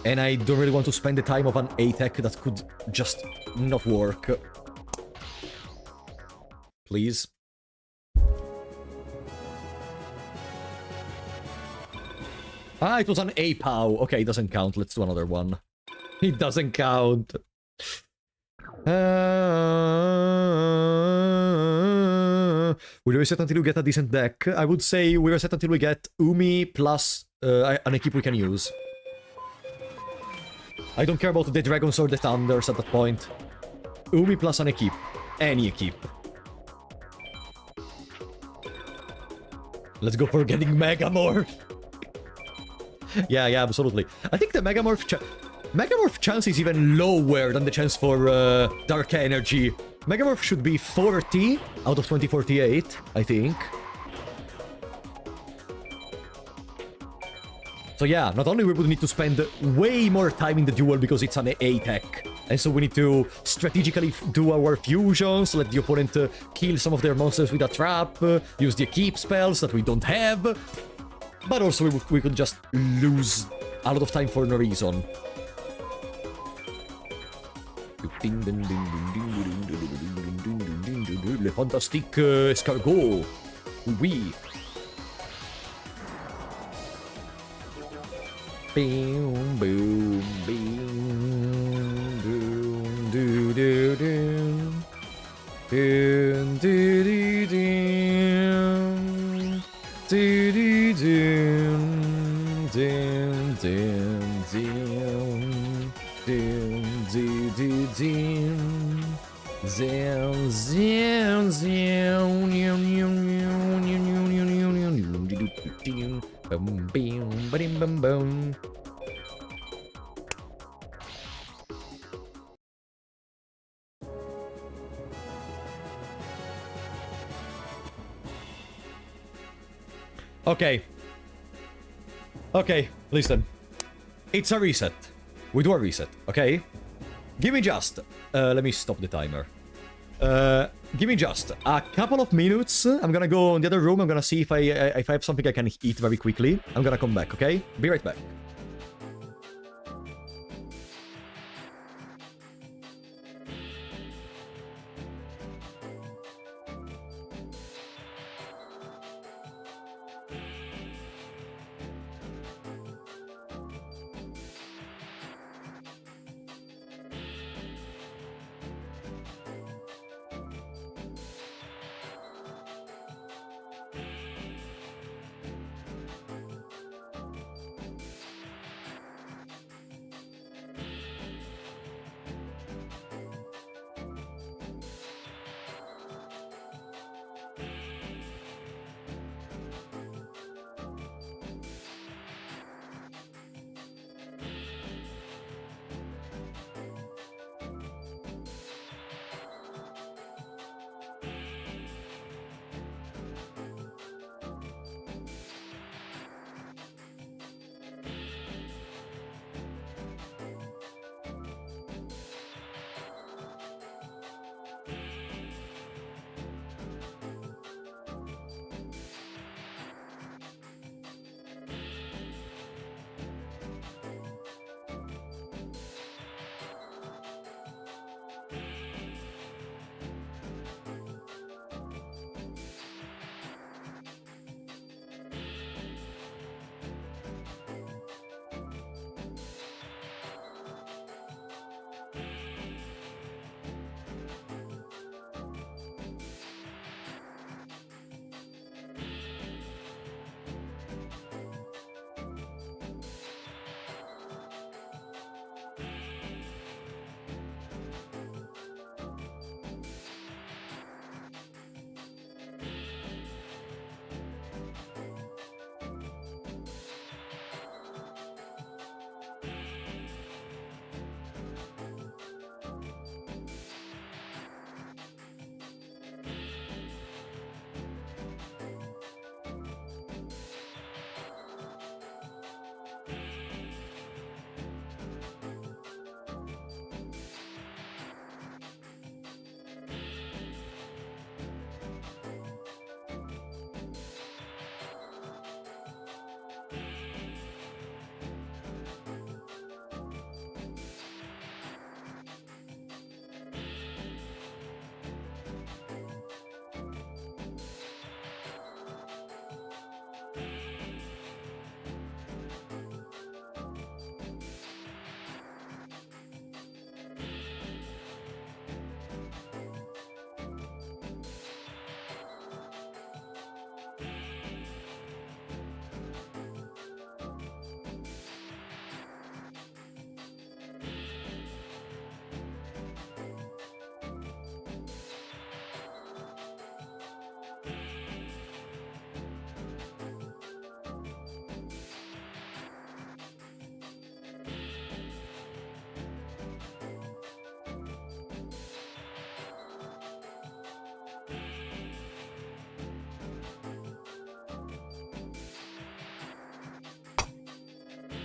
And I don't really want to spend the time of an A-Tech that could just not work. Please. Ah, it was an A-Pow. Okay, it doesn't count. Let's do another one. It doesn't count. We reset until we get a decent deck. I would say we reset until we get Umi plus an equip we can use. I don't care about the Dragons or the Thunders at that point. Umi plus an equip. Any equip. Let's go for getting Megamorph. Yeah, absolutely. I think the Megamorph chance is even lower than the chance for Dark Energy. Megamorph should be 40 out of 2048, I think. So yeah, not only we would need to spend way more time in the duel because it's an A tech, and so we need to strategically do our fusions, let the opponent kill some of their monsters with a trap, use the keep spells that we don't have, but also we could just lose a lot of time for no reason. Le fantastique escargot. Oui. Boom, boom, boom, doom, doo, doo, doom. Doom, doo, doo, doom. Doo, doo, doom. Doom, doom, doom. Doom, doo, doo, doom. Zoom, zoom, zoom. Yum, yum, yum, yum, yum, yum, yum, yum, yum, doo, doo, doo. Boom, boom, ba-dim, boom, boom. Okay. Okay, listen. It's a reset. We do a reset, okay? Give me just... let me stop the timer. Give me just a couple of minutes. I'm gonna go in the other room. I'm gonna see if I have something I can eat very quickly. I'm gonna come back, okay? Be right back.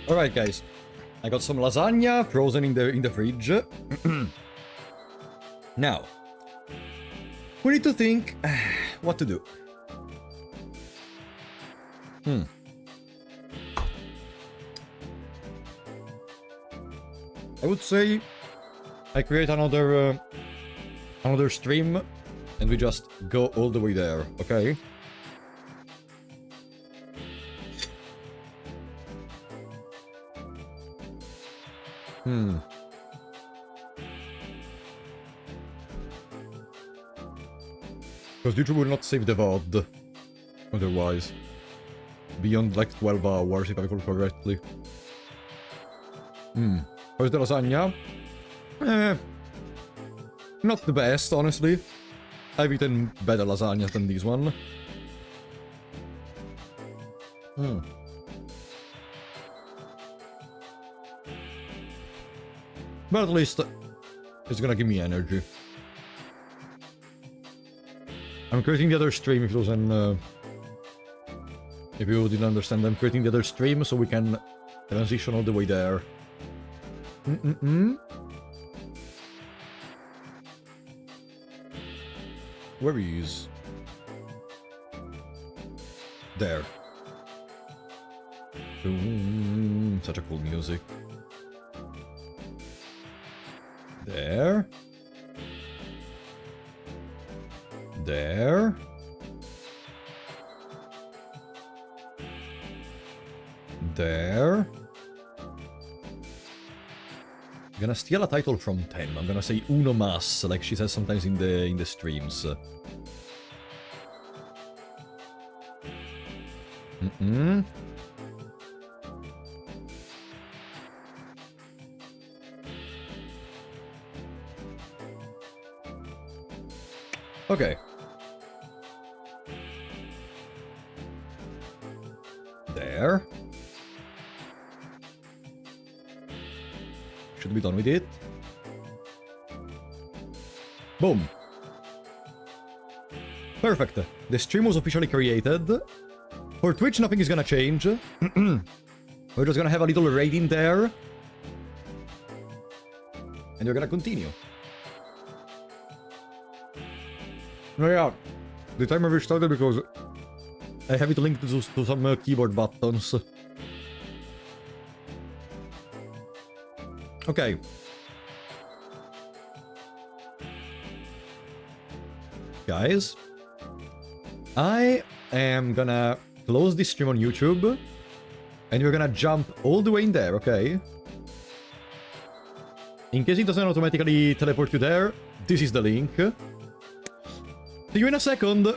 Alright, guys. I got some lasagna frozen in the fridge. Now, we need to think what to do. I would say I create another stream and we just go all the way there, okay? Because YouTube will not save the VOD otherwise. Beyond like 12 hours, if I recall correctly. How's the lasagna? Not the best, honestly. I've eaten better lasagnas than this one. But at least it's gonna give me energy. I'm creating the other stream if you didn't understand. I'm creating the other stream so we can transition all the way there. Where is... There. Such a cool music. There. There. There. I'm gonna steal a title from Tem. I'm gonna say uno mas, like she says sometimes in the streams. Okay. There. Should be done with it. Boom. Perfect. The stream was officially created. For Twitch, nothing is gonna change. We're just gonna have a little rating there. And we're gonna continue. No, yeah. The timer restarted because I have it linked to some keyboard buttons. Okay. Guys, I am gonna close this stream on YouTube, and we're gonna jump all the way in there, okay? In case it doesn't automatically teleport you there, this is the link. See you in a second!